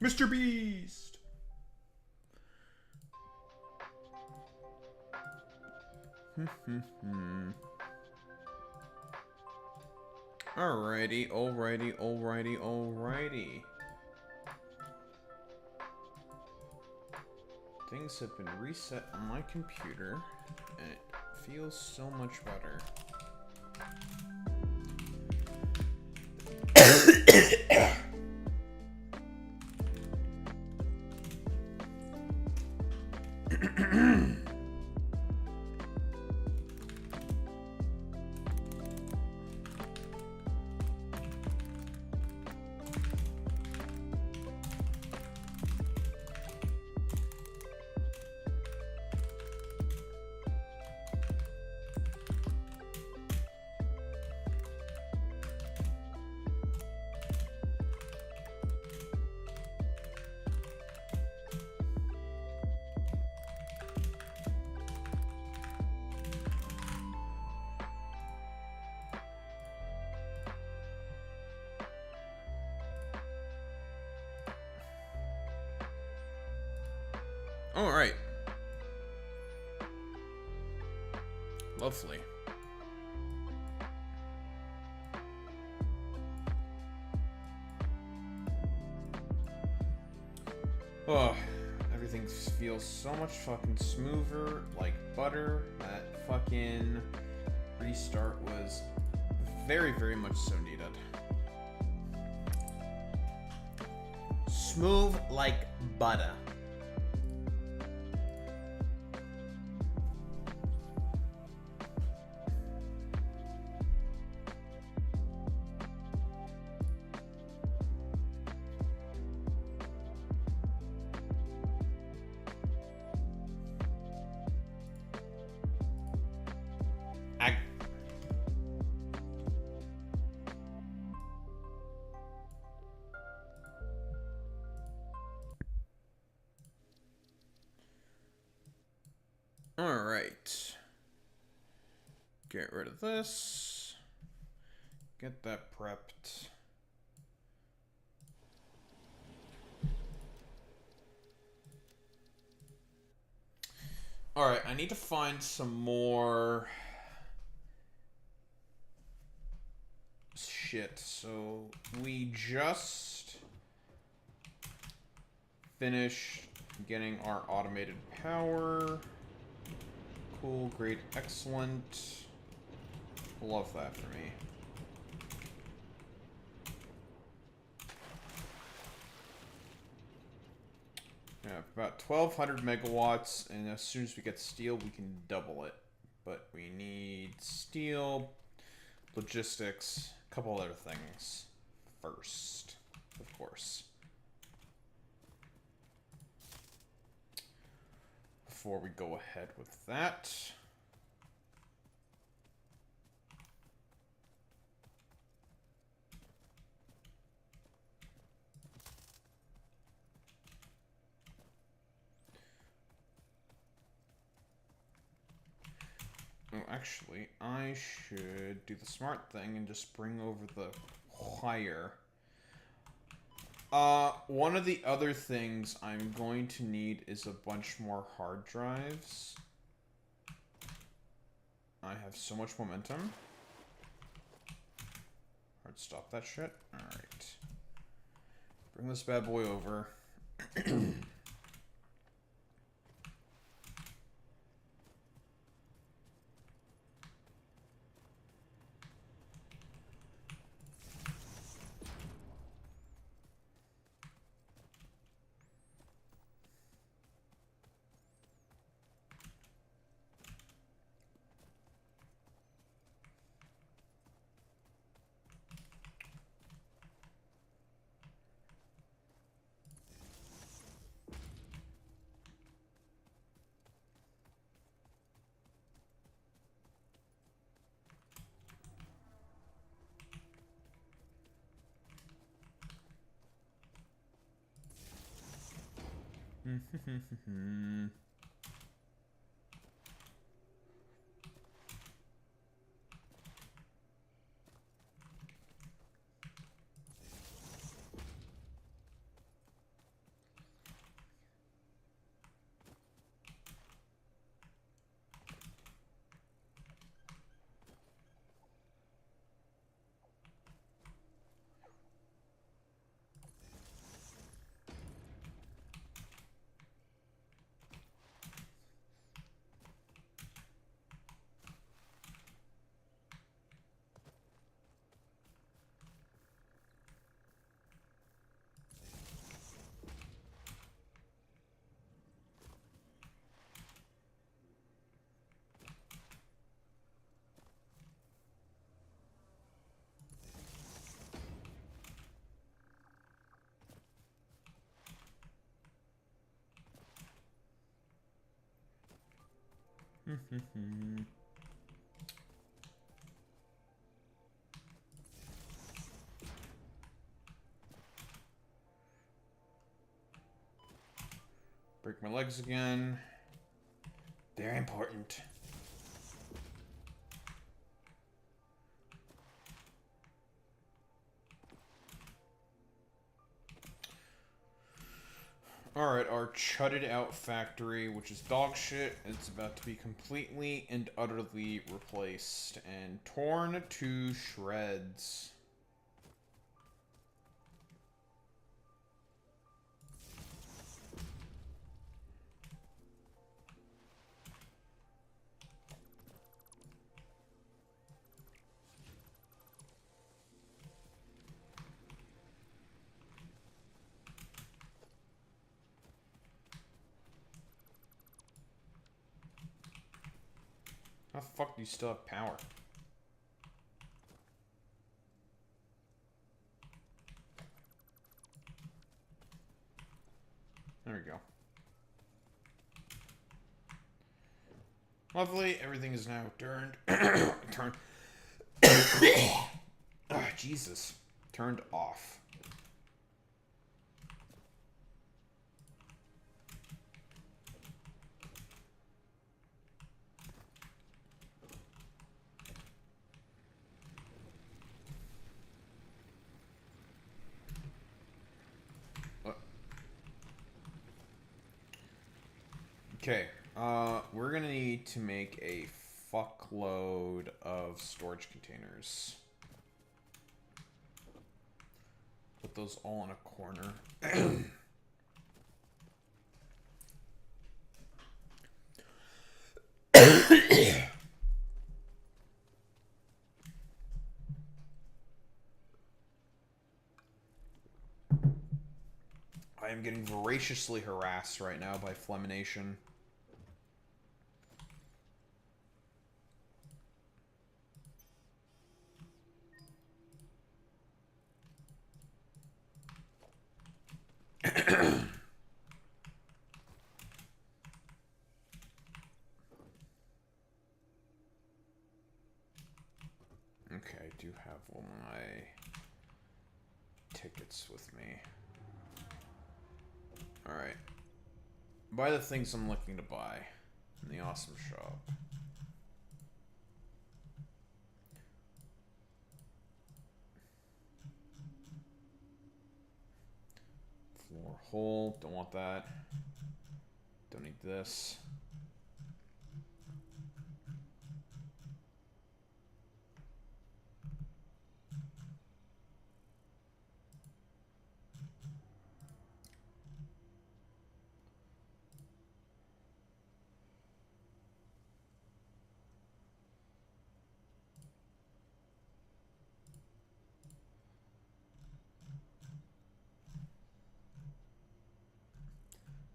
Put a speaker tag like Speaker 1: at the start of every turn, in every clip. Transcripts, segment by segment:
Speaker 1: Mr. Beast! Alrighty, alrighty. Things have been reset on my computer, and it feels so much better. All right. Lovely. Oh, everything feels so much fucking smoother, like butter. That fucking restart was very, very much so needed. Smooth like butter. Alright. Get rid of this. Get that prepped. Alright, I need to find some more shit. So we just finished getting our automated power. Cool, great, excellent. Love that for me. Yeah, about 1,200 megawatts, and as soon as we get steel, we can double it. But we need steel, logistics, a couple other things first, of course. Before we go ahead with that. Oh, actually, I should do the smart thing and just bring over the wire. One of the other things I'm going to need is a bunch more hard drives. I have so much momentum. Hard stop that shit. Alright. Bring this bad boy over. Break my legs again. They're important. Alright, our chudded out factory, which is dog shit, it's about to be completely and utterly replaced and torn to shreds. How the fuck do you still have power? There we go. Lovely, everything is now turned. Turned. Oh, Jesus. Turned off. Okay, we're gonna need to make a fuckload of storage containers. Put those all in a corner. I am getting voraciously harassed right now by Flemination. Okay, I do have all my tickets with me. Alright. Buy the things I'm looking to buy in the awesome shop. Floor hole, don't want that. Don't need this.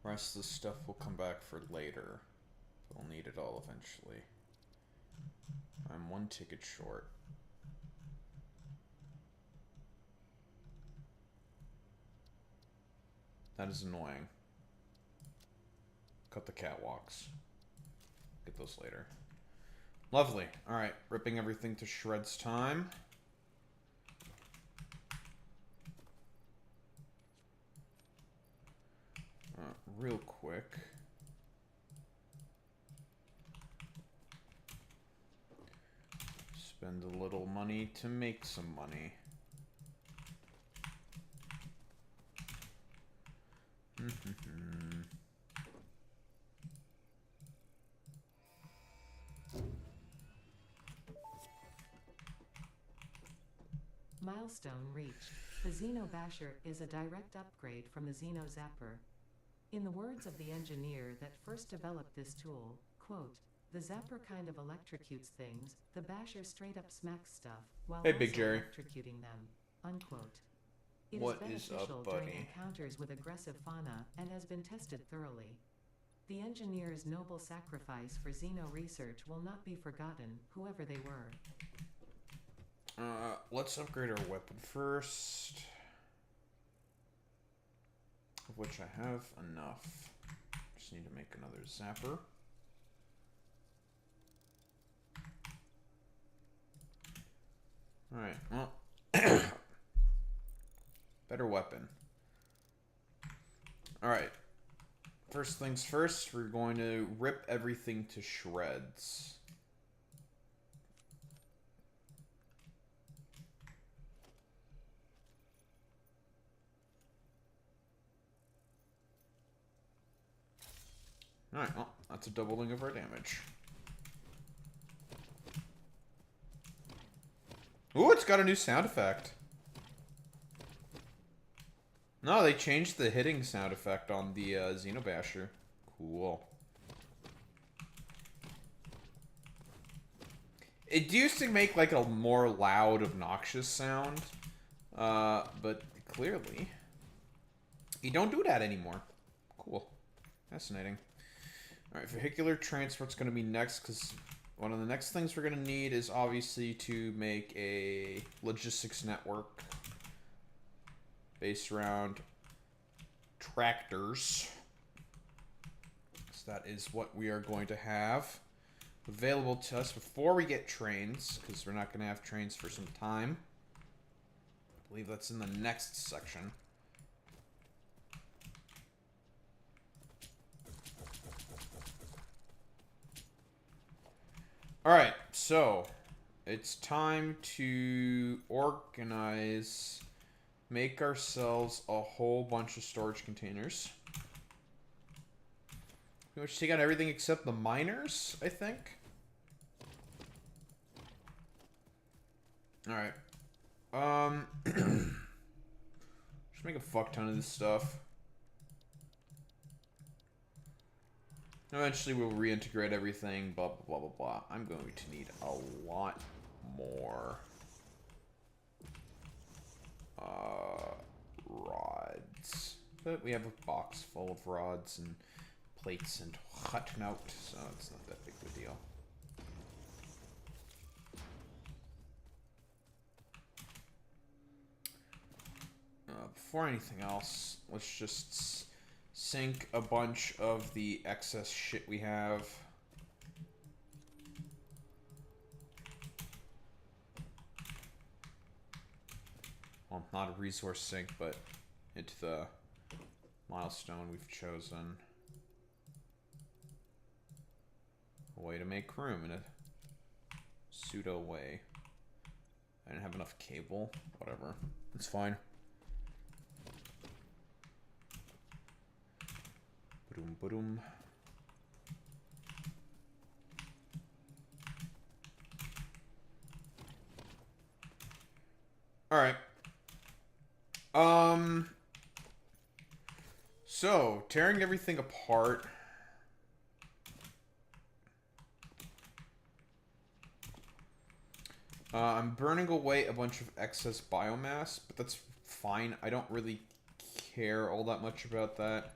Speaker 1: Rest of the stuff will come back for later. We'll need it all eventually. I'm one ticket short. That is annoying. Cut the catwalks. Get those later. Lovely. Alright, ripping everything to shreds time. Real quick. Spend a little money to make some money.
Speaker 2: Milestone reached. The Xeno Basher is a direct upgrade from the Xeno Zapper. In the words of the engineer that first developed this tool, quote, "The Zapper kind of electrocutes things, the Basher straight up smacks stuff, while
Speaker 1: Hey,
Speaker 2: also
Speaker 1: Big Jerry.
Speaker 2: electrocuting them." Unquote. It
Speaker 1: What
Speaker 2: is
Speaker 1: is
Speaker 2: beneficial
Speaker 1: up,
Speaker 2: during
Speaker 1: buddy?
Speaker 2: encounters with aggressive fauna and has been tested thoroughly. The engineer's noble sacrifice for Xeno research will not be forgotten, whoever they were.
Speaker 1: Let's upgrade our weapon first. Of which I have enough. Just need to make another zapper. Alright, well. Better weapon. Alright. First things first, we're going to rip everything to shreds. Alright, well, that's a doubling of our damage. Ooh, it's got a new sound effect. No, they changed the hitting sound effect on the Xenobasher. Cool. It used to make like a more loud, obnoxious sound. But clearly, you don't do that anymore. Cool. Fascinating. Alright, vehicular transport's going to be next, because one of the next things we're going to need is obviously to make a logistics network based around tractors. So that is what we are going to have available to us before we get trains, because we're not going to have trains for some time. I believe that's in the next section. Alright, so it's time to organize, make ourselves a whole bunch of storage containers. Pretty much take out everything except the miners, I think. Alright. Just make a fuck ton of this stuff. Eventually we'll reintegrate everything, blah, blah, blah, blah, blah. I'm going to need a lot more rods. But we have a box full of rods and plates and whatnot, so it's not that big of a deal. Before anything else, let's just sink a bunch of the excess shit we have. Well, not a resource sink, but into the milestone we've chosen. A way to make room in a pseudo way. I didn't have enough cable. Whatever. It's fine. Ba-doom, ba-doom. Alright. So, tearing everything apart. I'm burning away a bunch of excess biomass, but that's fine. I don't really care all that much about that.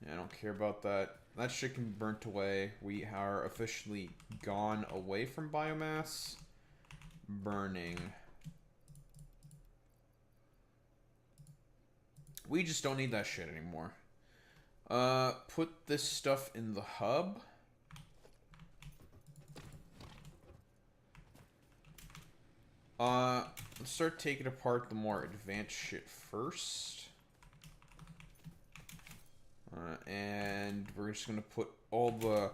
Speaker 1: Yeah, I don't care about that. That shit can be burnt away. We are officially gone away from biomass. Burning. We just don't need that shit anymore. Put this stuff in the hub. Let's start taking apart the more advanced shit first. And we're just gonna put all the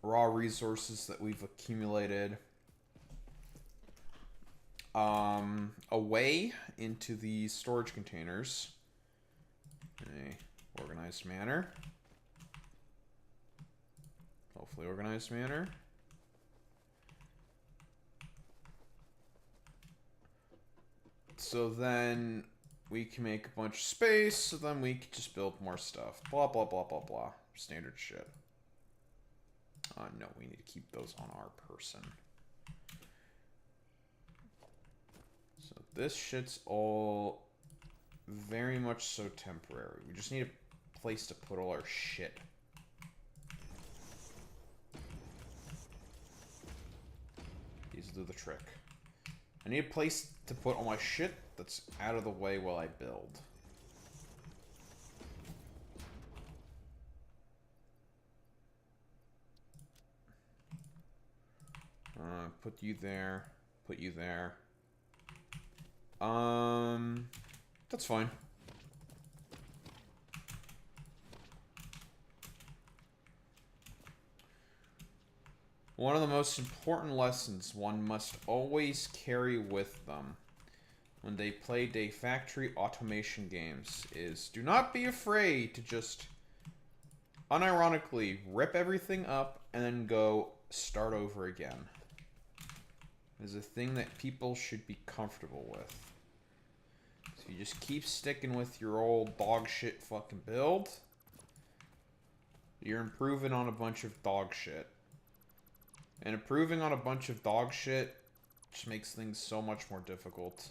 Speaker 1: raw resources that we've accumulated away into the storage containers in a organized manner. Hopefully organized manner. So then we can make a bunch of space, so then we can just build more stuff. Blah, blah, blah, blah, blah. Standard shit. No, we need to keep those on our person. So this shit's all very much so temporary. We just need a place to put all our shit. These do the trick. I need a place to put all my shit that's out of the way while I build. Put you there. Put you there. That's fine. One of the most important lessons one must always carry with them when they play factory automation games is do not be afraid to just unironically rip everything up and then go start over again. Is a thing that people should be comfortable with. So you just keep sticking with your old dog shit fucking build, you're improving on a bunch of dog shit. And improving on a bunch of dog shit just makes things so much more difficult.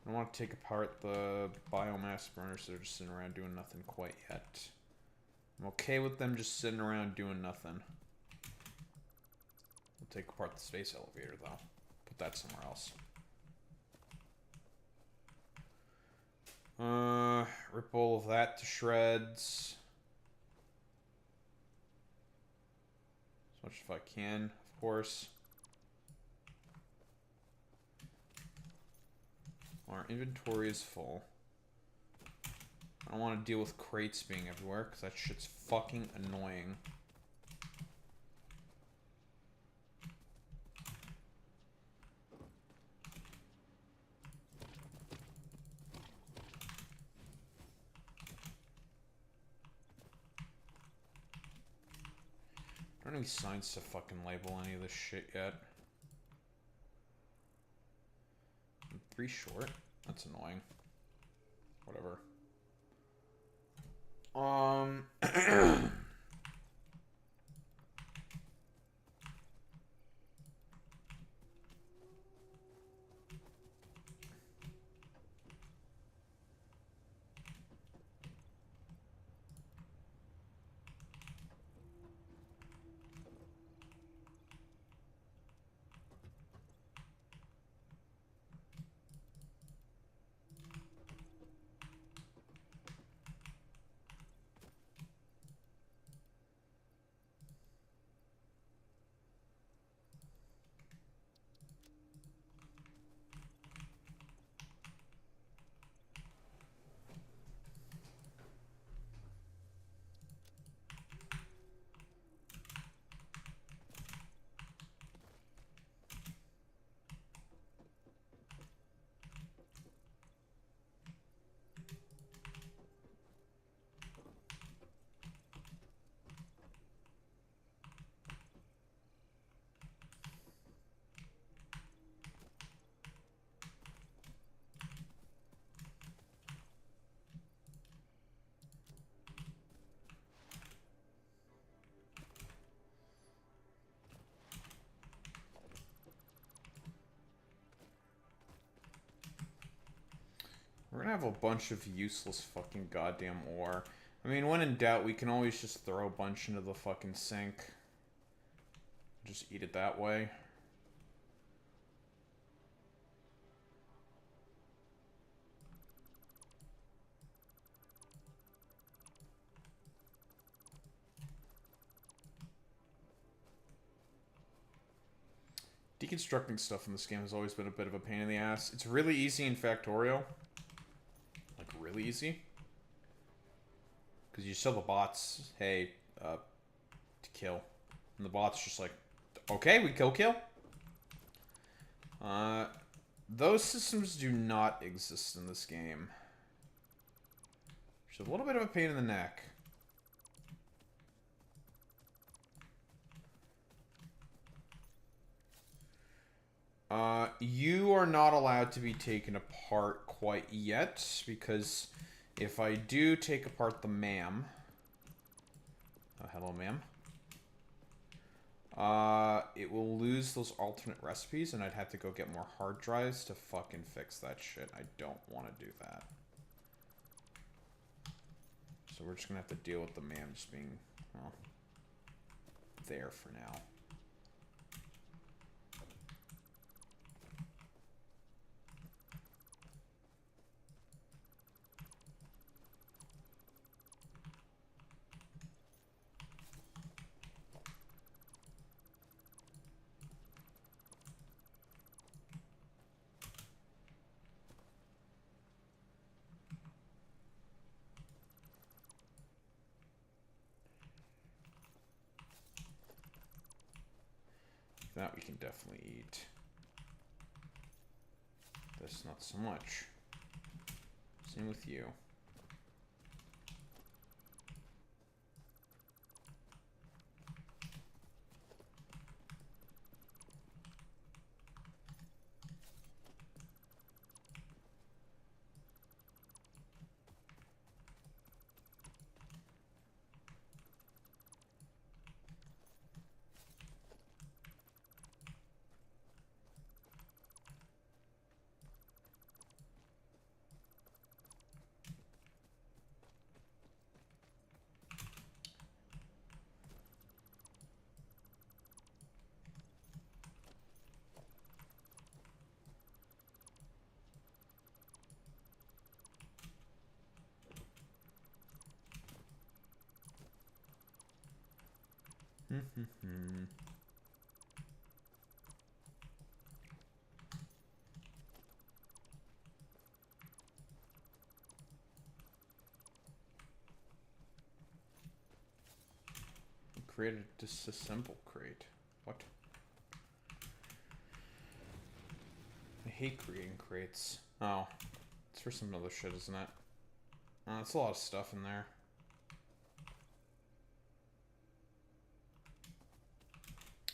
Speaker 1: I don't want to take apart the biomass burners. They're just sitting around doing nothing quite yet. I'm okay with them just sitting around doing nothing. We'll take apart the space elevator, though. Put that somewhere else. Rip all of that to shreds. As much as I can, of course. Our inventory is full. I don't want to deal with crates being everywhere, because that shit's fucking annoying. I don't have any signs to fucking label any of this shit yet. I'm 3 short. That's annoying. Whatever. We're gonna have a bunch of useless fucking goddamn ore. I mean, when in doubt, we can always just throw a bunch into the fucking sink. Just eat it that way. Deconstructing stuff in this game has always been a bit of a pain in the ass. It's really easy in Factorial. Like, really easy. Because you tell the bots, hey, to kill. And the bot's just like, okay, we kill. Those systems do not exist in this game. Which is a little bit of a pain in the neck. You are not allowed to be taken apart quite yet, because if I do take apart the ma'am... Oh, hello, ma'am. It will lose those alternate recipes, and I'd have to go get more hard drives to fucking fix that shit. I don't want to do that. So we're just gonna have to deal with the ma'am just being, well, there for now. That we can definitely eat. This, not so much. Same with you. Create a disassemble crate. What? I hate creating crates. Oh, it's for some other shit, isn't it? It's a lot of stuff in there.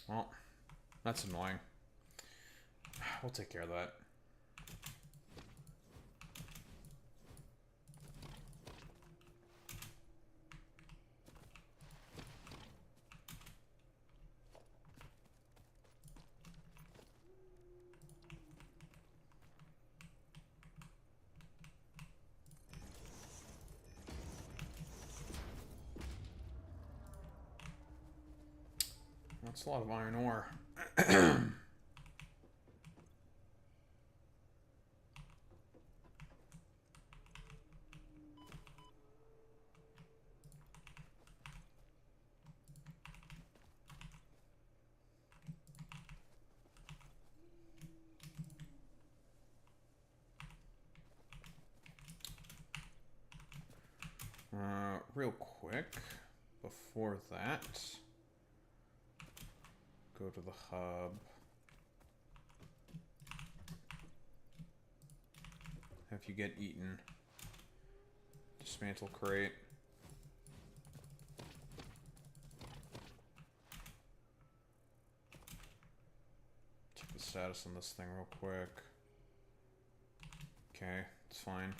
Speaker 1: Well, that's annoying. We'll take care of that. That's a lot of iron ore. Real quick, before that, go to the hub. Have you get eaten. Dismantle crate. Check the status on this thing real quick. Okay, it's fine.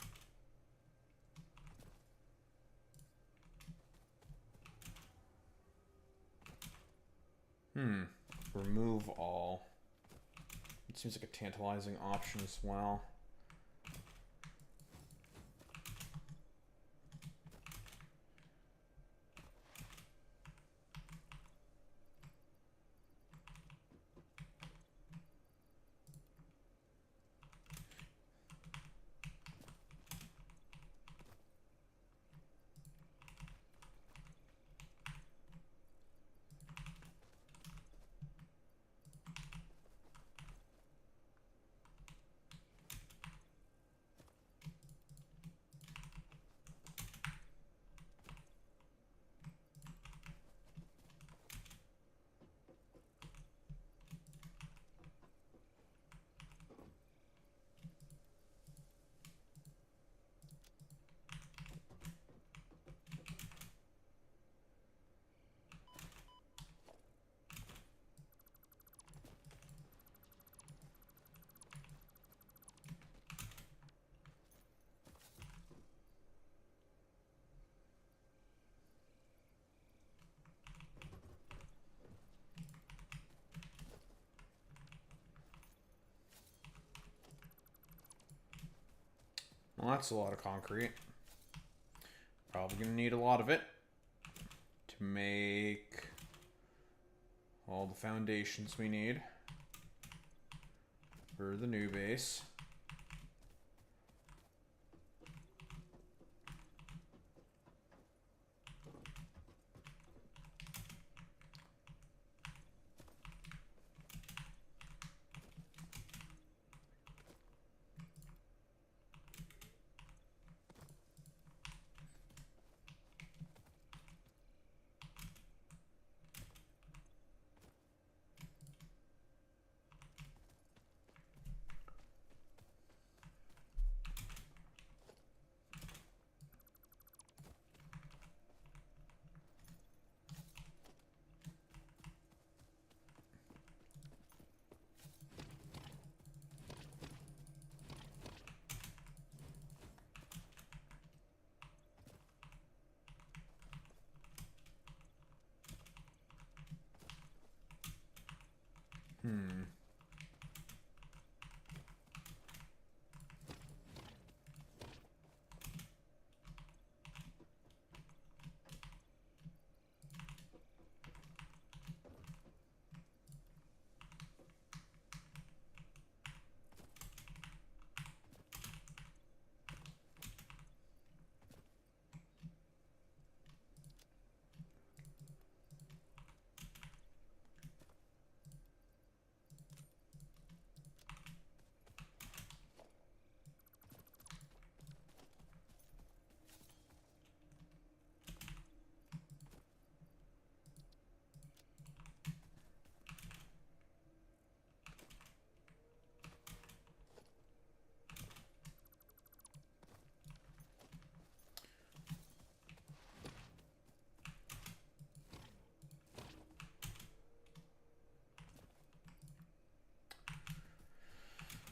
Speaker 1: Remove all. It seems like a tantalizing option as well. Well, that's a lot of concrete. Probably gonna need a lot of it to make all the foundations we need for the new base.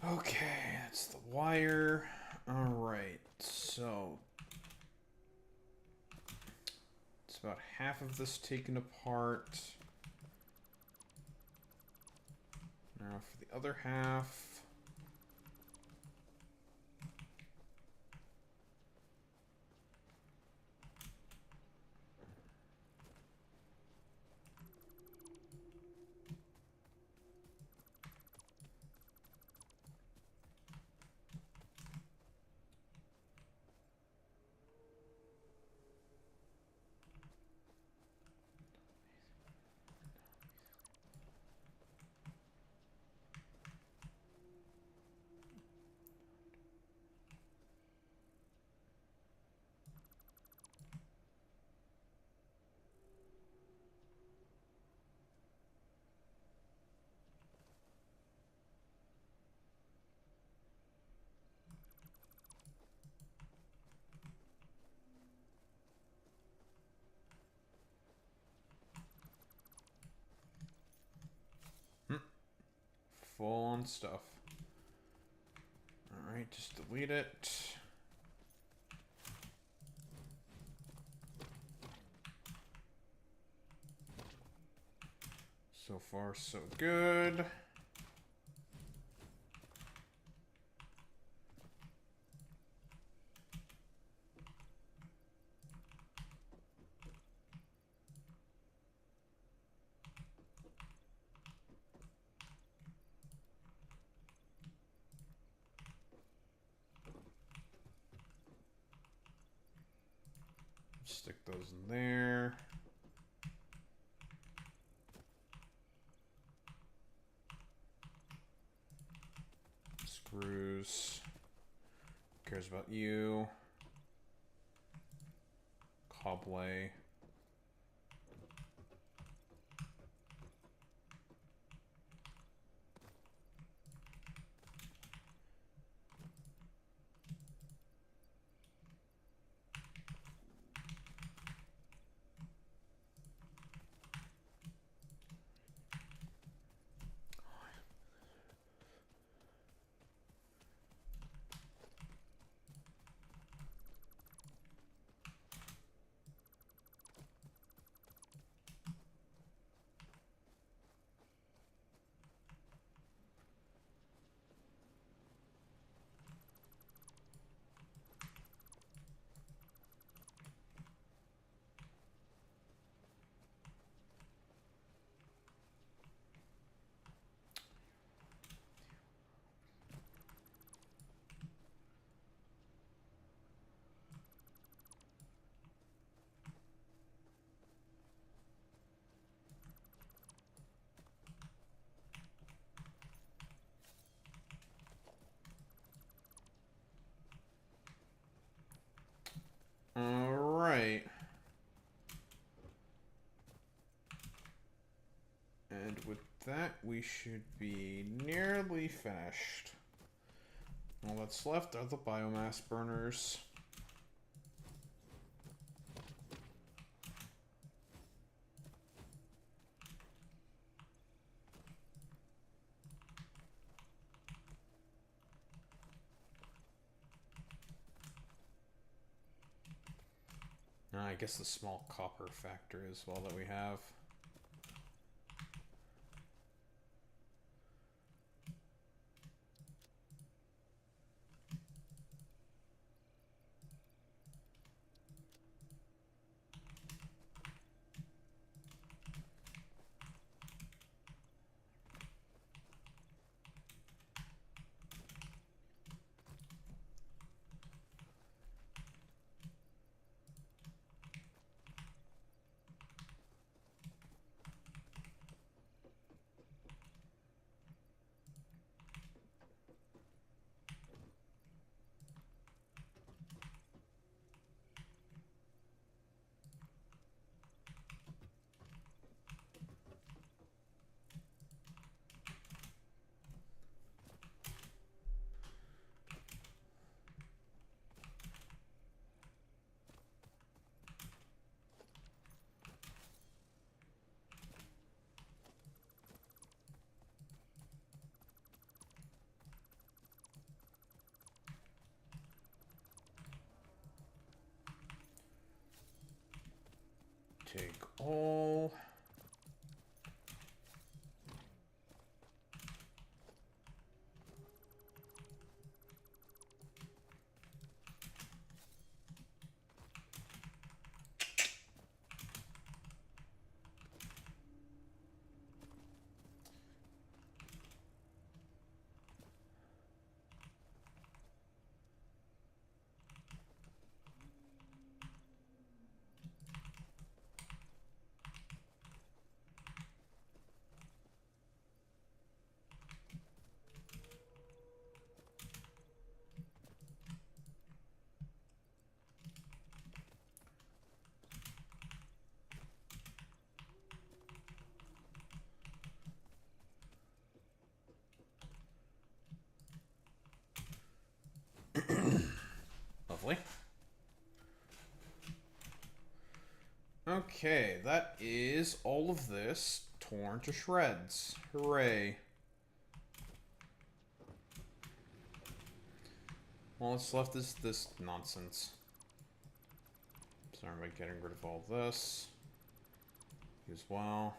Speaker 1: Okay, that's the wire. All right, so it's about half of this taken apart. Now for the other half. Full on stuff. All right, just delete it. So far, so good. Stick those in there. Screws. Who cares about you? Coblay. All right. And with that, we should be nearly finished. All that's left are the biomass burners. I guess the small copper factory as well that we have. all. Lovely. Okay, that is all of this torn to shreds. Hooray. All that's left is this nonsense. Sorry about getting rid of all this. You as well.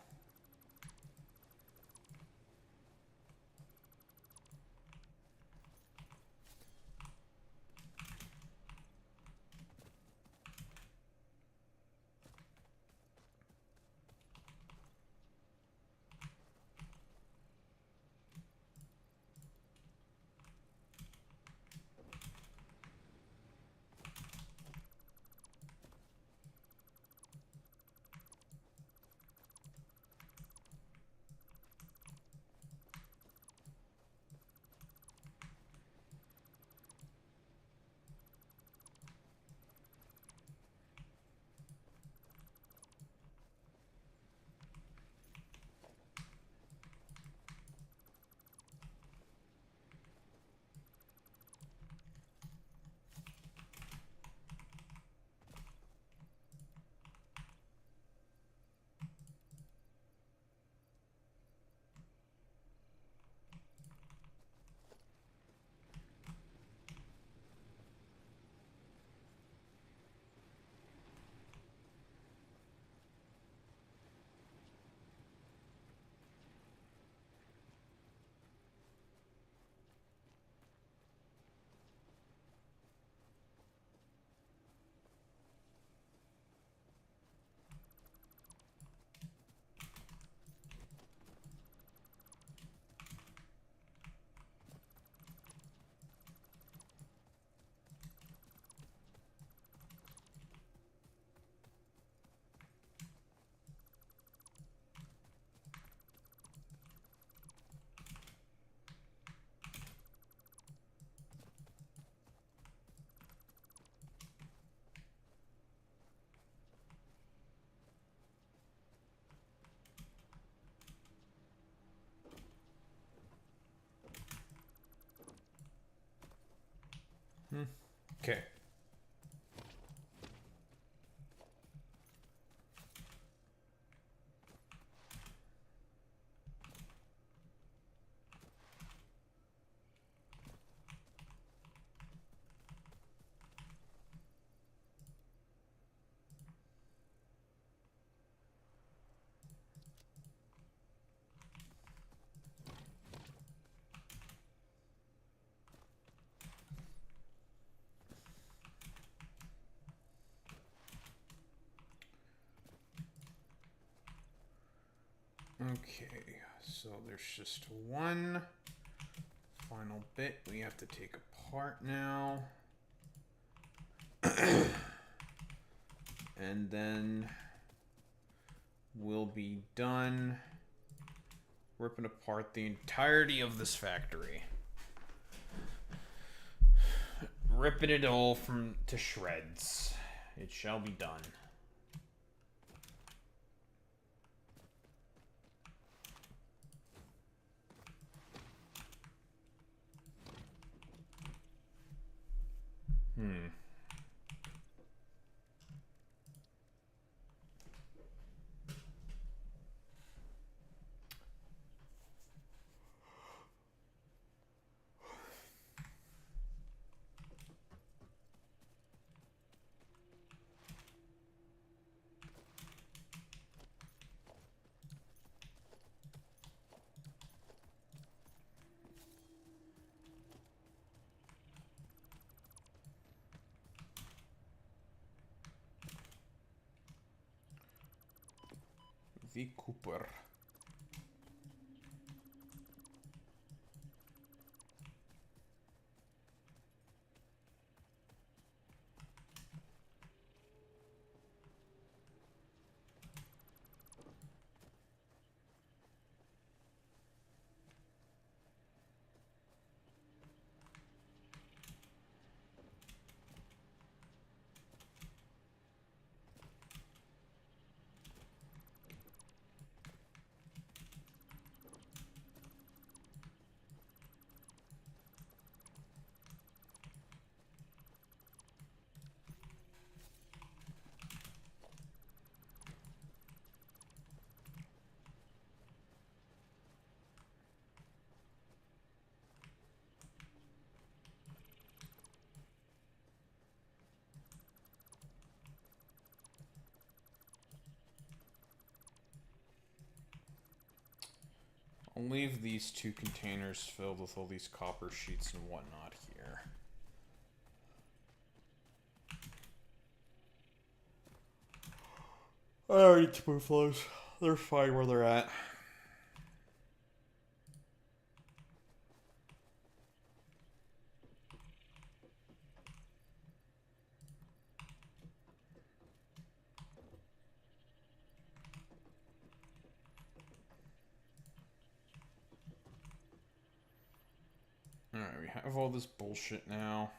Speaker 1: Okay. Okay, so there's just one final bit we have to take apart now. And then we'll be done ripping apart the entirety of this factory. Ripping it all to shreds. It shall be done. V. Cooper. I'll leave these 2 containers filled with all these copper sheets and whatnot here. I already need to move those. They're fine where they're at. Alright, we have all this bullshit now.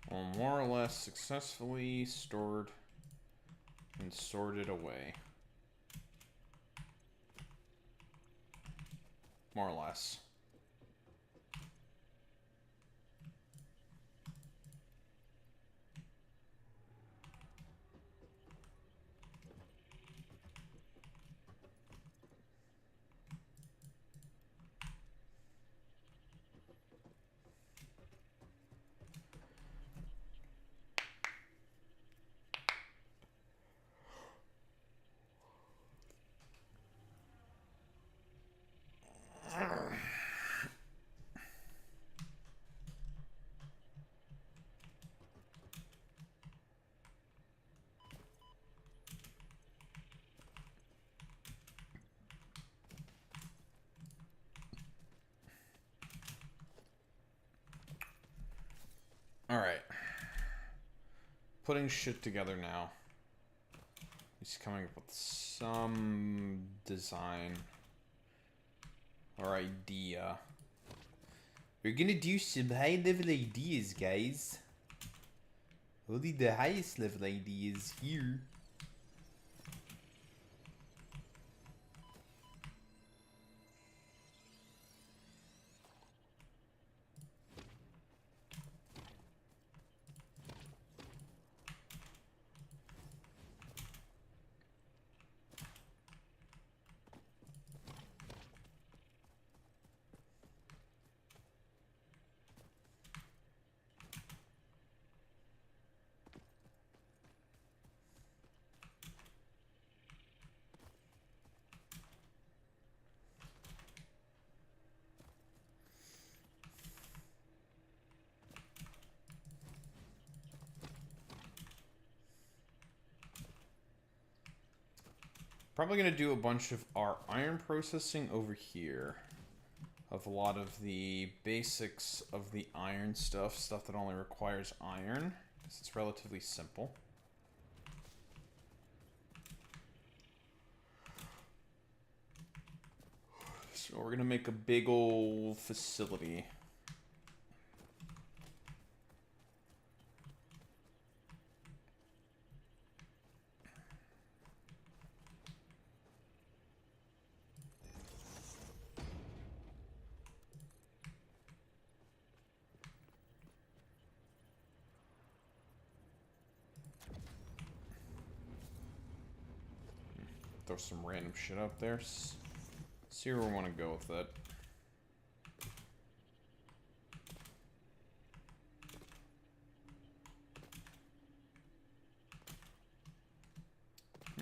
Speaker 1: Well, more or less successfully stored and sorted away. More or less. Alright. Putting shit together now. He's coming up with some design or idea. We're gonna do some high level ideas, guys. Only the highest level ideas here. Probably going to do a bunch of our iron processing over here. Of a lot of the basics of the iron stuff that only requires iron, because it's relatively simple. So we're going to make a big old facility. Throw some random shit up there. See where we want to go with it.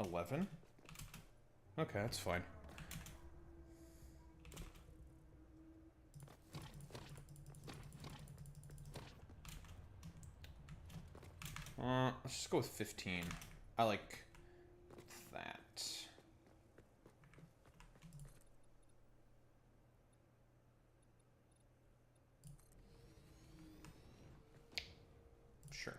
Speaker 1: 11? Okay, that's fine. Let's just go with 15. I like that. Sure.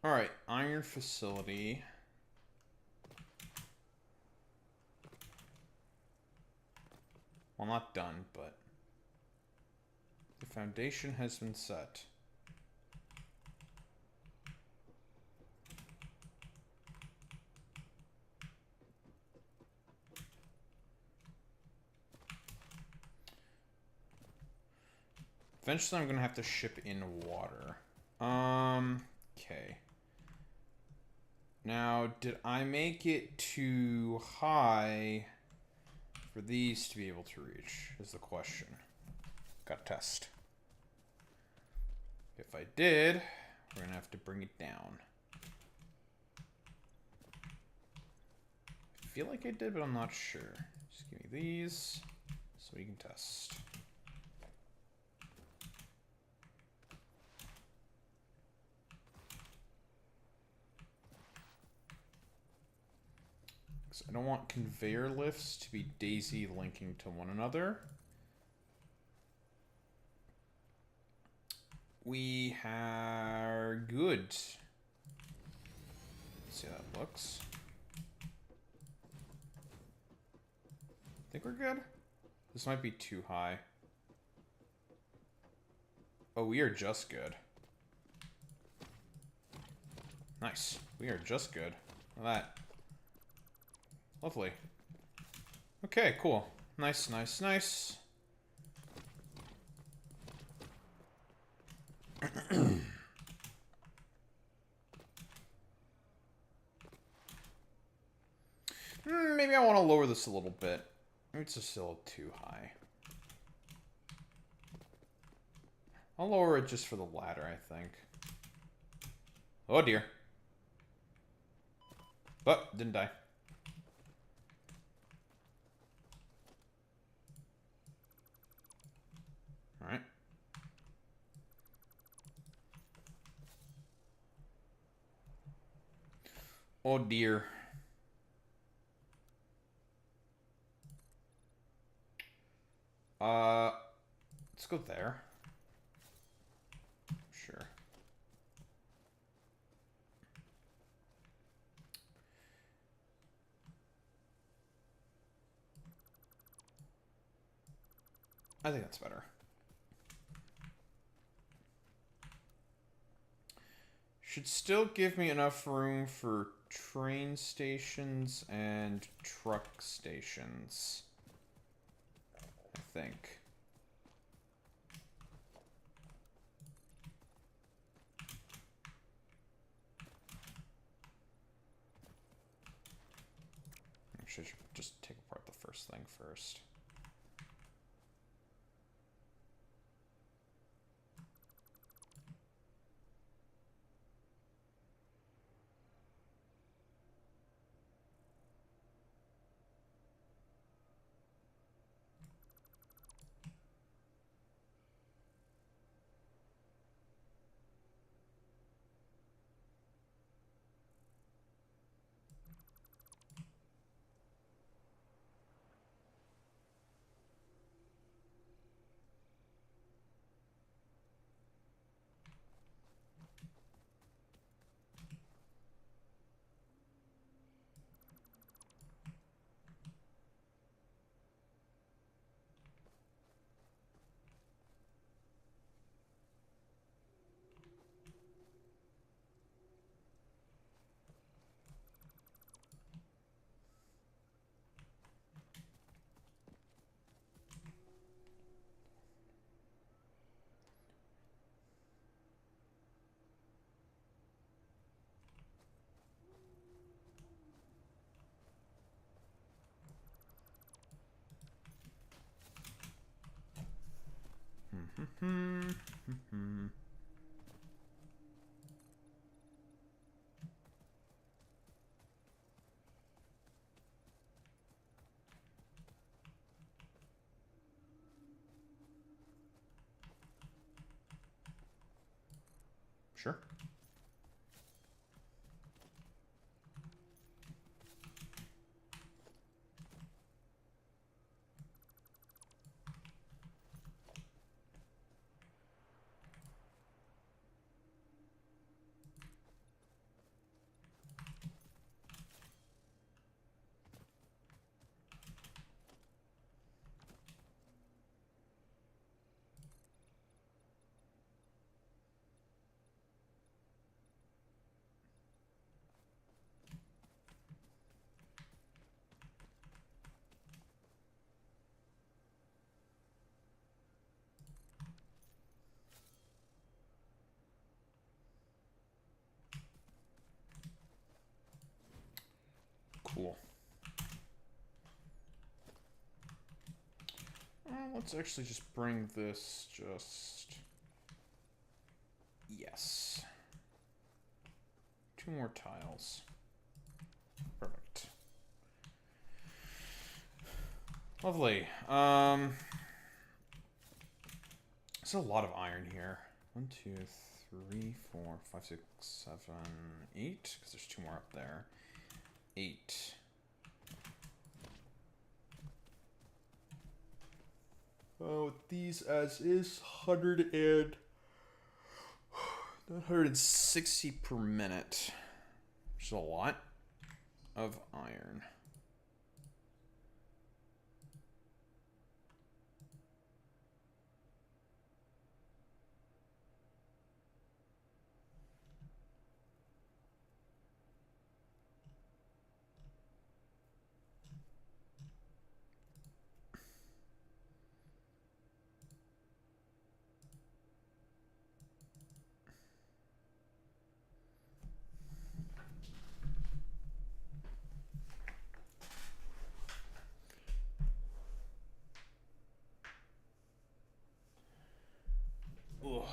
Speaker 1: Alright, iron facility. Well, not done, but the foundation has been set. Eventually I'm gonna have to ship in water. Okay. Now, did I make it too high for these to be able to reach, is the question. Got to test. If I did, we're gonna have to bring it down. I feel like I did, but I'm not sure. Just give me these so we can test. I don't want conveyor lifts to be daisy linking to one another. We are good. Let's see how that looks. Think we're good? This might be too high. Oh, we are just good. Nice. We are just good. Look at that. Lovely. Okay, cool. Nice, nice, nice. Maybe I want to lower this a little bit. Maybe it's just still too high. I'll lower it just for the ladder, I think. Oh dear. But didn't die. Alright. Oh dear. Let's go there. Sure. I think that's better. Should still give me enough room for train stations and truck stations, I think. Actually, I should just take apart the first thing first. Sure. Cool. Let's actually just bring this just... Yes. 2 more tiles. Perfect. Lovely. There's a lot of iron here. 1, 2, 3, 4, 5, 6, 7, 8. Because there's 2 more up there. 8. Oh, these as is 160 per minute. Which is a lot of iron. Ugh.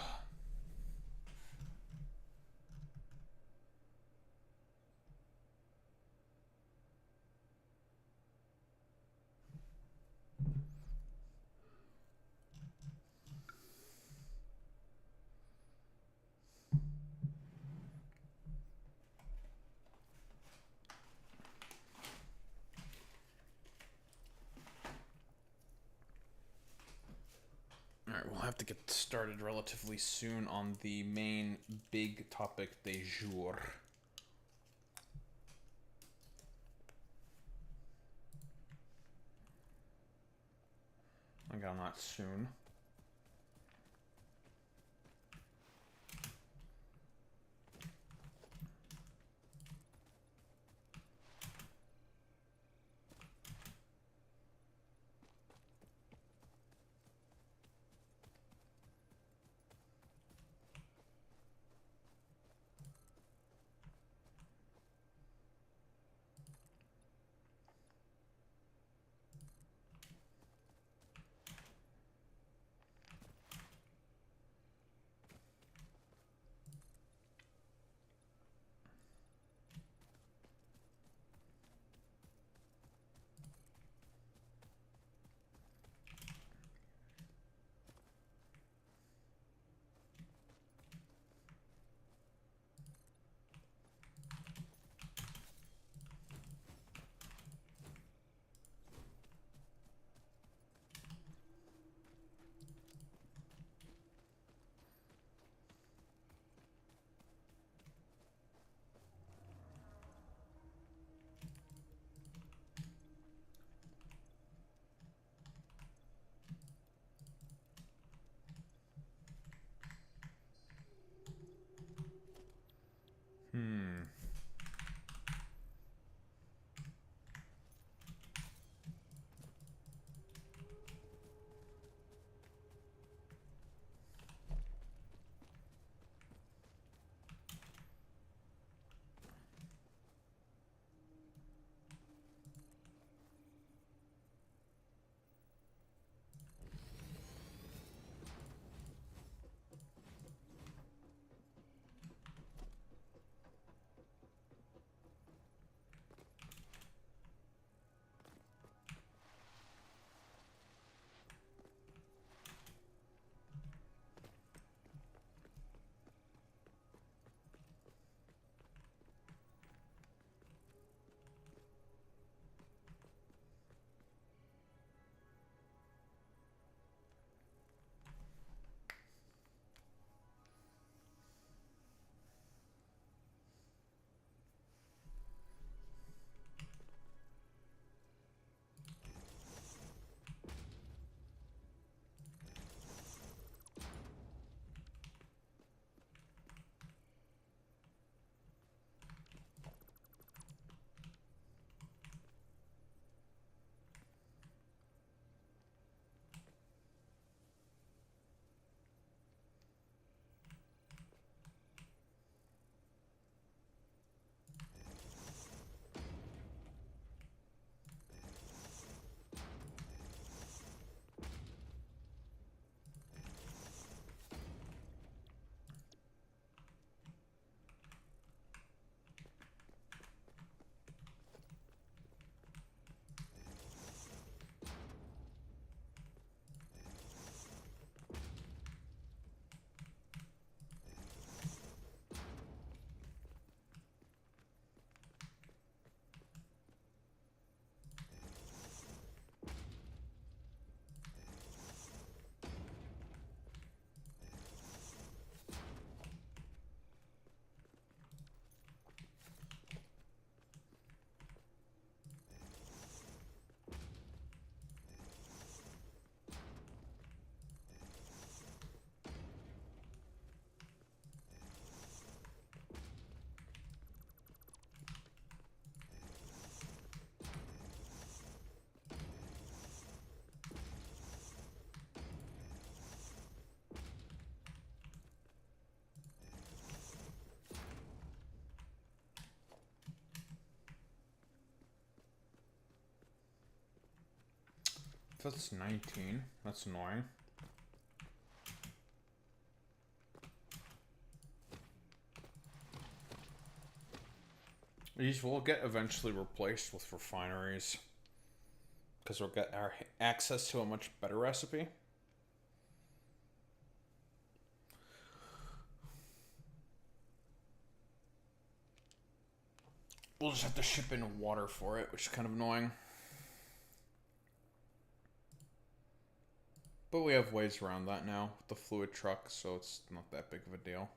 Speaker 1: Alright, we'll have to get started relatively soon on the main big topic du jour. I got not soon. That's 19. That's annoying. These will get eventually replaced with refineries, because we'll get our access to a much better recipe. We'll just have to ship in water for it, which is kind of annoying. But we have ways around that now with the fluid truck, so it's not that big of a deal.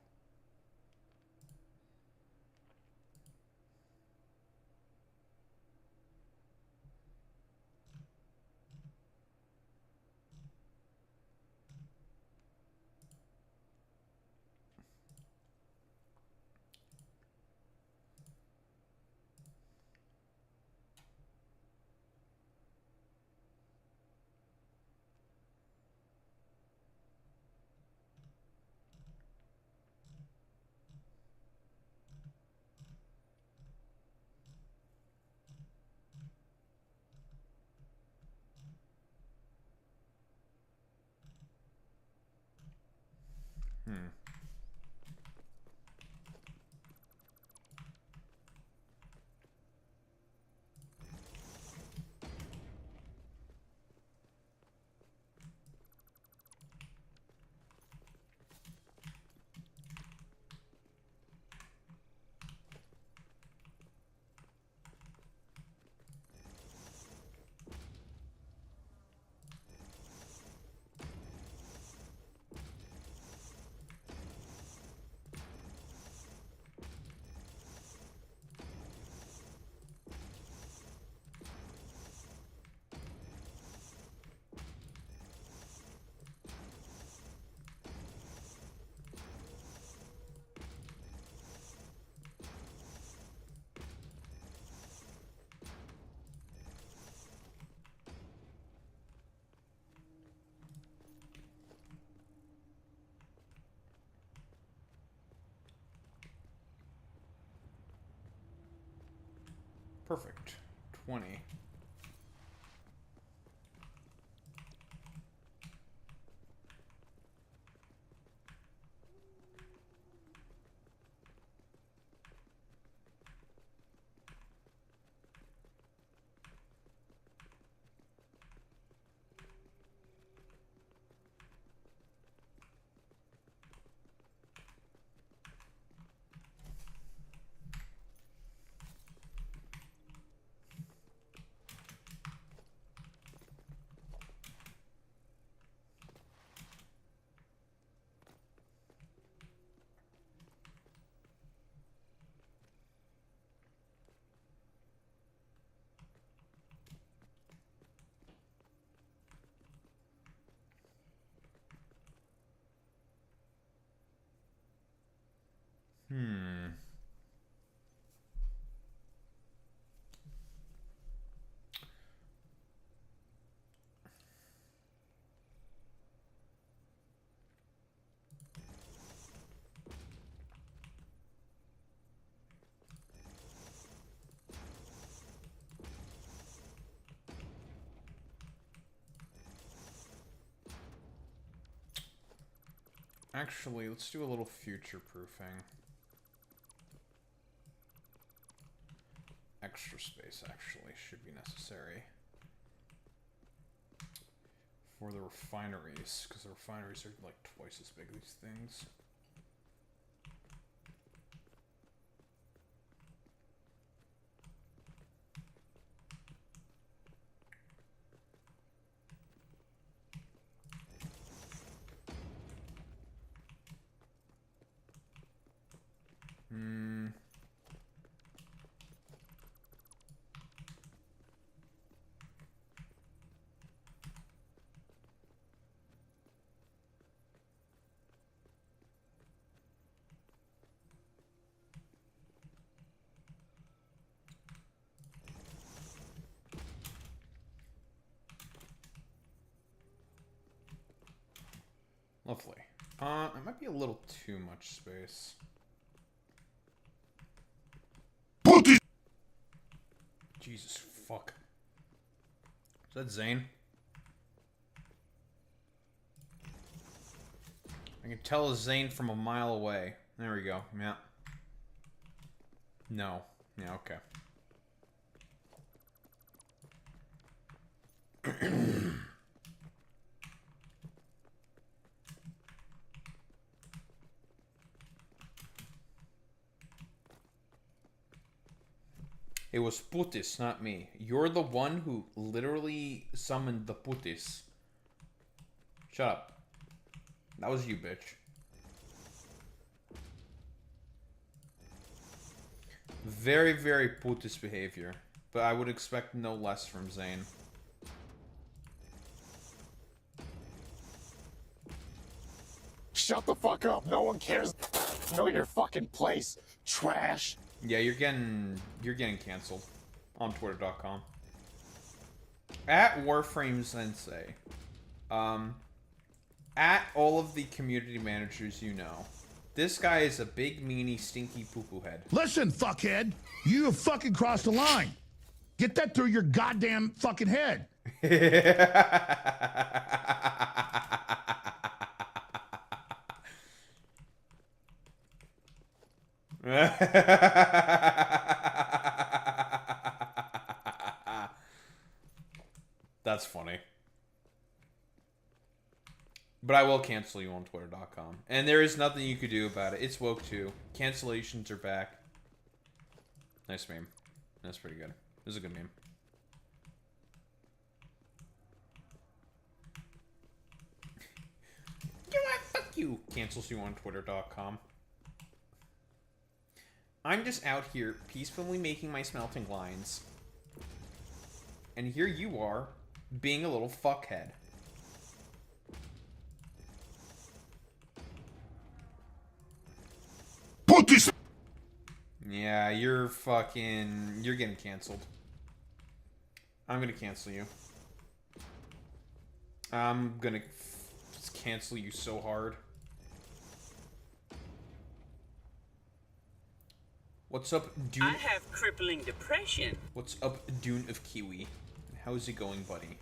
Speaker 1: Perfect. 20. Actually, let's do a little future proofing. Extra space actually should be necessary for the refineries, because the refineries are like twice as big as these things. Lovely. It might be a little too much space. Jesus fuck. Is that Zane? I can tell Zane from a mile away. There we go. Yeah. No. Yeah, okay. It was Putis, not me. You're the one who literally summoned the Putis. Shut up. That was you, bitch. Very, very Putis behavior. But I would expect no less from Zane.
Speaker 3: Shut the fuck up. No one cares. Know your fucking place. Trash.
Speaker 1: Yeah, you're getting canceled on Twitter.com. At Warframe Sensei. At all of the community managers you know. This guy is a big, meanie, stinky poo-poo head.
Speaker 4: Listen, fuckhead. You have fucking crossed the line. Get that through your goddamn fucking head.
Speaker 1: That's funny. But I will cancel you on Twitter.com. And there is nothing you could do about it. It's woke too. Cancellations are back. Nice meme. That's pretty good. This is a good meme. You know what? Fuck you. Cancels you on Twitter.com. I'm just out here peacefully making my smelting lines. And here you are, being a little fuckhead.
Speaker 4: Put this.
Speaker 1: Yeah, you're getting canceled. I'm gonna cancel you. I'm gonna cancel you so hard. What's up, Dune?
Speaker 5: I have crippling depression.
Speaker 1: What's up, Dune of Kiwi? How's it going, buddy?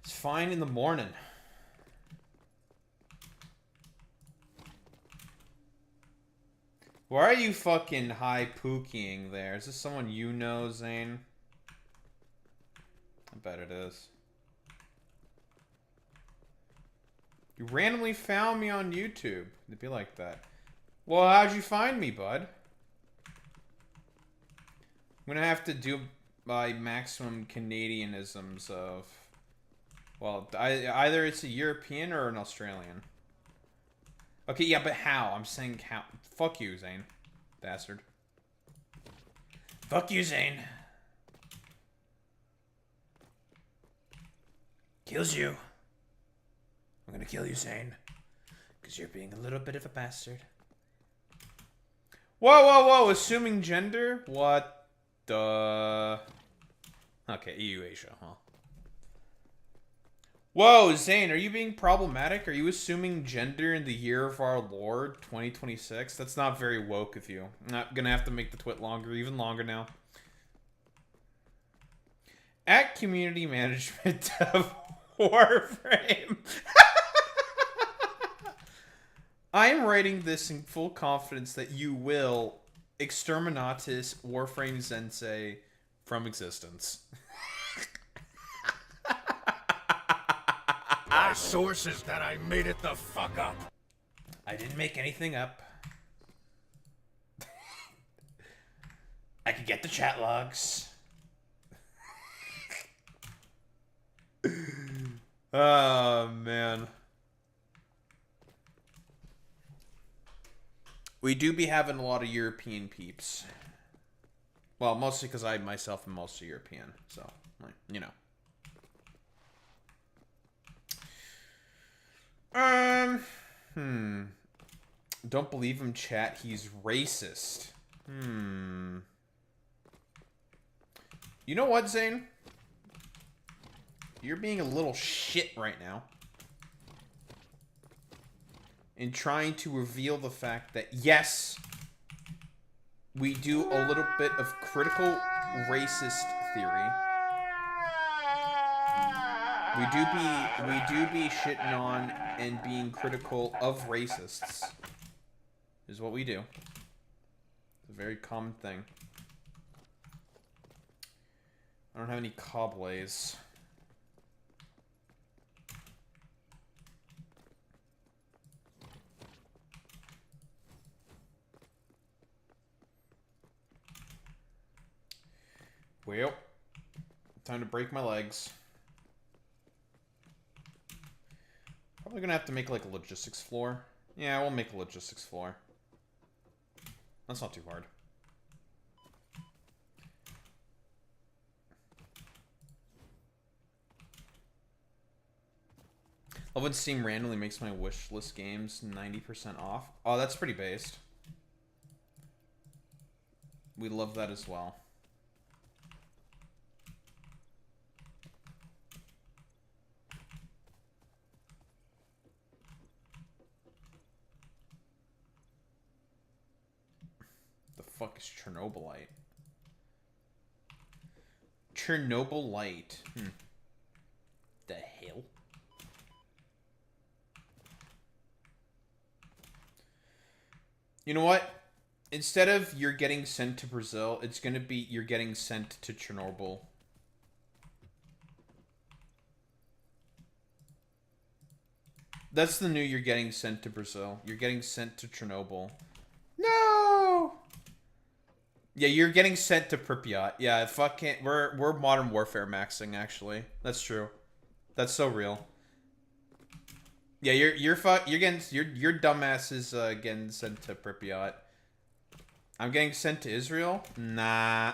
Speaker 1: It's fine in the morning. Why are you fucking high pooking there? Is this someone you know, Zane? I bet it is. You randomly found me on YouTube. It'd be like that. Well, how'd you find me, bud? I'm gonna have to do my maximum Canadianisms of... Well, either it's a European or an Australian. Okay, yeah, but how? I'm saying how. Fuck you, Zane. Bastard. Fuck you, Zane. Kills you. I'm gonna kill you, Zane. Because you're being a little bit of a bastard. Whoa, whoa, whoa. Assuming gender? What the... Okay, EU Asia, huh? Whoa, Zane, are you being problematic? Are you assuming gender in the year of our Lord, 2026? That's not very woke of you. I'm not gonna have to make the twit longer, even longer now. At community management of Warframe. I am writing this in full confidence that you will exterminatus Warframe Sensei from existence.
Speaker 3: My source is that I made it the fuck up.
Speaker 1: I didn't make anything up. I could get the chat logs. Oh, man. We do be having a lot of European peeps. Well, mostly because I myself am mostly European. So, like, you know. Don't believe him, chat. He's racist. You know what, Zane? You're being a little shit right now. In trying to reveal the fact that, yes, we do a little bit of critical racist theory. We do be shitting on and being critical of racists. Is what we do. It's a very common thing. I don't have any cobbles. Well, time to break my legs. Probably gonna have to make like a logistics floor. Yeah, we'll make a logistics floor. That's not too hard. Love when Steam randomly makes my wish list games 90% off. Oh, that's pretty based. We love that as well. The fuck is Chernobylite? Chernobylite. The hell? You know what? Instead of you're getting sent to Brazil, it's gonna be you're getting sent to Chernobyl. That's the new you're getting sent to Brazil. You're getting sent to Chernobyl. No! Yeah, you're getting sent to Pripyat. Yeah, fucking we're Modern Warfare maxing actually. That's true. That's so real. Yeah, your dumbass is getting sent to Pripyat. I'm getting sent to Israel? Nah.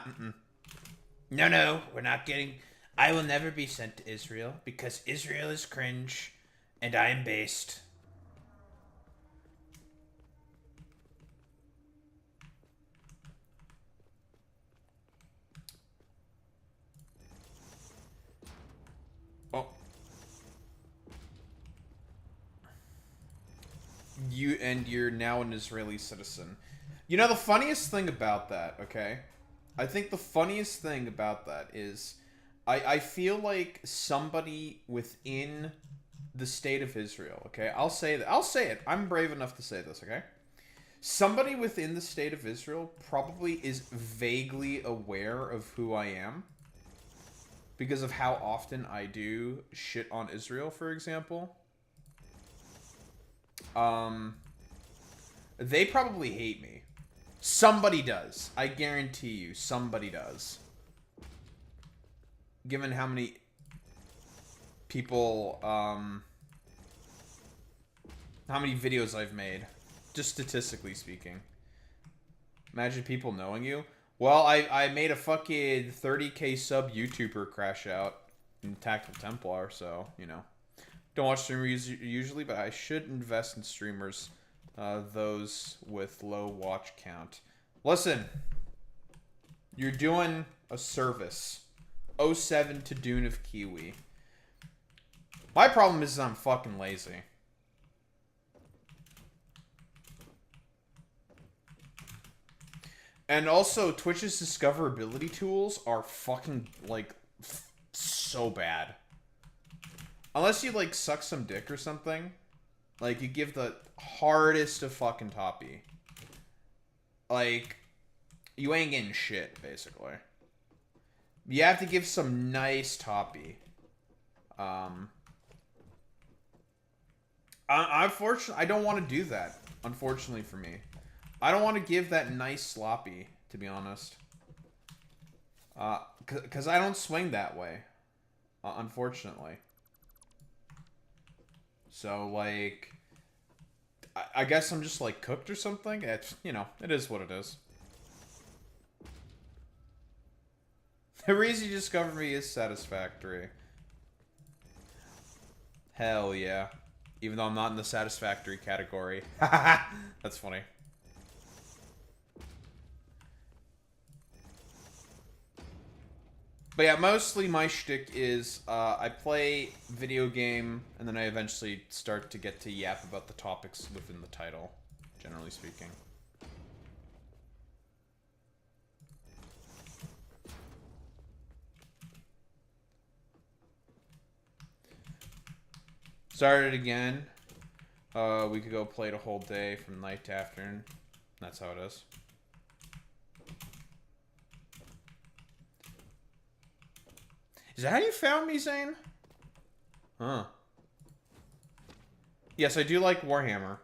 Speaker 1: No, we're not getting. I will never be sent to Israel because Israel is cringe, and I am based. Oh. You're now an Israeli citizen. You know the funniest thing about that, okay? I think the funniest thing about that is I feel like somebody within the state of Israel, okay? I'll say it. I'm brave enough to say this, okay? Somebody within the state of Israel probably is vaguely aware of who I am because of how often I do shit on Israel, for example. They probably hate me. Somebody does. I guarantee you, somebody does. Given how many people, how many videos I've made, just statistically speaking. Imagine people knowing you. Well, I made a fucking 30k sub YouTuber crash out in Tactical Templar, so, you know. Don't watch streamers usually, but I should invest in streamers. Those with low watch count. Listen, you're doing a service. 07 to Dune of Kiwi. My problem is I'm fucking lazy. And also, Twitch's discoverability tools are fucking, like, so bad. Unless you, like, suck some dick or something. Like, you give the hardest of fucking toppy. Like, you ain't getting shit, basically. You have to give some nice toppy. Unfortunately, I don't want to do that, unfortunately for me. I don't want to give that nice sloppy, to be honest. Because I don't swing that way, unfortunately. So, like, I guess I'm just, like, cooked or something. It's, you know, it is what it is. The reason you discovered me is Satisfactory. Hell yeah. Even though I'm not in the Satisfactory category. That's funny. But yeah, mostly my shtick is I play video game, and then I eventually start to get to yap about the topics within the title, generally speaking. Start it again. We could go play the whole day from night to afternoon. That's how it is. Is that how you found me, Zane? Huh. Yes, I do like Warhammer.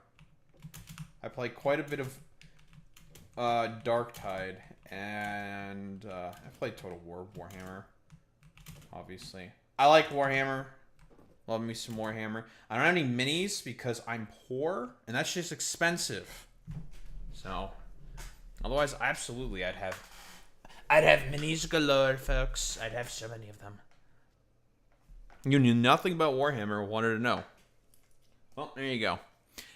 Speaker 1: I play quite a bit of Darktide, and I played Total War Warhammer, obviously. I like Warhammer. Love me some Warhammer. I don't have any minis because I'm poor, and that's just expensive. So, otherwise, absolutely, I'd have minis galore, folks. I'd have so many of them. You knew nothing about Warhammer, wanted to know. Well, there you go.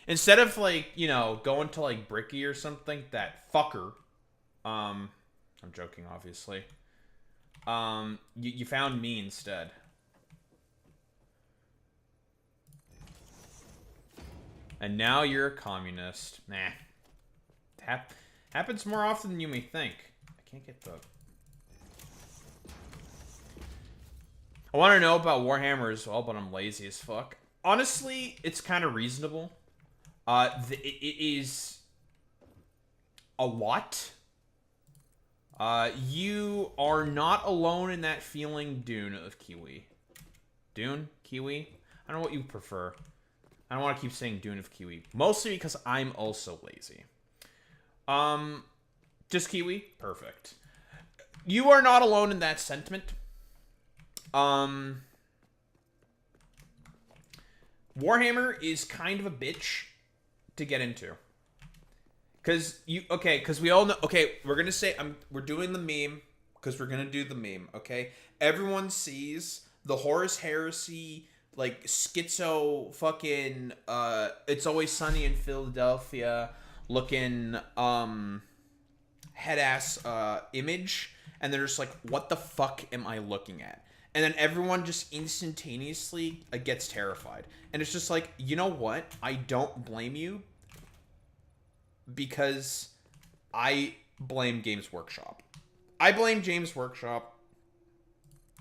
Speaker 1: Instead of, like, you know, going to, like, Bricky or something, that fucker, I'm joking, obviously, you found me instead. And now you're a communist. Nah. Happens more often than you may think. I can't get the... I want to know about Warhammer as well, but I'm lazy as fuck. Honestly, it's kind of reasonable. It is a lot. You are not alone in that feeling, Dune, of Kiwi. Dune? Kiwi? I don't know what you prefer. I don't want to keep saying Dune of Kiwi. Mostly because I'm also lazy. Just Kiwi? Perfect. You are not alone in that sentiment. Warhammer is kind of a bitch to get into. Because we all know, okay, we're going to say, we're doing the meme, because we're going to do the meme, okay? Everyone sees the Horus Heresy, like, schizo fucking, It's Always Sunny in Philadelphia looking, head-ass, image, and they're just like, what the fuck am I looking at? And then everyone just instantaneously gets terrified. And it's just like, you know what? I don't blame you. Because I blame Games Workshop. I blame James Workshop.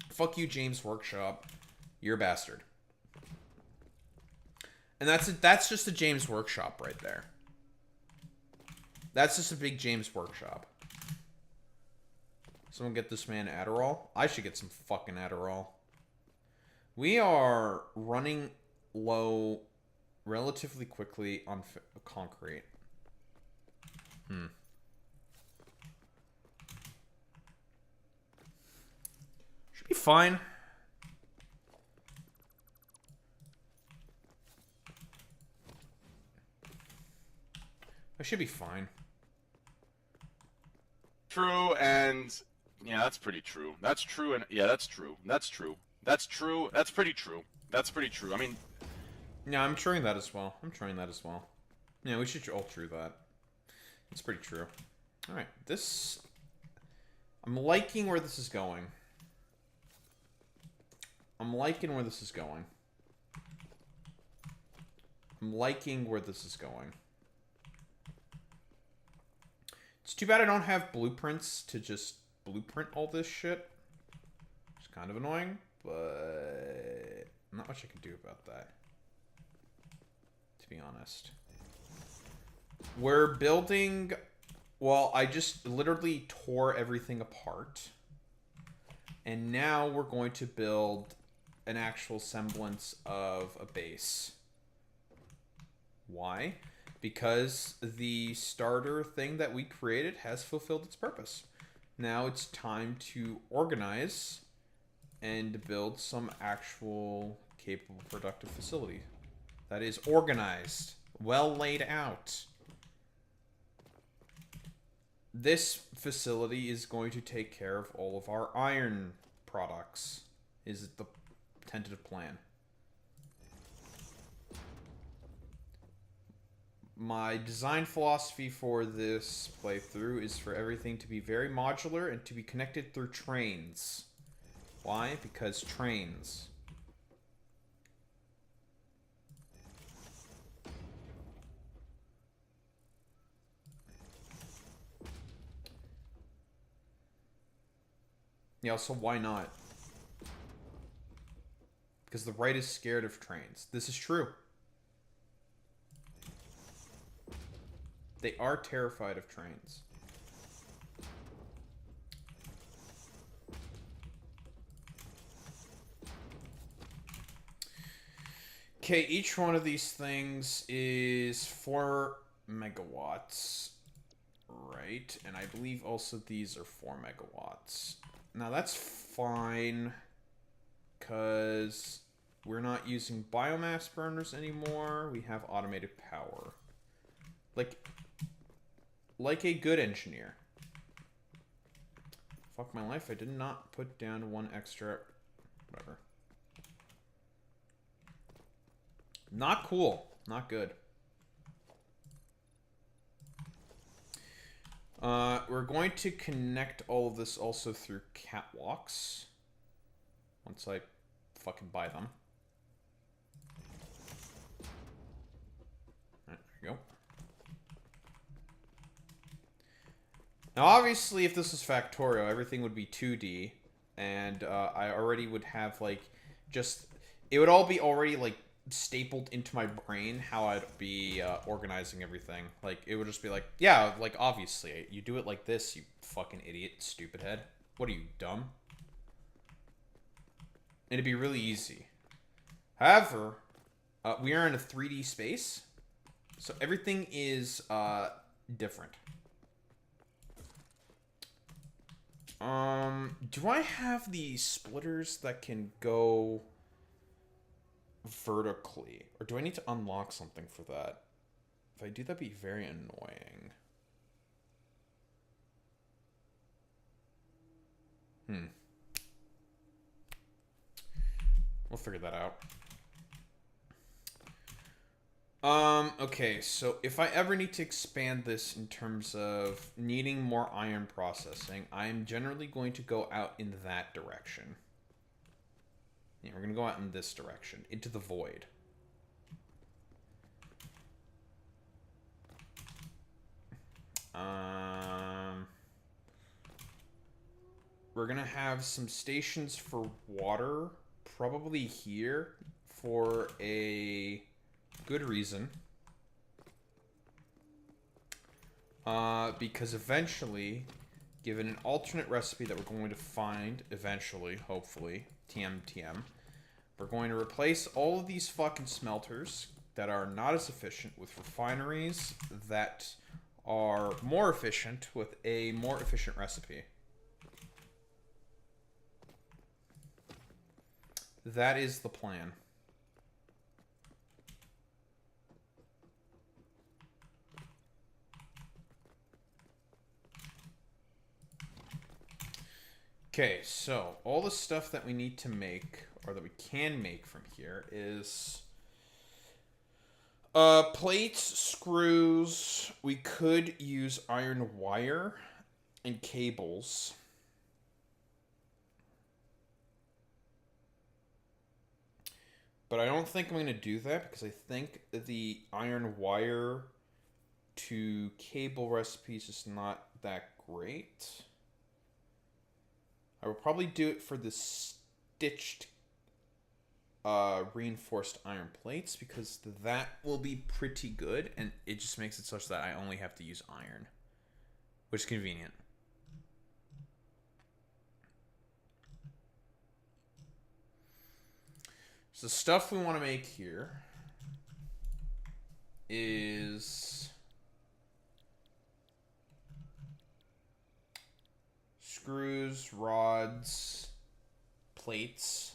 Speaker 1: Fuck you, James Workshop. You're a bastard. And that's just a James Workshop right there. That's just a big James Workshop. Someone get this man Adderall. I should get some fucking Adderall. We are running low relatively quickly on concrete. Should be fine. I should be fine.
Speaker 3: True, and yeah, that's pretty true. That's true, and yeah, that's true. That's true. That's true. That's pretty true. That's pretty true. I mean,
Speaker 1: yeah, I'm trying that as well. Yeah, we should all true that. It's pretty true. Alright, I'm liking where this is going. I'm liking where this is going. It's too bad I don't have blueprints to just blueprint all this shit. It's kind of annoying, but not much I can do about that, to be honest. We're building... Well, I just literally tore everything apart. And now we're going to build an actual semblance of a base. Why? Because the starter thing that we created has fulfilled its purpose. Now it's time to organize and build some actual capable productive facility that is organized, well laid out. This facility is going to take care of all of our iron products, is the tentative plan. My design philosophy for this playthrough is for everything to be very modular and to be connected through trains. Why? Because trains. Yeah, so why not? because the right is scared of trains. This is true. They are terrified of trains. Okay, each one of these things is 4 megawatts. Right, and I believe also these are 4 megawatts. Now that's fine, because we're not using biomass burners anymore. We have automated power. Like a good engineer. Fuck my life, I did not put down 1 extra... Whatever. Not cool. Not good. We're going to connect all of this also through catwalks. Once I fucking buy them. Alright, there you go. Now obviously if this was Factorio, everything would be 2D. And I already would have like just... It would all be already like stapled into my brain how I'd be organizing everything. Like, it would just be like, yeah, like, obviously, you do it like this, you fucking idiot, stupid head. What are you, dumb? It'd be really easy. However, we are in a 3D space, so everything is different. Do I have the splitters that can go vertically, or do I need to unlock something for that? If I do, that'd be very annoying. We'll figure that out. Okay, so if I ever need to expand this in terms of needing more iron processing, I'm generally going to go out in that direction. Yeah, we're going to go out in this direction, into the void. We're going to have some stations for water, probably here, for a good reason. Because eventually, given an alternate recipe that we're going to find, eventually, hopefully, TM, we're going to replace all of these fucking smelters that are not as efficient with refineries that are more efficient with a more efficient recipe. That is the plan. Okay, so all the stuff that we need to make, or that we can make from here, is plates, screws. We could use iron wire and cables. But I don't think I'm going to do that, because I think the iron wire to cable recipe is just not that great. I will probably do it for the stitched reinforced iron plates, because that will be pretty good, and it just makes it such that I only have to use iron, which is convenient. So the stuff we want to make here is screws, rods, plates.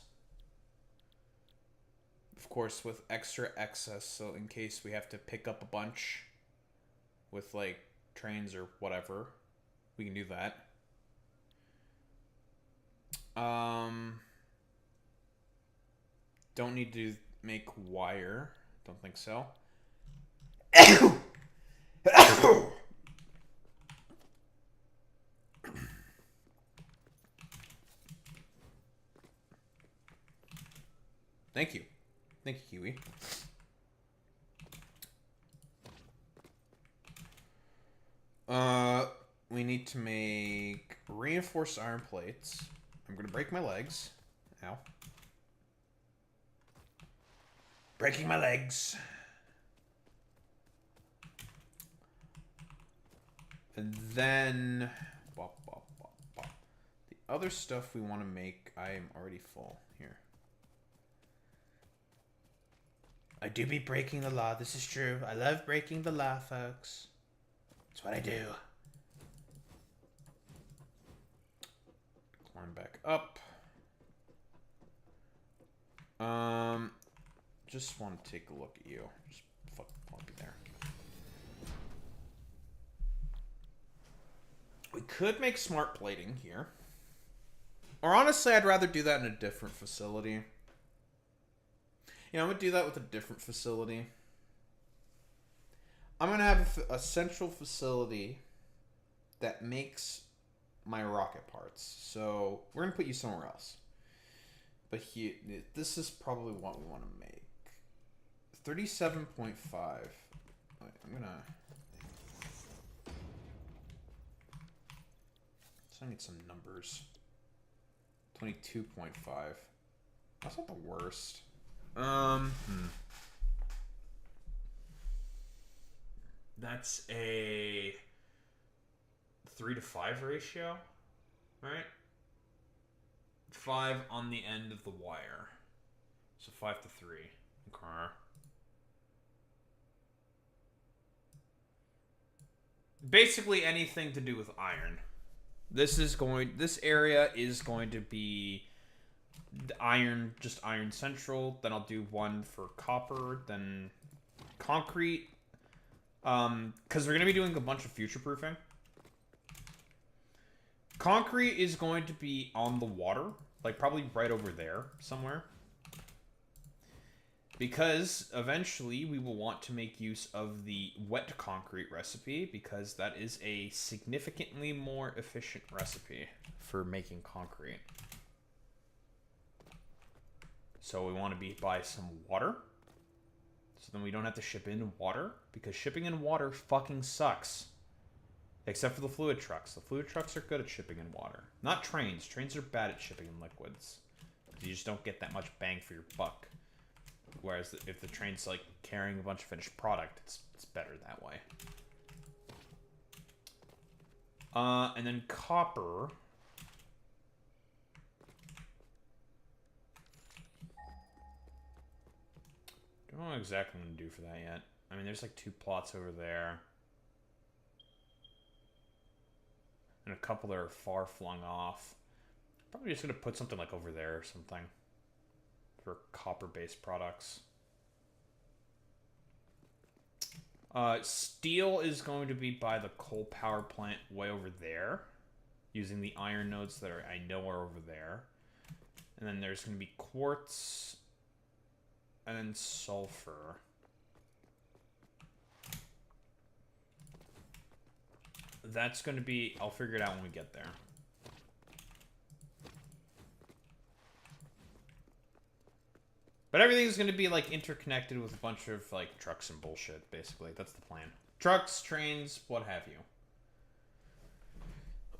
Speaker 1: Of course, with extra excess, so in case we have to pick up a bunch with, like, trains or whatever, we can do that. Don't need to make wire. Don't think so. Thank you. Thank you, Kiwi. We need to make reinforced iron plates. I'm gonna break my legs. Ow. Breaking my legs. And then... the other stuff we want to make, I am already full. Here. I do be breaking the law. This is true. I love breaking the law, folks. That's what I do. Climb back up. Just want to take a look at you. Just fucking plug it there. We could make smart plating here. Or honestly, I'd rather do that in a different facility. Yeah, I'm going to do that with a different facility. I'm going to have a central facility that makes my rocket parts. So we're going to put you somewhere else. But here, this is probably what we want to make. 37.5. Wait, I'm going to... So I need some numbers. 22.5. That's not the worst. That's a 3 to 5 ratio, right? 5 on the end of the wire. So 5 to 3. Okay. Basically anything to do with iron. This area is going to be iron, just iron central. Then I'll do one for copper, then concrete. Because we're going to be doing a bunch of future proofing. Concrete is going to be on the water, like probably right over there somewhere. Because eventually we will want to make use of the wet concrete recipe, because that is a significantly more efficient recipe for making concrete. So we want to buy some water, so then we don't have to ship in water, because shipping in water fucking sucks. Except for the fluid trucks. The fluid trucks are good at shipping in water. Not trains. Trains are bad at shipping in liquids. You just don't get that much bang for your buck. Whereas if the train's like carrying a bunch of finished product, it's better that way. And then copper. Don't know exactly what I'm gonna do for that yet. I mean, there's like 2 plots over there. And a couple that are far flung off. Probably just gonna put something like over there or something. For copper-based products. Steel is going to be by the coal power plant way over there. Using the iron nodes that I know are over there. And then there's going to be quartz. And then sulfur. That's going to be... I'll figure it out when we get there. But everything's going to be, like, interconnected with a bunch of, like, trucks and bullshit, basically. That's the plan. Trucks, trains, what have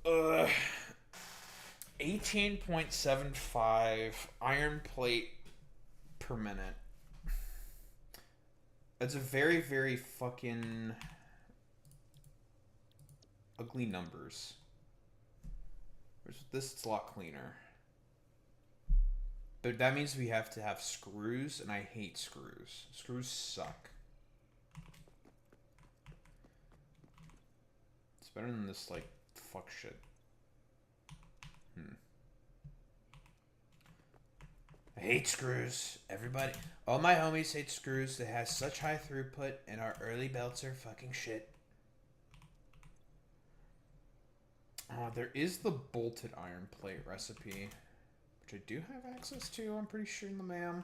Speaker 1: you. 18.75 iron plate per minute. That's a very, very fucking ugly numbers. Whereas this, it's a lot cleaner. But that means we have to have screws, and I hate screws. Screws suck. It's better than this, like, fuck shit. I hate screws. Everybody, all my homies hate screws. They have such high throughput, and our early belts are fucking shit. There is the bolted iron plate recipe, which I do have access to, I'm pretty sure, in the MAM.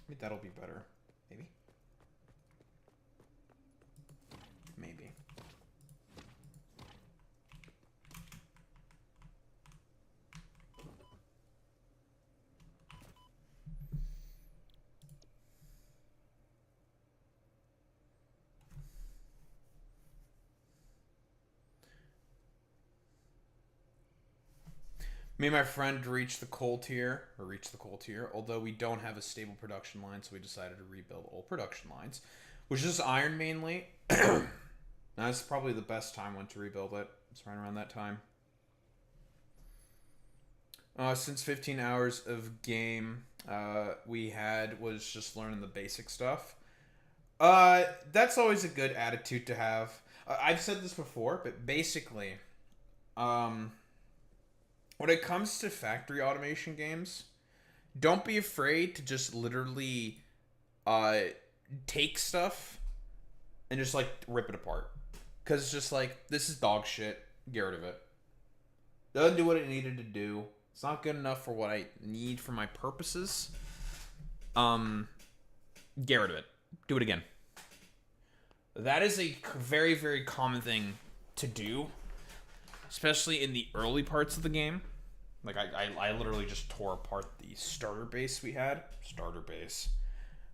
Speaker 1: Maybe that'll be better. Maybe? Maybe. Me and my friend reached the coal tier, although we don't have a stable production line, so we decided to rebuild old production lines, which is iron mainly. That's probably the best time when to rebuild it. It's right around that time. Since 15 hours of game we had was just learning the basic stuff. That's always a good attitude to have. I've said this before, but basically, when it comes to factory automation games, don't be afraid to just literally take stuff and just like rip it apart. Because it's just like, this is dog shit. Get rid of it. Doesn't do what it needed to do. It's not good enough for what I need for my purposes. Get rid of it. Do it again. That is a very, very common thing to do. Especially in the early parts of the game. Like, I literally just tore apart the starter base we had. Starter base.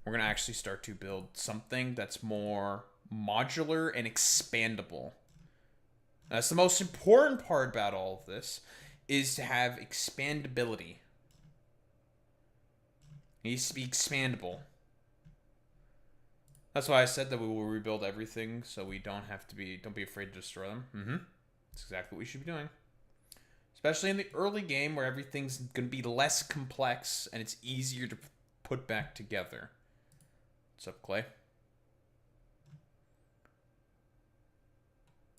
Speaker 1: We're going to actually start to build something that's more modular and expandable. That's the most important part about all of this, is to have expandability. It needs to be expandable. That's why I said that we will rebuild everything, so we don't be afraid to destroy them. That's exactly what we should be doing. Especially in the early game where everything's going to be less complex and it's easier to put back together. What's up, Clay?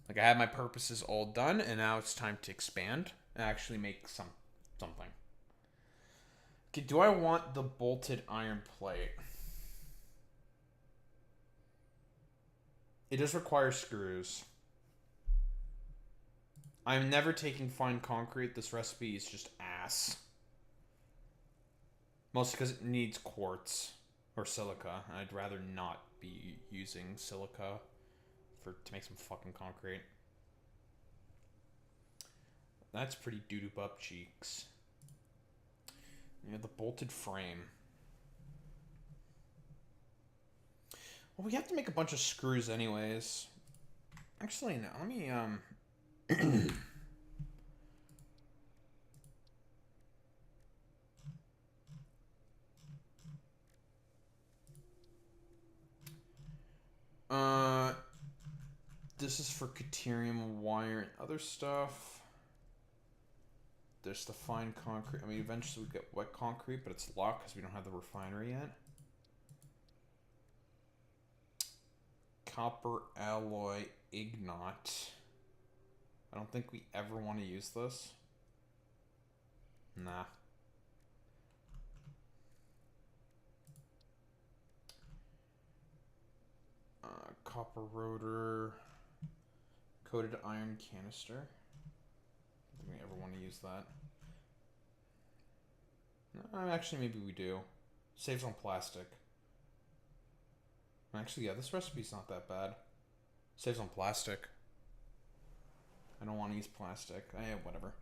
Speaker 1: Like, I have my purposes all done, and now it's time to expand and actually make something. Okay, do I want the bolted iron plate? It does require screws. I'm never taking fine concrete. This recipe is just ass. Mostly because it needs quartz or silica. And I'd rather not be using silica to make some fucking concrete. That's pretty idubbbz cheeks. You know, the bolted frame. Well, we have to make a bunch of screws anyways. Actually, no. Let me, this is for Caterium wire and other stuff. There's the fine concrete. I mean, eventually we get wet concrete, but it's locked because we don't have the refinery yet. Copper alloy ignot. I don't think we ever want to use this. Nah. Copper rotor. Coated iron canister. I don't think we ever want to use that. Actually, maybe we do. Saves on plastic. Actually, yeah, this recipe's not that bad. Saves on plastic. I don't want to use plastic. Whatever.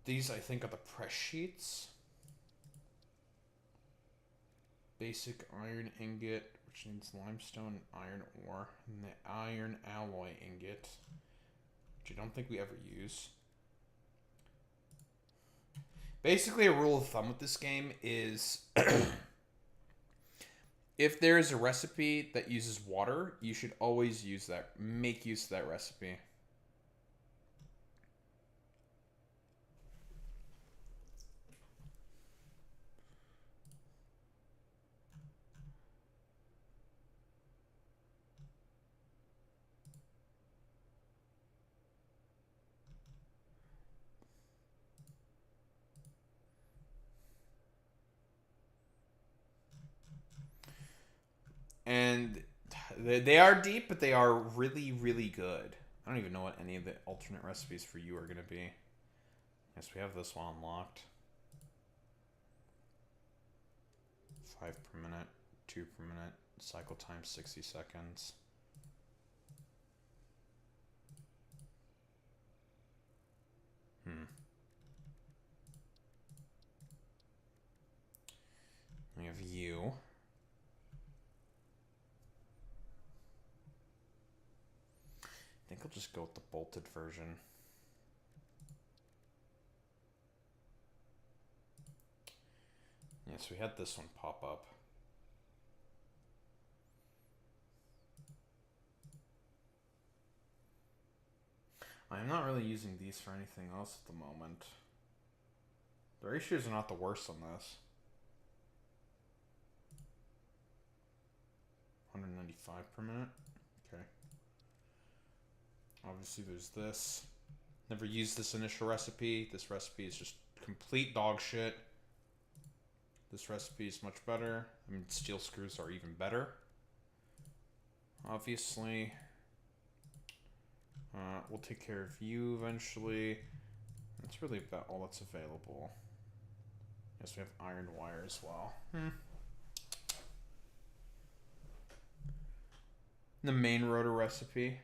Speaker 1: These, I think, are the press sheets. Basic iron ingot, which needs limestone and iron ore. And the iron alloy ingot, which I don't think we ever use. Basically, a rule of thumb with this game is if there is a recipe that uses water, you should always use that. Make use of that recipe. And they are deep, but they are really, really good. I don't even know what any of the alternate recipes for you are going to be. Yes, we have this one unlocked. 5 per minute, 2 per minute, cycle time 60 seconds. We have you. I think I'll just go with the bolted version. Yes, we had this one pop up. I'm not really using these for anything else at the moment. The ratios are not the worst on this. 195 per minute. Okay. Obviously there's this. Never used this initial recipe. This recipe is just complete dog shit. This recipe is much better. I mean, steel screws are even better. Obviously. We'll take care of you eventually. That's really about all that's available. Yes, we have iron wire as well. The main rotor recipe.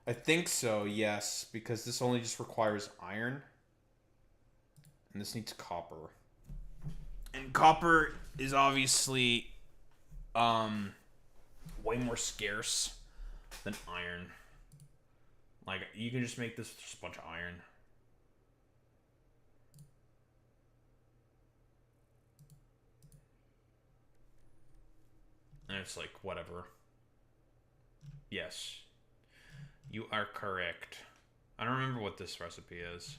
Speaker 1: I think so, yes, because this only just requires iron. And this needs copper. And copper is obviously way more scarce than iron. Like, you can just make this with just a bunch of iron. And it's like, whatever. Yes. You are correct. I don't remember what this recipe is.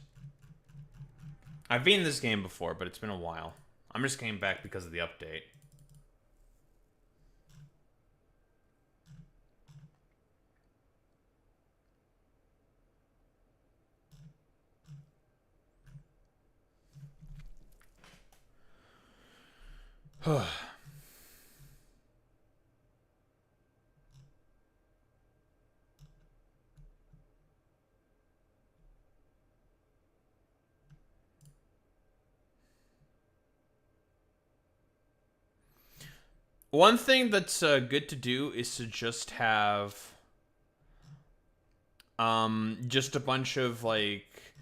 Speaker 1: I've beaten this game before, but it's been a while. I'm just came back because of the update. One thing that's good to do is to just have just a bunch of like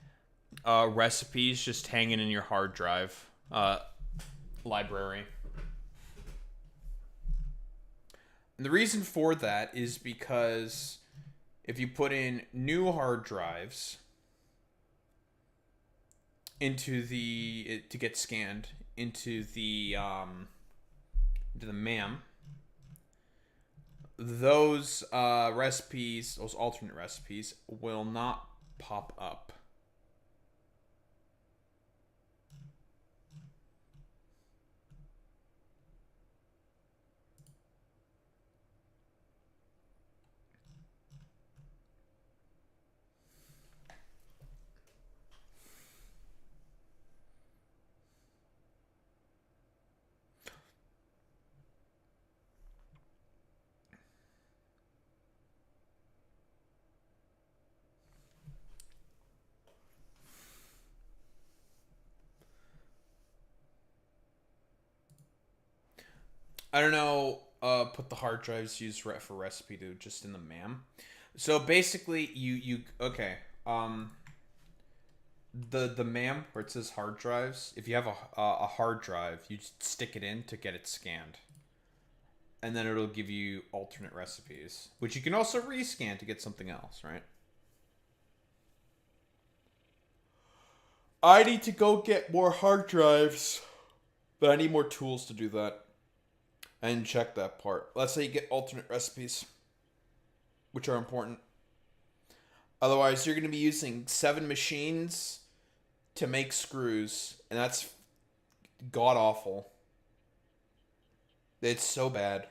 Speaker 1: recipes just hanging in your hard drive library. And the reason for that is because if you put in new hard drives into the to get scanned into the MAM, those recipes, those alternate recipes, will not pop up. I don't know, put the hard drives used for recipe to just in the MAM. So basically, okay, the MAM where it says hard drives, if you have a hard drive, you just stick it in to get it scanned. And then it'll give you alternate recipes, which you can also rescan to get something else, right? I need to go get more hard drives, but I need more tools to do that. And check that part. Let's say you get alternate recipes, which are important. Otherwise, you're going to be using 7 machines to make screws, and that's god awful. It's so bad.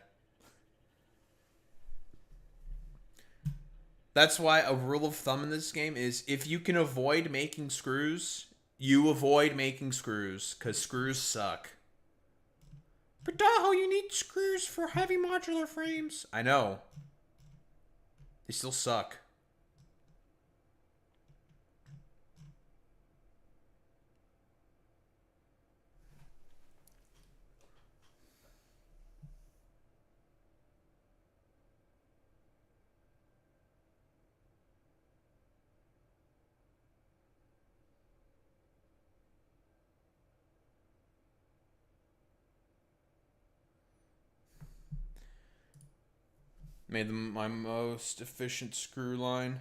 Speaker 1: That's why a rule of thumb in this game is if you can avoid making screws, you avoid making screws, because screws suck. But Daho, you need screws for heavy modular frames. I know. They still suck. Made them my most efficient screw line.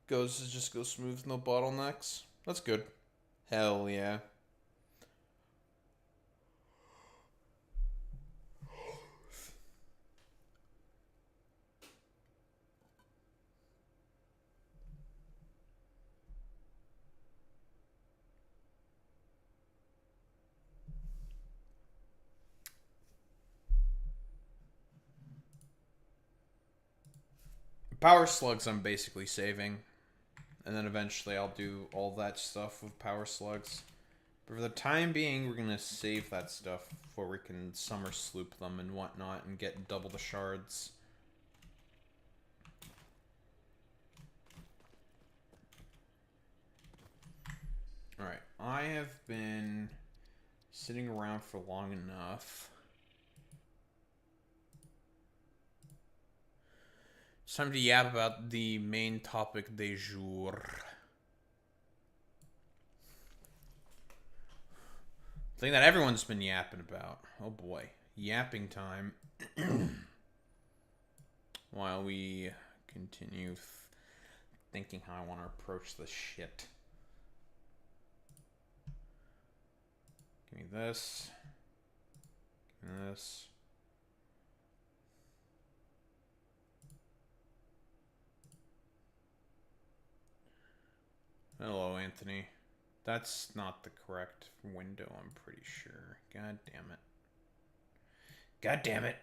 Speaker 1: Just goes smooth, no bottlenecks. That's good. Hell yeah. Power slugs I'm basically saving. And then eventually I'll do all that stuff with power slugs. But for the time being, we're going to save that stuff before we can summer sloop them and whatnot and get double the shards. Alright, I have been sitting around for long enough. It's time to yap about the main topic du jour. Thing that everyone's been yapping about. Oh boy. Yapping time. While we continue thinking how I want to approach this shit. Give me this. Give me this. Hello, Anthony. That's not the correct window, I'm pretty sure. God damn it. God damn it.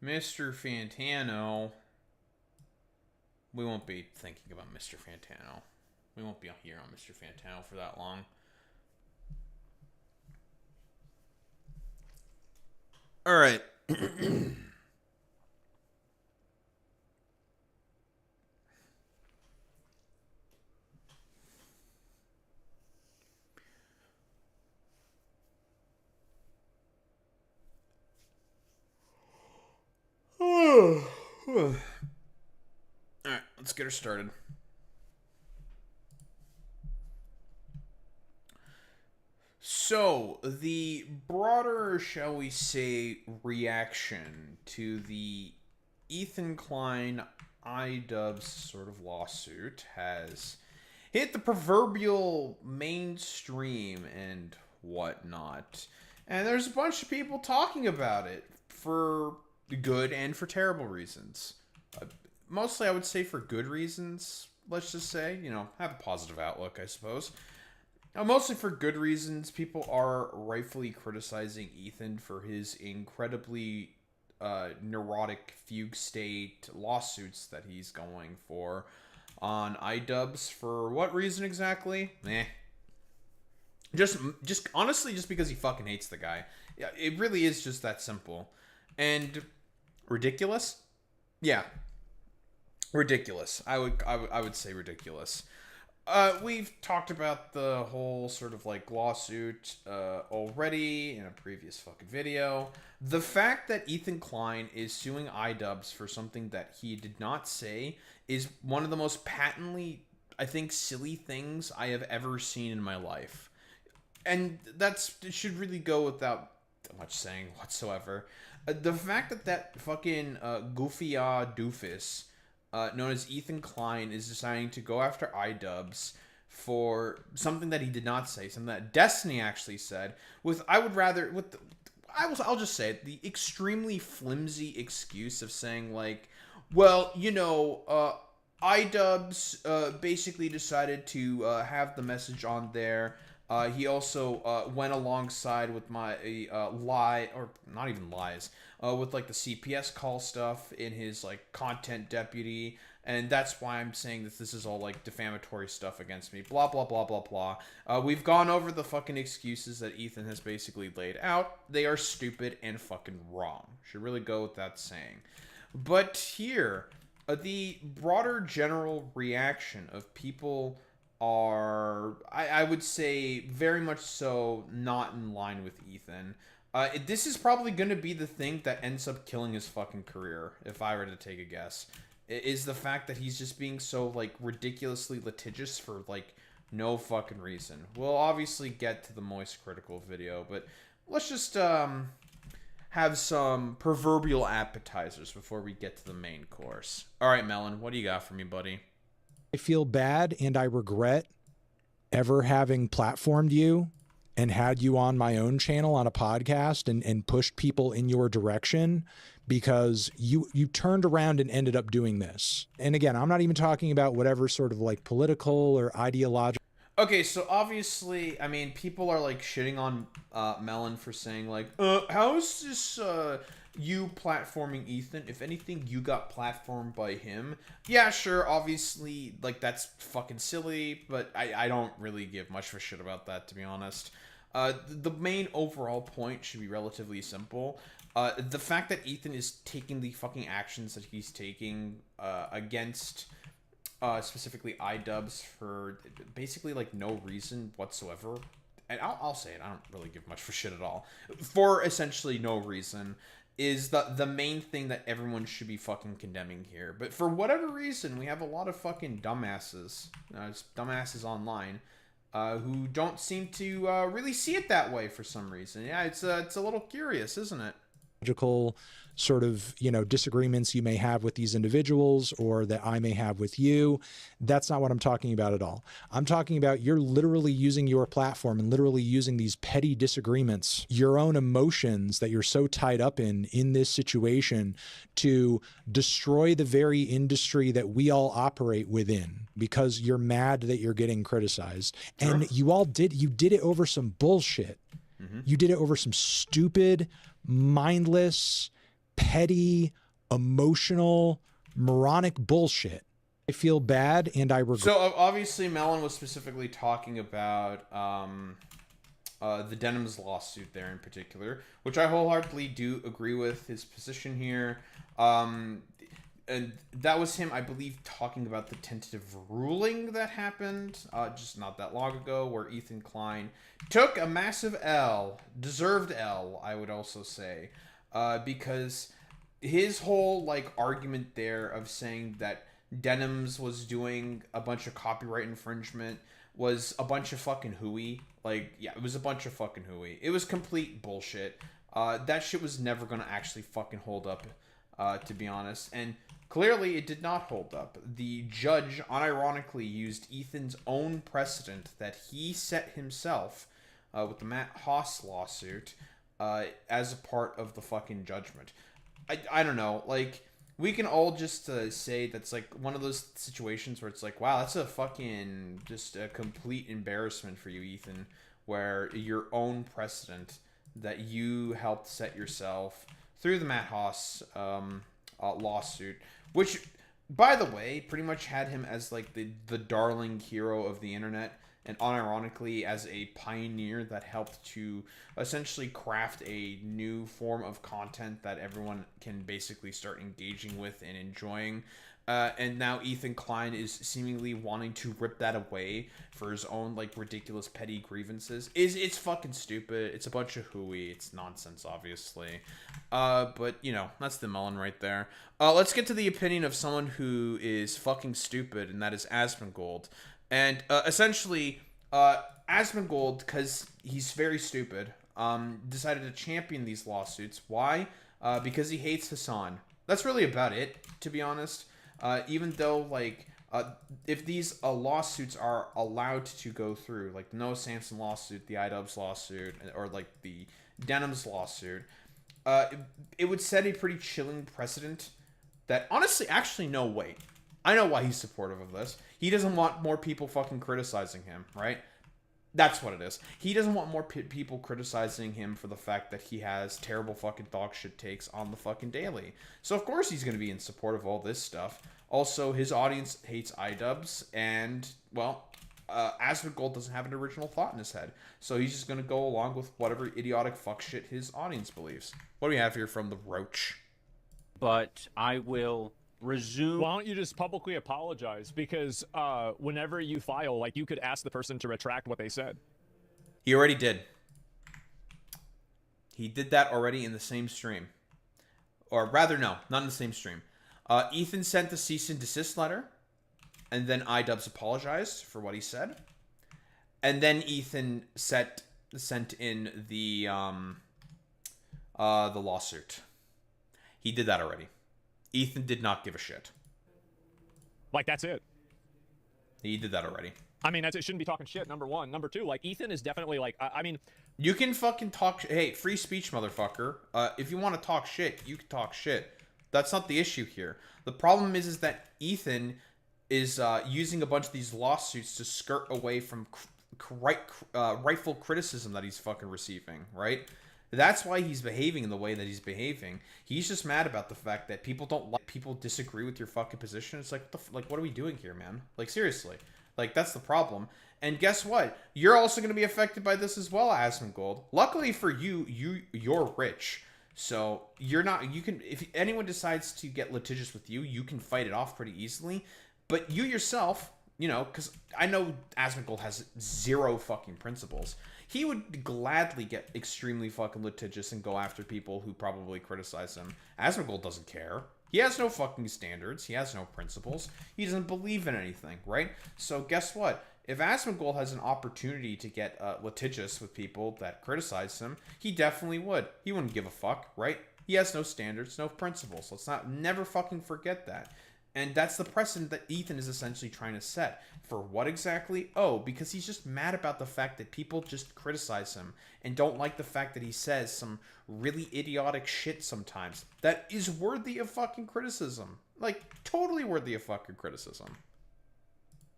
Speaker 1: Mr. Fantano. We won't be thinking about Mr. Fantano. We won't be here on Mr. Fantano for that long. Alright. Alright, let's get her started. So, the broader, shall we say, reaction to the Ethan Klein idubbbz sort of lawsuit has hit the proverbial mainstream and whatnot. And there's a bunch of people talking about it for good and for terrible reasons. Mostly, I would say for good reasons, let's just say. You know, have a positive outlook, I suppose. Mostly for good reasons. People are rightfully criticizing Ethan for his incredibly neurotic fugue state lawsuits that he's going for on idubbbz. For what reason exactly? Just honestly, just because he fucking hates the guy. Yeah, it really is just that simple. And ridiculous? Yeah. Ridiculous. I would say ridiculous. We've talked about the whole sort of like lawsuit already in a previous fucking video. The fact that Ethan Klein is suing idubbbz for something that he did not say is one of the most patently, I think, silly things I have ever seen in my life. And it should really go without much saying whatsoever. The fact that fucking goofy doofus known as Ethan Klein is deciding to go after idubbbz for something that he did not say, something that Destiny actually said, I'll just say it, the extremely flimsy excuse of saying like, well, you know, idubbbz basically decided to have the message on there. He also went alongside with my lie, or not even lies, with like the CPS call stuff in his like content deputy, and that's why I'm saying that this is all like defamatory stuff against me. Blah blah blah blah blah. We've gone over the fucking excuses that Ethan has basically laid out. They are stupid and fucking wrong. Should really go with that saying. But here, the broader general reaction of people are, I would say, very much so not in line with Ethan. This is probably going to be the thing that ends up killing his fucking career, if I were to take a guess. Is the fact that he's just being so, like, ridiculously litigious for, like, No fucking reason. We'll obviously get to the MoistCritikal video, but let's just have some proverbial appetizers before we get to the main course. All right, Melon, what do you got for me, buddy?
Speaker 6: I feel bad and I regret ever having platformed you and had you on my own channel on a podcast and pushed people in your direction, because you turned around and ended up doing this. And again, I'm not even talking about whatever sort of like political or ideological.
Speaker 1: Okay, so obviously, I mean, people are like shitting on Melon for saying like, how is this you platforming Ethan? If anything, you got platformed by him. Yeah, sure, obviously, like, that's fucking silly, but I don't really give much of a shit about that, to be honest. The main overall point should be relatively simple. The fact that Ethan is taking the fucking actions that he's taking against specifically idubbbz for basically like no reason whatsoever, and I'll say it, I don't really give much for shit at all, for essentially no reason, is the main thing that everyone should be fucking condemning here. But for whatever reason, we have a lot of fucking dumbasses, dumbasses online, who don't seem to really see it that way for some reason. Yeah, it's a little curious, isn't it?
Speaker 6: Sort of, you know, disagreements you may have with these individuals or that I may have with you. That's not what I'm talking about at all. I'm talking about you're literally using your platform and literally using these petty disagreements, your own emotions that you're so tied up in this situation, to destroy the very industry that we all operate within, because you're mad that you're getting criticized. Sure. And you did it over some bullshit. Mm-hmm. You did it over some stupid, mindless, petty, emotional, moronic bullshit. I feel bad and I regret.
Speaker 1: So obviously Melon was specifically talking about the Denims lawsuit there in particular, which I wholeheartedly do agree with his position here. And that was him, I believe, talking about the tentative ruling that happened just not that long ago, where Ethan Klein took a massive L, deserved L, I would also say, because his whole like argument there of saying that Denims was doing a bunch of copyright infringement was a bunch of fucking hooey. Like, yeah, it was a bunch of fucking hooey. It was complete bullshit. That shit was never gonna actually fucking hold up, to be honest. And clearly it did not hold up. The judge unironically used Ethan's own precedent that he set himself with the Matt Haas lawsuit as a part of the fucking judgment. I don't know, like, we can all just say that's like one of those situations where it's like, wow, that's a fucking just a complete embarrassment for you, Ethan, where your own precedent that you helped set yourself through the Matt Haas lawsuit, which, by the way, pretty much had him as like the darling hero of the internet, and unironically as a pioneer that helped to essentially craft a new form of content that everyone can basically start engaging with and enjoying. And now Ethan Klein is seemingly wanting to rip that away for his own like ridiculous petty grievances. It's fucking stupid. It's a bunch of hooey. It's nonsense, obviously. But you know, that's the Melon right there. Let's get to the opinion of someone who is fucking stupid, and that is Asmongold. And essentially, Asmongold, because he's very stupid, decided to champion these lawsuits. Why? Because he hates Hasan. That's really about it, to be honest. Even though, like, if these lawsuits are allowed to go through, like the Noah Samson lawsuit, the idubbbz lawsuit, or like the Denims lawsuit, it would set a pretty chilling precedent that, honestly, actually, no, wait. I know why he's supportive of this. He doesn't want more people fucking criticizing him, right? That's what it is. He doesn't want more people criticizing him for the fact that he has terrible fucking dog shit takes on the fucking daily. So of course he's going to be in support of all this stuff. Also, his audience hates idubbbz, and, well, Asmongold doesn't have an original thought in his head. So he's just going to go along with whatever idiotic fuck shit his audience believes. What do we have here from the Roach?
Speaker 7: But I will resume.
Speaker 8: Why don't you just publicly apologize? Because whenever you file, like, you could ask the person to retract what they said.
Speaker 1: He already did. He did that already in the same stream. Or rather, no, not in the same stream. Ethan sent the cease and desist letter, and then idubbbz apologized for what he said. And then Ethan sent in the lawsuit. He did that already. Ethan did not give a shit.
Speaker 8: Like, that's it.
Speaker 1: He did that already.
Speaker 8: I mean, it shouldn't be talking shit, number one. Number two, like, Ethan is definitely, like, I mean...
Speaker 1: You can fucking talk... Hey, free speech, motherfucker. If you want to talk shit, you can talk shit. That's not the issue here. The problem is that Ethan is using a bunch of these lawsuits to skirt away from rightful criticism that he's fucking receiving, right? That's why he's behaving in the way that he's behaving. He's just mad about the fact that people disagree with your fucking position. It's like, what are we doing here, man? Like, seriously. Like, that's the problem. And guess what? You're also going to be affected by this as well, Asmongold. Luckily for you, you're rich. So you're not, you can, if anyone decides to get litigious with you, you can fight it off pretty easily. But you yourself, you know, because I know Asmongold has zero fucking principles. He would gladly get extremely fucking litigious and go after people who probably criticize him. Asmongold doesn't care. He has no fucking standards. He has no principles. He doesn't believe in anything, right? So guess what? If Asmongold has an opportunity to get litigious with people that criticize him, he definitely would. He wouldn't give a fuck, right? He has no standards, no principles. Let's never fucking forget that. And that's the precedent that Ethan is essentially trying to set. For what exactly? Oh, because he's just mad about the fact that people just criticize him and don't like the fact that he says some really idiotic shit sometimes that is worthy of fucking criticism. Like, totally worthy of fucking criticism.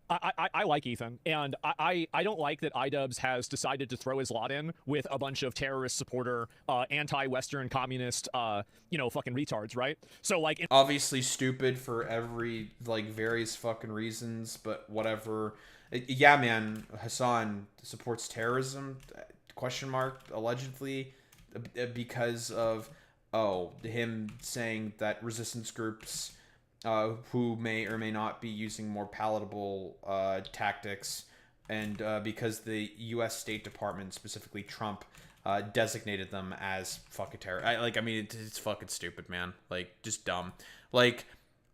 Speaker 8: I like Ethan, and I don't like that idubbbz has decided to throw his lot in with a bunch of terrorist supporter, anti-Western communist, you know, fucking retards, right? So, like...
Speaker 1: Obviously stupid for every, like, various fucking reasons, but whatever. Yeah, man, Hasan supports terrorism, question mark, allegedly, because of, him saying that resistance groups... who may or may not be using more palatable tactics, and because the U.S. State Department, specifically Trump, designated them as fucking terror. I mean, it's fucking stupid, man. Like, just dumb. Like,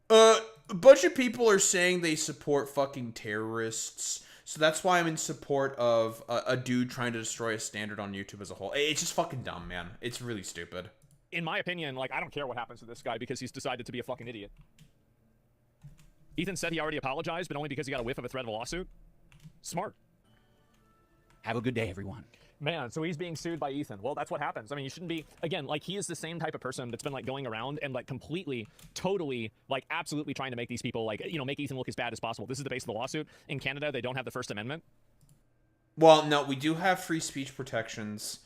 Speaker 1: a bunch of people are saying they support fucking terrorists, so that's why I'm in support of a dude trying to destroy a standard on YouTube as a whole. It's just fucking dumb, man. It's really stupid.
Speaker 8: In my opinion, like, I don't care what happens to this guy because he's decided to be a fucking idiot. Ethan said he already apologized, but only because he got a whiff of a threat of a lawsuit. Smart.
Speaker 7: Have a good day, everyone.
Speaker 8: Man, so he's being sued by Ethan. Well, that's what happens. I mean, you shouldn't be... Again, like, he is the same type of person that's been, like, going around and, like, completely, totally, like, absolutely trying to make these people, like, you know, make Ethan look as bad as possible. This is the base of the lawsuit. In Canada, they don't have the First Amendment.
Speaker 1: Well, no, we do have free speech protections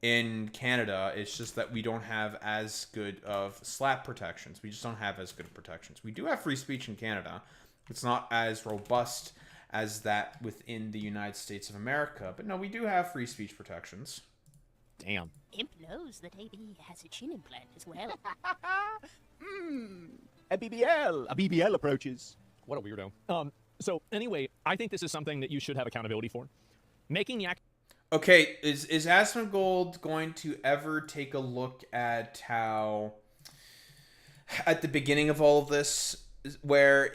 Speaker 1: in Canada. It's just that we don't have as good of slap protections. We just don't have as good of protections. We do have free speech in Canada. It's not as robust as that within the United States of America. But no, we do have free speech protections.
Speaker 8: Damn.
Speaker 9: Imp knows that AB has a chin implant as well.
Speaker 7: A BBL approaches.
Speaker 8: What a weirdo. So anyway, I think this is something that you should have accountability for. Making the
Speaker 1: Okay, is Asmongold going to ever take a look at how, at the beginning of all of this, where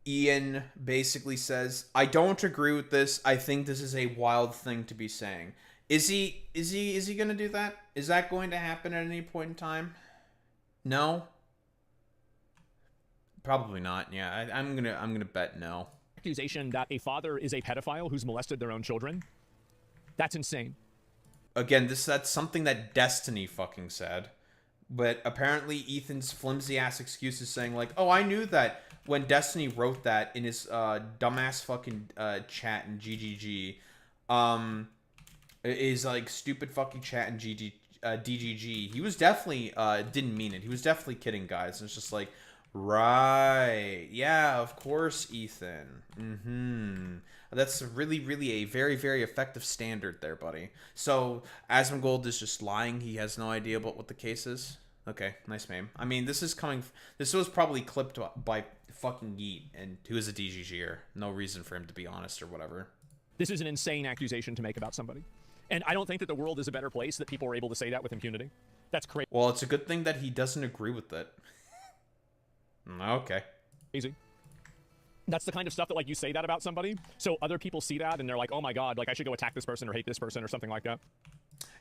Speaker 1: Ian basically says, I don't agree with this, I think this is a wild thing to be saying. Is he going to do that? Is that going to happen at any point in time? No? Probably not, yeah. I'm gonna bet no.
Speaker 8: accusation that a father is a pedophile who's molested their own children, that's insane.
Speaker 1: Again, that's something that Destiny fucking said. But apparently Ethan's flimsy ass excuse is saying like, oh, I knew that when Destiny wrote that in his dumbass fucking chat in GGG, is like stupid fucking chat in DGG. He was definitely didn't mean it. He was definitely kidding, guys. And it's just like, right, yeah, of course, Ethan. That's really, really a very, very effective standard there, buddy. So Asmongold is just lying. He has no idea about what the case is. Okay, nice meme. I mean, this was probably clipped by fucking Yeet, and who is a DGGer. No reason for him to be honest or whatever.
Speaker 8: This is an insane accusation to make about somebody. And I don't think that the world is a better place that people are able to say that with impunity. That's crazy.
Speaker 1: Well, it's a good thing that he doesn't agree with it. Okay.
Speaker 8: Easy. That's the kind of stuff that like you say that about somebody, so other people see that and they're like, oh my god, like I should go attack this person or hate this person or something like that.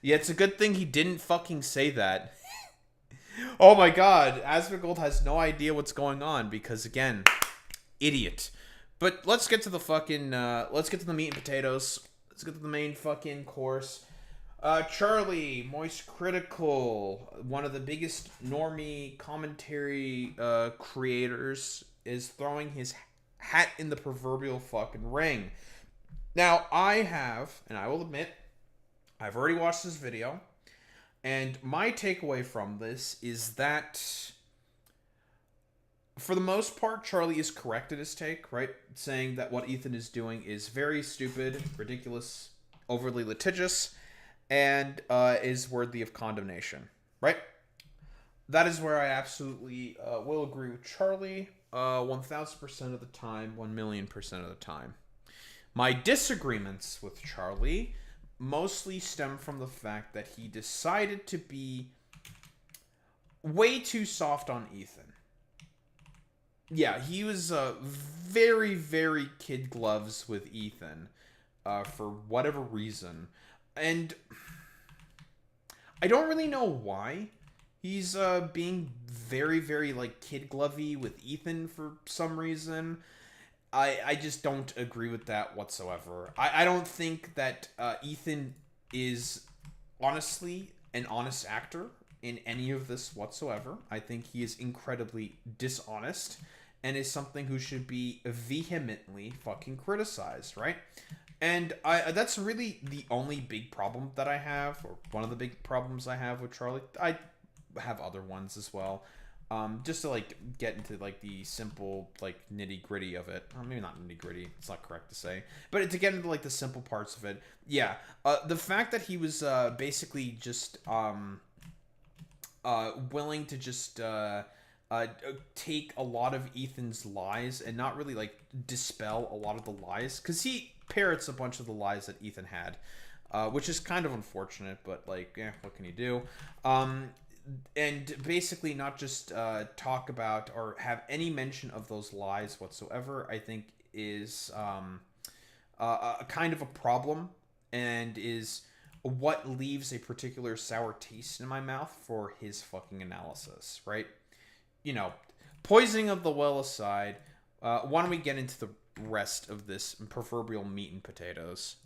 Speaker 1: Yeah, it's a good thing he didn't fucking say that. Oh my god, Asmongold has no idea what's going on because, again, idiot. But let's get to the fucking, let's get to the meat and potatoes. Let's get to the main fucking course. Charlie, MoistCritikal, one of the biggest normie commentary creators, is throwing his hat in the proverbial fucking ring. Now, I have, and I will admit, I've already watched this video. And my takeaway from this is that, for the most part, Charlie is correct in his take, right? Saying that what Ethan is doing is very stupid, ridiculous, overly litigious, and is worthy of condemnation, right? That is where I absolutely will agree with Charlie 1,000% of the time, 1,000,000% of the time. My disagreements with Charlie mostly stem from the fact that he decided to be way too soft on Ethan. Yeah, he was very, very kid gloves with Ethan for whatever reason. And I don't really know why he's being very, very like kid glovey with Ethan for some reason. I just don't agree with that whatsoever. I don't think that Ethan is honestly an honest actor in any of this whatsoever. I think he is incredibly dishonest and is something who should be vehemently fucking criticized, right? And that's really the only big problem that I have, or one of the big problems I have with Charlie. I have other ones as well. Just to like get into like the simple like nitty gritty of it. Maybe not nitty gritty. It's not correct to say, but to get into like the simple parts of it. Yeah. The fact that he was basically just willing to just take a lot of Ethan's lies and not really like dispel a lot of the lies, because he parrots a bunch of the lies that Ethan had, which is kind of unfortunate. But like, what can you do? And basically not just talk about or have any mention of those lies whatsoever, I think is a kind of a problem, and is what leaves a particular sour taste in my mouth for his fucking analysis, right? You know, poisoning of the well aside, why don't we get into the rest of this proverbial meat and potatoes?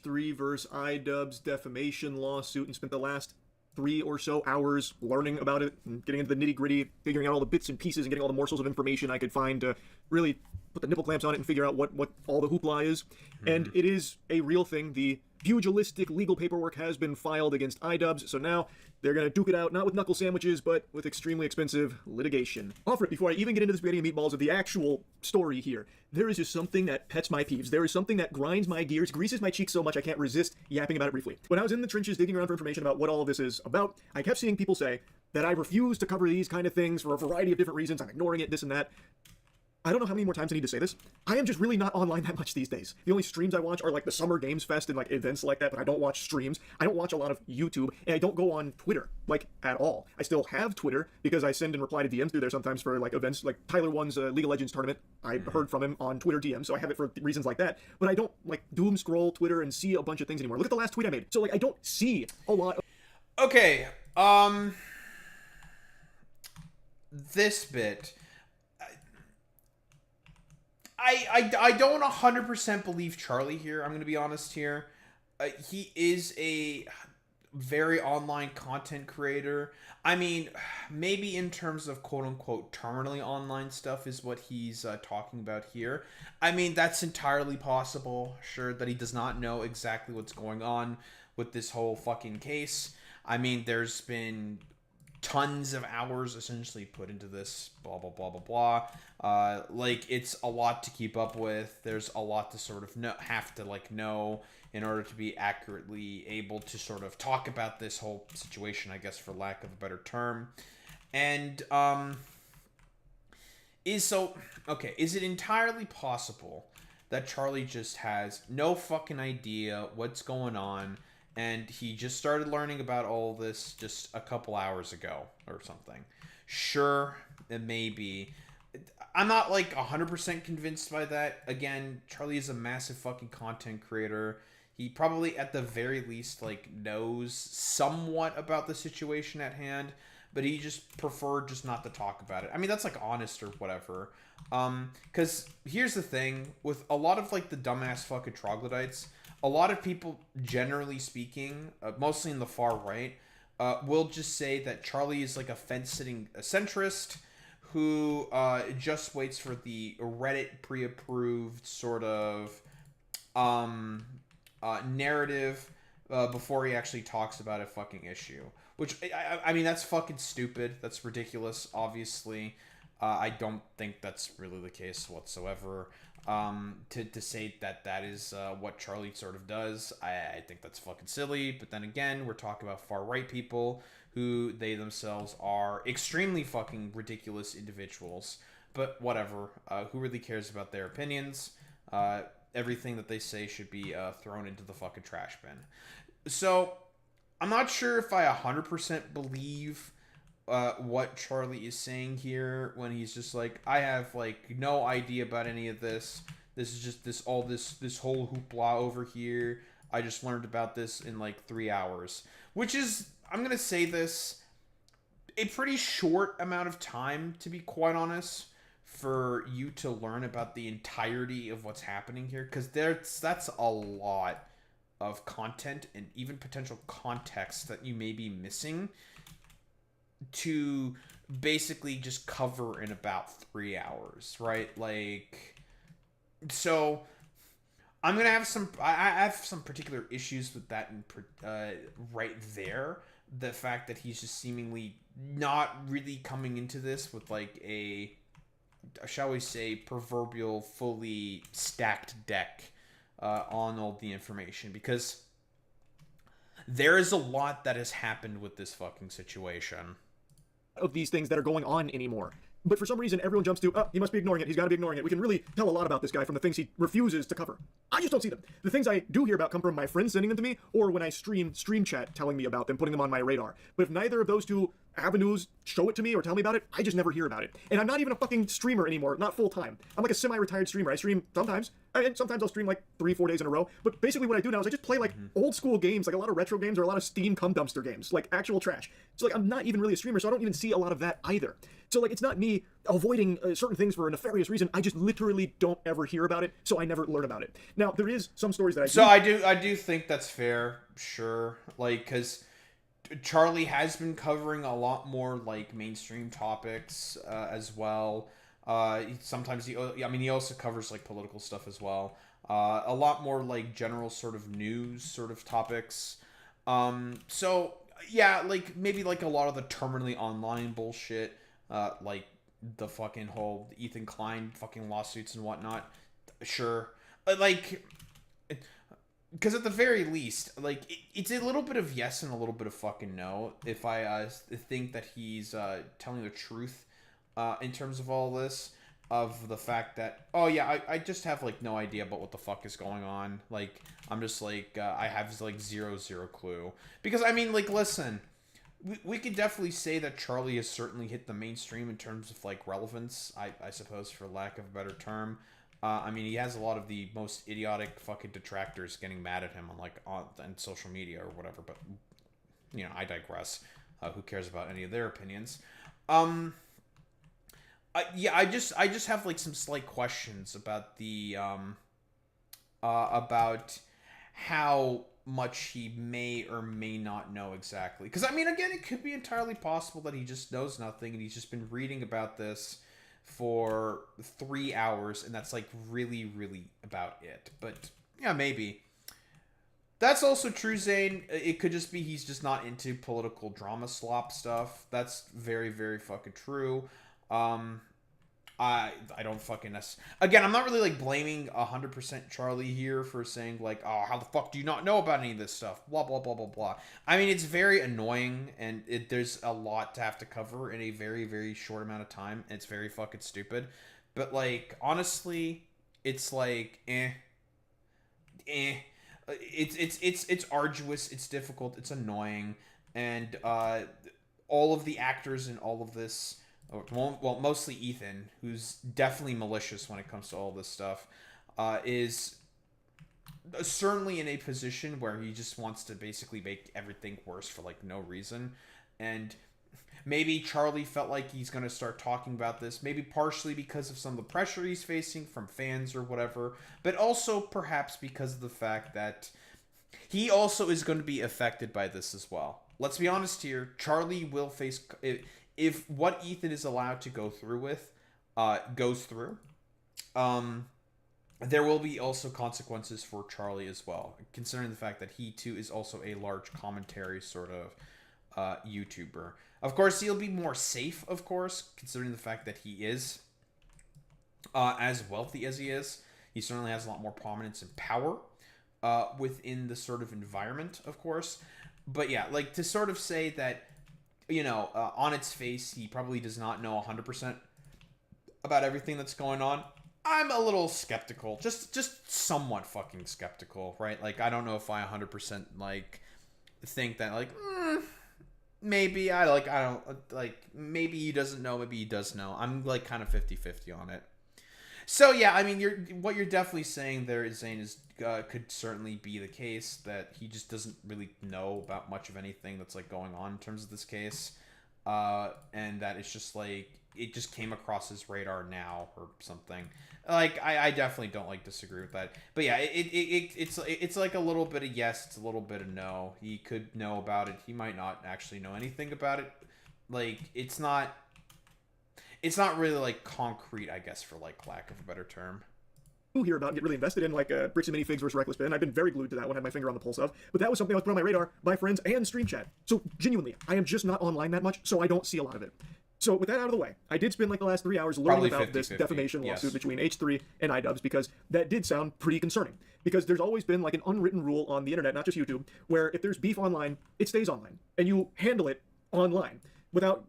Speaker 10: 3 versus idubbbz defamation lawsuit, and spent the last 3 or so hours learning about it and getting into the nitty-gritty, figuring out all the bits and pieces and getting all the morsels of information I could find to really put the nipple clamps on it and figure out what all the hoopla is. And it is a real thing. The pugilistic legal paperwork has been filed against idubbbz, so now they're going to duke it out, not with knuckle sandwiches, but with extremely expensive litigation. Offer it before I even get into the spaghetti and meatballs of the actual story here. There is just something that pets my peeves. There is something that grinds my gears, greases my cheeks so much I can't resist yapping about it briefly. When I was in the trenches digging around for information about what all of this is about, I kept seeing people say that I refuse to cover these kind of things for a variety of different reasons. I'm ignoring it, this and that. I don't know how many more times I need to say this. I am just really not online that much these days. The only streams I watch are like the Summer Games Fest and like events like that, but I don't watch streams. I don't watch a lot of YouTube, and I don't go on Twitter, like, at all. I still have Twitter because I send and reply to DMs through there sometimes for like events, like Tyler One's League of Legends tournament. I heard from him on Twitter DM, so I have it for reasons like that. But I don't like doom scroll Twitter and see a bunch of things anymore. Look at the last tweet I made. So like I don't see a lot of...
Speaker 1: Okay, this bit... I don't 100% believe Charlie here. I'm going to be honest here. He is a very online content creator. I mean, maybe in terms of quote-unquote terminally online stuff is what he's talking about here. I mean, that's entirely possible. Sure, that he does not know exactly what's going on with this whole fucking case. I mean, there's been tons of hours essentially put into this, blah, blah, blah, blah, blah. Like, it's a lot to keep up with. There's a lot to sort of have to, like, know in order to be accurately able to sort of talk about this whole situation, I guess, for lack of a better term. And, is it entirely possible that Charlie just has no fucking idea what's going on, and he just started learning about all this just a couple hours ago or something? Sure, it may be. I'm not like 100% convinced by that. Again, Charlie is a massive fucking content creator. He probably at the very least like knows somewhat about the situation at hand, but he just preferred just not to talk about it. I mean, that's like honest or whatever. Because here's the thing with a lot of like the dumbass fucking troglodytes, a lot of people, generally speaking, mostly in the far right, will just say that Charlie is like a fence-sitting centrist who just waits for the Reddit pre-approved sort of narrative before he actually talks about a fucking issue. Which, I mean, that's fucking stupid. That's ridiculous, obviously. I don't think that's really the case whatsoever. To say that that is what Charlie sort of does, I think that's fucking silly. But then again, we're talking about far-right people who they themselves are extremely fucking ridiculous individuals. But whatever. Who really cares about their opinions? Everything that they say should be thrown into the fucking trash bin. So, I'm not sure if I 100% believe what Charlie is saying here when he's just like, I have like no idea about any of this. This is just this whole hoopla over here. I just learned about this in like 3 hours, which is, I'm gonna say this, a pretty short amount of time, to be quite honest, for you to learn about the entirety of what's happening here, because that's a lot of content and even potential context that you may be missing to basically just cover in about 3 hours, right? Like, so I'm gonna have I have some particular issues with that right there. The fact that he's just seemingly not really coming into this with like a, shall we say, proverbial fully stacked deck on all the information, because there is a lot that has happened with this fucking situation.
Speaker 10: Of these things that are going on anymore. But for some reason, everyone jumps to, oh, he must be ignoring it. He's got to be ignoring it. We can really tell a lot about this guy from the things he refuses to cover. I just don't see them. The things I do hear about come from my friends sending them to me, or when I stream chat telling me about them, putting them on my radar. But if neither of those two avenues show it to me or tell me about it, I just never hear about it. And I'm not even a fucking streamer anymore, not full time. I'm like a semi-retired streamer. I stream sometimes, and sometimes I'll stream like 3-4 days in a row. But basically what I do now is I just play like old school games, like a lot of retro games or a lot of Steam cum dumpster games, like actual trash. So like I'm not even really a streamer, so I don't even see a lot of that either. So like it's not me avoiding certain things for a nefarious reason. I just literally don't ever hear about it, so I never learn about it. Now there is some stories that I do.
Speaker 1: So I do think that's fair, sure. Like, because Charlie has been covering a lot more like mainstream topics as well. Sometimes he also covers like political stuff as well. A lot more like general sort of news sort of topics. So yeah, like maybe like a lot of the terminally online bullshit, like the fucking whole Ethan Klein fucking lawsuits and whatnot. Sure, like. Because at the very least, like, it's a little bit of yes and a little bit of fucking no if I think that he's telling the truth in terms of all this, of the fact that, oh yeah, I just have, like, no idea about what the fuck is going on. Like, I'm just, like, I have, like, zero clue. Because, I mean, like, listen, we could definitely say that Charlie has certainly hit the mainstream in terms of, like, relevance, I suppose, for lack of a better term. I mean, he has a lot of the most idiotic fucking detractors getting mad at him on social media or whatever, but, you know, I digress. Who cares about any of their opinions? I just have, like, some slight questions about the, about how much he may or may not know exactly. Because, I mean, again, it could be entirely possible that he just knows nothing and he's just been reading about this for 3 hours, and that's like really about it. But yeah, maybe that's also true, Zane. It could just be he's just not into political drama slop stuff. That's very fucking true. I don't fucking again, I'm not really like blaming 100% Charlie here for saying like, oh, how the fuck do you not know about any of this stuff, blah blah blah blah blah. I mean, it's very annoying, and there's a lot to have to cover in a very short amount of time. It's very fucking stupid, but like, honestly, it's like it's arduous, it's difficult, it's annoying, and all of the actors in all of this well, mostly Ethan, who's definitely malicious when it comes to all this stuff, is certainly in a position where he just wants to basically make everything worse for like no reason. And maybe Charlie felt like he's going to start talking about this, maybe partially because of some of the pressure he's facing from fans or whatever, but also perhaps because of the fact that he also is going to be affected by this as well. Let's be honest here, Charlie will face, if what Ethan is allowed to go through with goes through, there will be also consequences for Charlie as well, considering the fact that he too is also a large commentary sort of YouTuber. Of course, he'll be more safe, of course, considering the fact that he is as wealthy as he is. He certainly has a lot more prominence and power within the sort of environment, of course. But yeah, like to sort of say that, on its face, he probably does not know 100% about everything that's going on. I'm a little skeptical, just somewhat fucking skeptical, right? Like, I don't know if I 100% like think that like, maybe maybe he doesn't know, maybe he does know. I'm like kind of 50-50 on it. So yeah, I mean, what you're definitely saying there, Zane, is could certainly be the case that he just doesn't really know about much of anything that's like going on in terms of this case, and that it's just like it just came across his radar now or something. Like I definitely don't like disagree with that, but yeah, it's like a little bit of yes, it's a little bit of no. He could know about it. He might not actually know anything about it. Like it's not really like concrete, I guess, for like lack of a better term.
Speaker 10: Hear about and get really invested in, like Bricks and Minifigs versus Reckless Bin. I've been very glued to that one, had my finger on the pulse of. But that was something that was put on my radar by friends and stream chat. So genuinely, I am just not online that much, so I don't see a lot of it. So with that out of the way, I did spend like the last 3 hours learning about this defamation lawsuit between H3 and idubbbz, because that did sound pretty concerning. Because there's always been like an unwritten rule on the internet, not just YouTube, where if there's beef online, it stays online. And you handle it online without,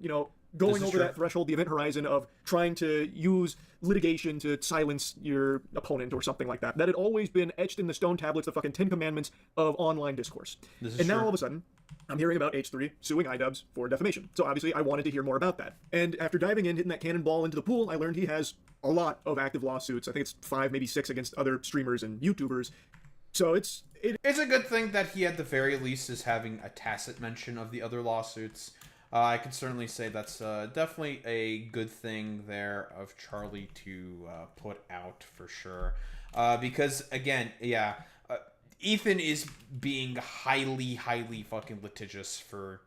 Speaker 10: going over that threshold, the event horizon of trying to use litigation to silence your opponent or something like that. That had always been etched in the stone tablets, the fucking 10 commandments of online discourse. And now all of a sudden, I'm hearing about H3 suing idubbbz for defamation. So obviously I wanted to hear more about that. And after diving in, hitting that cannonball into the pool, I learned he has a lot of active lawsuits. I think it's 5, maybe 6 against other streamers and YouTubers. So it's
Speaker 1: a good thing that he at the very least is having a tacit mention of the other lawsuits. I can certainly say that's definitely a good thing there of Charlie to put out for sure. Because, again, yeah, Ethan is being highly, highly fucking litigious for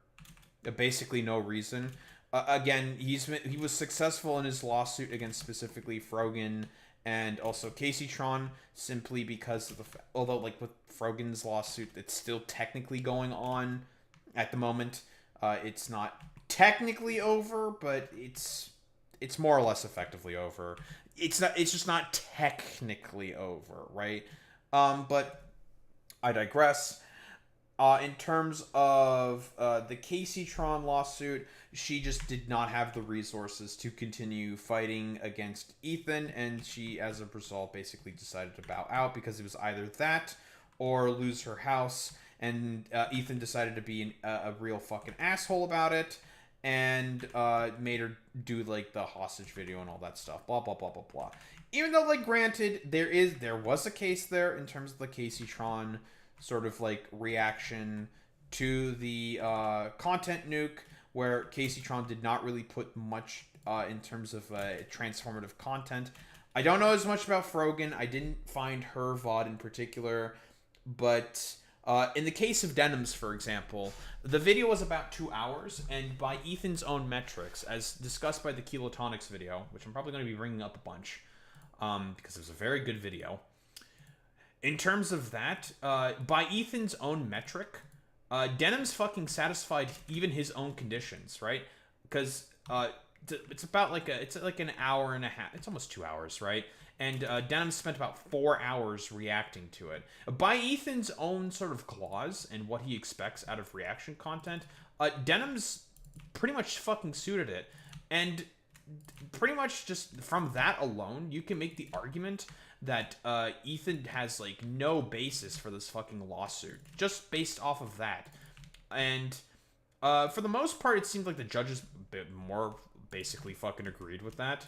Speaker 1: basically no reason. Again, he was successful in his lawsuit against specifically Frogan and also Caseytron simply because of although like with Frogan's lawsuit, it's still technically going on at the moment. It's not technically over, but it's more or less effectively over. It's just not technically over, right? But I digress. In terms of the Caseytron lawsuit, she just did not have the resources to continue fighting against Ethan, and she, as a result, basically decided to bow out because it was either that or lose her house. And Ethan decided to be a real fucking asshole about it, and made her do like the hostage video and all that stuff. Blah blah blah blah blah. Even though, like, granted, there was a case there in terms of the Caseytron sort of like reaction to the content nuke, where Caseytron did not really put much in terms of transformative content. I don't know as much about Frogan. I didn't find her VOD in particular, but. In the case of Denims, for example, the video was about 2 hours, and by Ethan's own metrics, as discussed by the Kilotonics video, which I'm probably going to be bringing up a bunch, because it was a very good video. In terms of that, by Ethan's own metric, Denims fucking satisfied even his own conditions, right? Because it's about like an hour and a half. It's almost 2 hours, right? And Denim spent about 4 hours reacting to it. By Ethan's own sort of clause and what he expects out of reaction content, Denim's pretty much fucking suited it. And pretty much just from that alone, you can make the argument that Ethan has like no basis for this fucking lawsuit, just based off of that. And for the most part, it seems like the judges basically fucking agreed with that.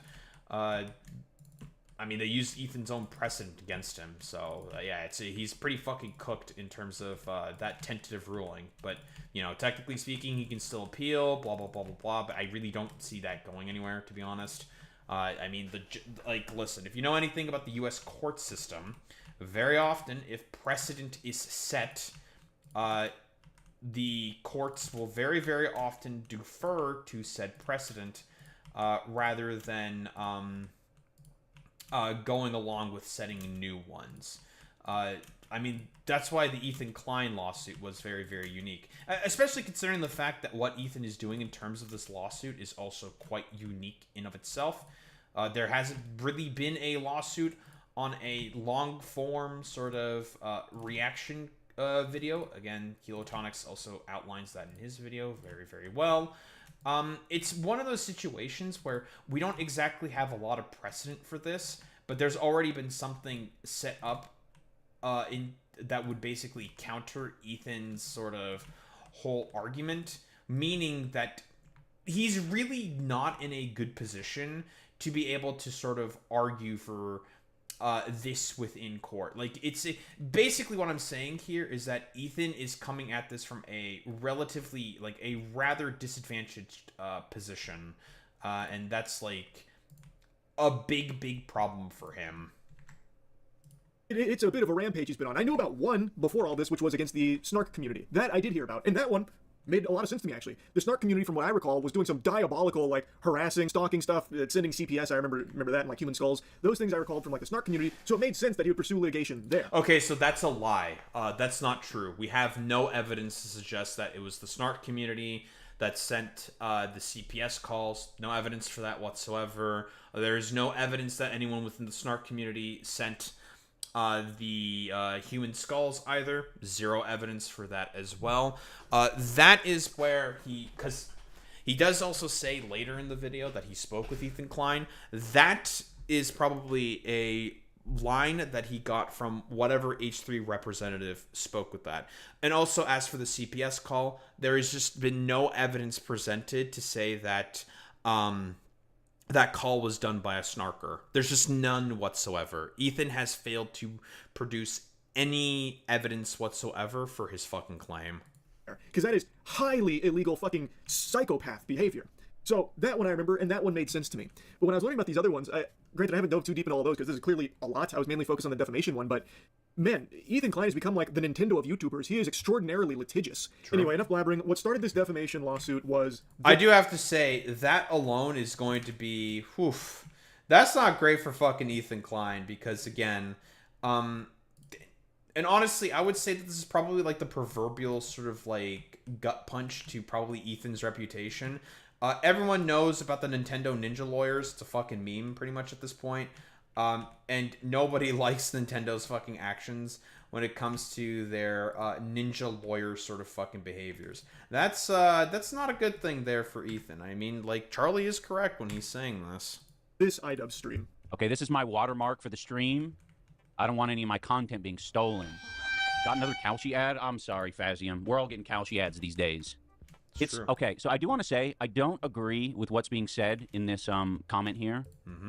Speaker 1: I mean, they used Ethan's own precedent against him, so yeah, he's pretty fucking cooked in terms of that tentative ruling. But, you know, technically speaking, he can still appeal, blah, blah, blah, blah, blah, but I really don't see that going anywhere, to be honest. I mean, listen, if you know anything about the U.S. court system, very often, if precedent is set, the courts will very, very often defer to said precedent rather than going along with setting new ones. I mean, that's why the Ethan Klein lawsuit was very, very unique. Especially considering the fact that what Ethan is doing in terms of this lawsuit is also quite unique in of itself. There hasn't really been a lawsuit on a long-form sort of reaction video. Again, Kilotonics also outlines that in his video very, very well. It's one of those situations where we don't exactly have a lot of precedent for this, but there's already been something set up in that would basically counter Ethan's sort of whole argument, meaning that he's really not in a good position to be able to sort of argue for this within court. Like, it's basically what I'm saying here is that Ethan is coming at this from a relatively, like, a rather disadvantaged position, and that's like a big problem for him.
Speaker 10: It's a bit of a rampage he's been on. I knew about one before all this, which was against the snark community. That I did hear about, and that one made a lot of sense to me, actually. The snark community, from what I recall, was doing some diabolical, like, harassing, stalking stuff, sending CPS. I remember that in, like, Human Skulls. Those things I recalled from, like, the snark community, so it made sense that he would pursue litigation there.
Speaker 1: Okay, so that's a lie. That's not true. We have no evidence to suggest that it was the snark community that sent the CPS calls. No evidence for that whatsoever. There is no evidence that anyone within the snark community sent the Human Skulls either. Zero evidence for that as well. That is where because he does also say later in the video that he spoke with Ethan Klein. That is probably a line that he got from whatever H3 representative spoke with that. And also, as for the CPS call, there has just been no evidence presented to say that that call was done by a snarker. There's just none whatsoever. Ethan has failed to produce any evidence whatsoever for his fucking claim.
Speaker 10: Because that is highly illegal fucking psychopath behavior. So that one I remember, and that one made sense to me. But when I was learning about these other ones, granted I haven't dove too deep into all those because this is clearly a lot. I was mainly focused on the defamation one, but man, Ethan Klein has become like the Nintendo of YouTubers. He is extraordinarily litigious. True. Anyway, enough blabbering. What started this defamation lawsuit was...
Speaker 1: I do have to say, that alone is going to be... Whew, that's not great for fucking Ethan Klein because, again... and honestly, I would say that this is probably like the proverbial sort of like gut punch to probably Ethan's reputation. Everyone knows about the Nintendo Ninja lawyers. It's a fucking meme pretty much at this point. And nobody likes Nintendo's fucking actions when it comes to their ninja lawyer sort of fucking behaviors. That's not a good thing there for Ethan. I mean, like, Charlie is correct when he's saying this.
Speaker 10: This idubbbz stream.
Speaker 7: Okay, this is my watermark for the stream. I don't want any of my content being stolen. Got another Calci ad? I'm sorry, Fazium. We're all getting Calci ads these days. It's
Speaker 1: true.
Speaker 7: Okay, so I do want to say I don't agree with what's being said in this comment here,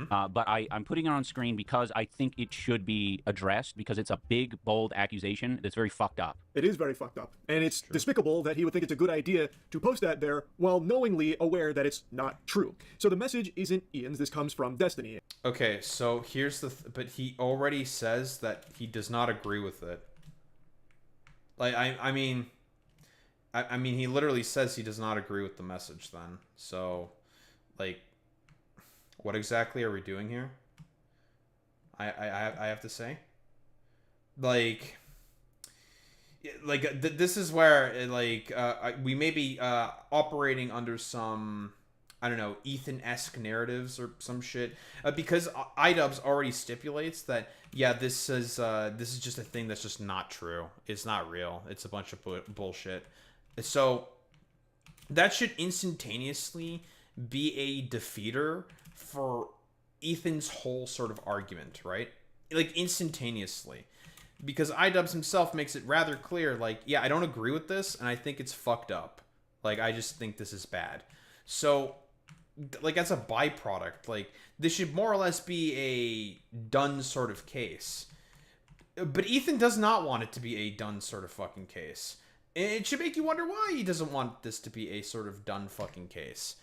Speaker 7: but I'm putting it on screen because I think it should be addressed because it's a big, bold accusation that's very fucked up.
Speaker 10: It is very fucked up, and it's despicable that he would think it's a good idea to post that there while knowingly aware that it's not true. So the message isn't Ian's. This comes from Destiny.
Speaker 1: Okay, so here's the... but he already says that he does not agree with it. Like, I mean, he literally says he does not agree with the message then. So, like, what exactly are we doing here? I have to say? Like this is where, we may be operating under some, I don't know, Ethan-esque narratives or some shit. Because idubbbz already stipulates that, yeah, this is just a thing that's just not true. It's not real. It's a bunch of bullshit. So that should instantaneously be a defeater for Ethan's whole sort of argument, right? Like, instantaneously. Because idubbbz himself makes it rather clear, like, yeah, I don't agree with this, and I think it's fucked up. Like, I just think this is bad. So like as a byproduct. Like, this should more or less be a done sort of case. But Ethan does not want it to be a done sort of fucking case. It should make you wonder why he doesn't want this to be a sort of done fucking case.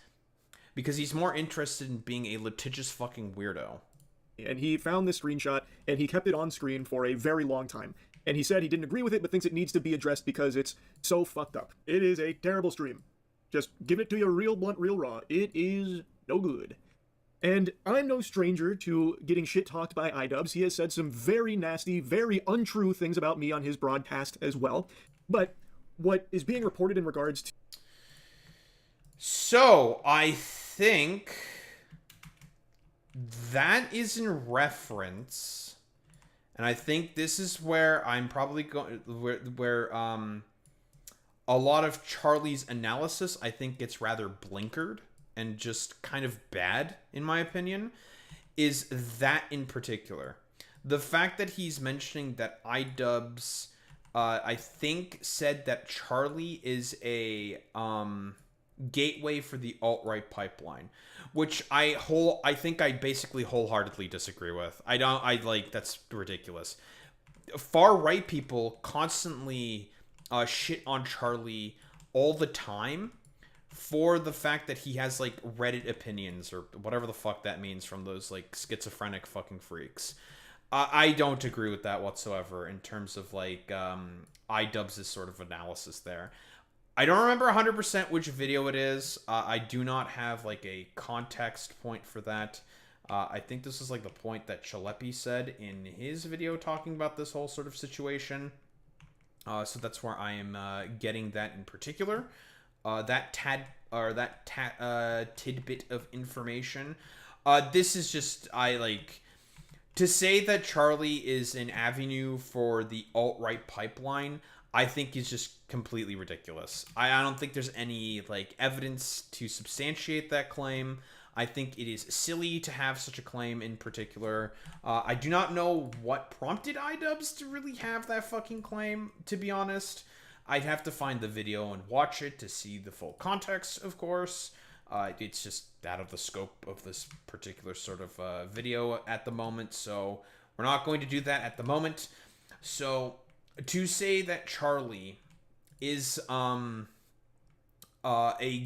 Speaker 1: Because he's more interested in being a litigious fucking weirdo.
Speaker 10: And he found this screenshot, and he kept it on screen for a very long time. And he said he didn't agree with it, but thinks it needs to be addressed because it's so fucked up. It is a terrible stream. Just give it to you real blunt, real raw. It is no good. And I'm no stranger to getting shit-talked by idubbbz. He has said some very nasty, very untrue things about me on his broadcast as well. But what is being reported in regards to...
Speaker 1: So, I think that is in reference, and I think this is where I'm probably going, where a lot of Charlie's analysis, I think, gets rather blinkered and just kind of bad, in my opinion, is that in particular. The fact that he's mentioning that idubbbz, I think, said that Charlie is a gateway for the alt-right pipeline, which I think I basically wholeheartedly disagree with. That's ridiculous. Far-right people constantly shit on Charlie all the time for the fact that he has, like, Reddit opinions or whatever the fuck that means from those, like, schizophrenic fucking freaks. I don't agree with that whatsoever in terms of, like, idubbbz's sort of analysis there. I don't remember 100% which video it is. I do not have, like, a context point for that. I think this is, like, the point that Chalepi said in his video talking about this whole sort of situation. So that's where I am getting that in particular. That tidbit of information. This is just, to say that Charlie is an avenue for the alt-right pipeline, I think is just completely ridiculous. I don't think there's any, like, evidence to substantiate that claim. I think it is silly to have such a claim in particular. I do not know what prompted idubbbz to really have that fucking claim, to be honest. I'd have to find the video and watch it to see the full context, of course. It's just out of the scope of this particular sort of video at the moment, so we're not going to do that at the moment. So, to say that Charlie is a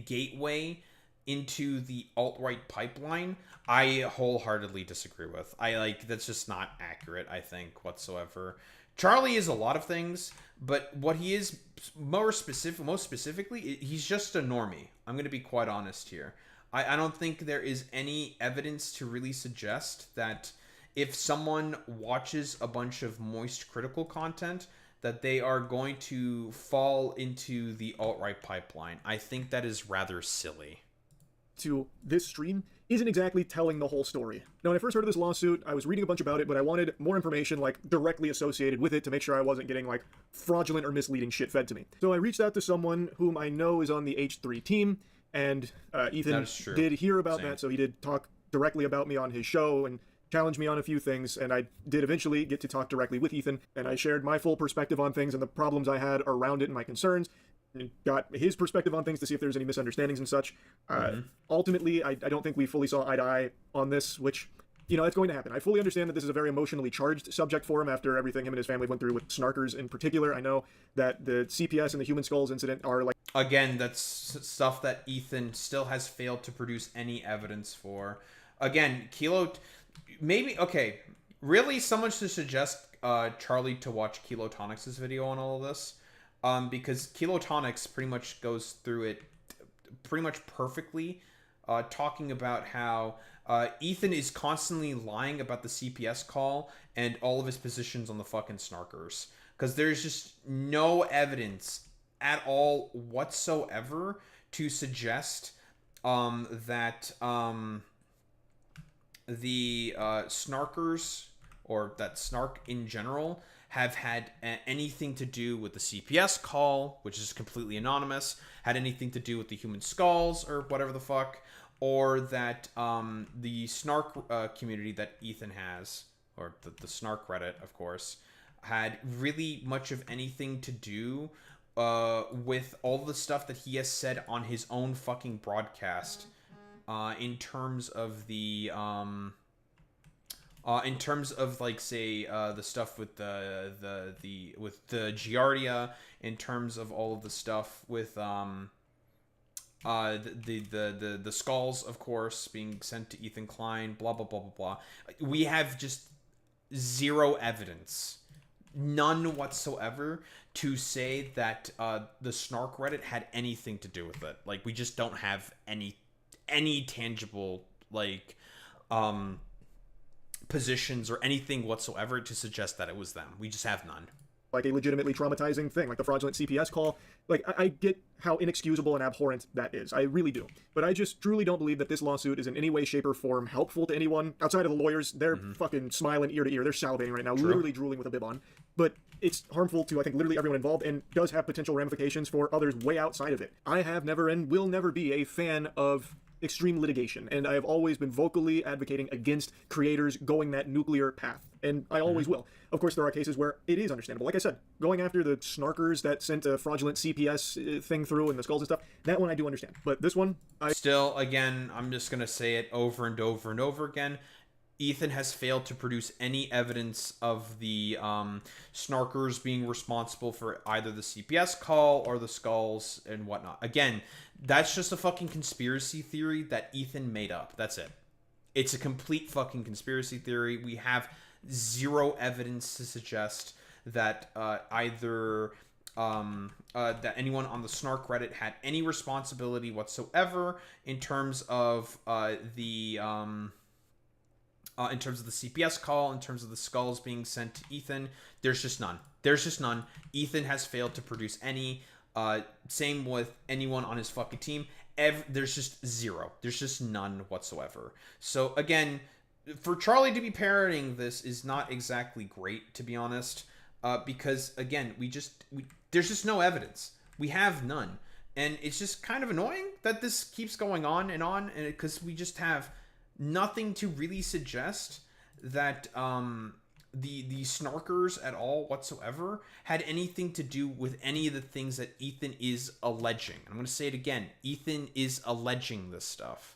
Speaker 1: gateway into the alt-right pipeline, I wholeheartedly disagree with. That's just not accurate, I think, whatsoever. Charlie is a lot of things, but what he is most specifically, he's just a normie. I'm going to be quite honest here. I don't think there is any evidence to really suggest that if someone watches a bunch of MoistCritikal content, that they are going to fall into the alt-right pipeline. I think that is rather silly.
Speaker 10: To this stream isn't exactly telling the whole story. Now, when I first heard of this lawsuit, I was reading a bunch about it, but I wanted more information, like, directly associated with it to make sure I wasn't getting, like, fraudulent or misleading shit fed to me. So I reached out to someone whom I know is on the H3 team, and Ethan did hear about that, so he did talk directly about me on his show and challenged me on a few things, and I did eventually get to talk directly with Ethan, and I shared my full perspective on things and the problems I had around it and my concerns, and got his perspective on things to see if there's any misunderstandings and such. Ultimately, I don't think we fully saw eye to eye on this, which, you know, it's going to happen. I fully understand that this is a very emotionally charged subject for him after everything him and his family went through with snarkers in particular. I know that the CPS and the human skulls incident are, like...
Speaker 1: Again, that's stuff that Ethan still has failed to produce any evidence for. Again, Kilo... Maybe... Okay, really someone should suggest Charlie to watch Kilotonics' video on all of this. Because Kilotonics pretty much goes through it pretty much perfectly, talking about how Ethan is constantly lying about the CPS call and all of his positions on the fucking snarkers. Because there's just no evidence at all whatsoever to suggest that the snarkers, or that snark in general, have had anything to do with the CPS call, which is completely anonymous, had anything to do with the human skulls, or whatever the fuck, or that the snark community that Ethan has, or the snark Reddit, of course, had really much of anything to do with all the stuff that he has said on his own fucking broadcast in terms of the in terms of like say the stuff with with the Giardia, in terms of all of the stuff with the skulls, of course, being sent to Ethan Klein, blah blah blah blah blah. We have just zero evidence, none whatsoever, to say that the Snark Reddit had anything to do with it. Like, we just don't have any tangible like positions or anything whatsoever to suggest that it was them. We just have none.
Speaker 10: Like a legitimately traumatizing thing, like the fraudulent CPS call. Like, I get how inexcusable and abhorrent that is. I really do. But I just truly don't believe that this lawsuit is in any way, shape, or form helpful to anyone. Outside of the lawyers, they're fucking smiling ear to ear. They're salivating right now, literally drooling with a bib on. But it's harmful to, I think, literally everyone involved, and does have potential ramifications for others way outside of it. I have never and will never be a fan of extreme litigation, and I have always been vocally advocating against creators going that nuclear path, and I always will. Of course, there are cases where it is understandable. Like I said, going after the snarkers that sent a fraudulent CPS thing through and the skulls and stuff, that one I do understand. But this one,
Speaker 1: Still, again, I'm just going to say it over and over and over again. Ethan has failed to produce any evidence of the snarkers being responsible for either the CPS call or the skulls and whatnot. Again, that's just a fucking conspiracy theory that Ethan made up. That's it. It's a complete fucking conspiracy theory. We have zero evidence to suggest that either that anyone on the Snark Reddit had any responsibility whatsoever in terms of in terms of the CPS call, in terms of the skulls being sent to Ethan. There's just none. There's just none. Ethan has failed to produce any. Same with anyone on his fucking team. There's just zero. There's just none whatsoever. So again, for Charlie to be parroting this is not exactly great, to be honest, because again, there's just no evidence. We have none, and it's just kind of annoying that this keeps going on, and because we just have nothing to really suggest that the snarkers at all whatsoever had anything to do with any of the things that Ethan is alleging. I'm going to say it again. Ethan is alleging this stuff.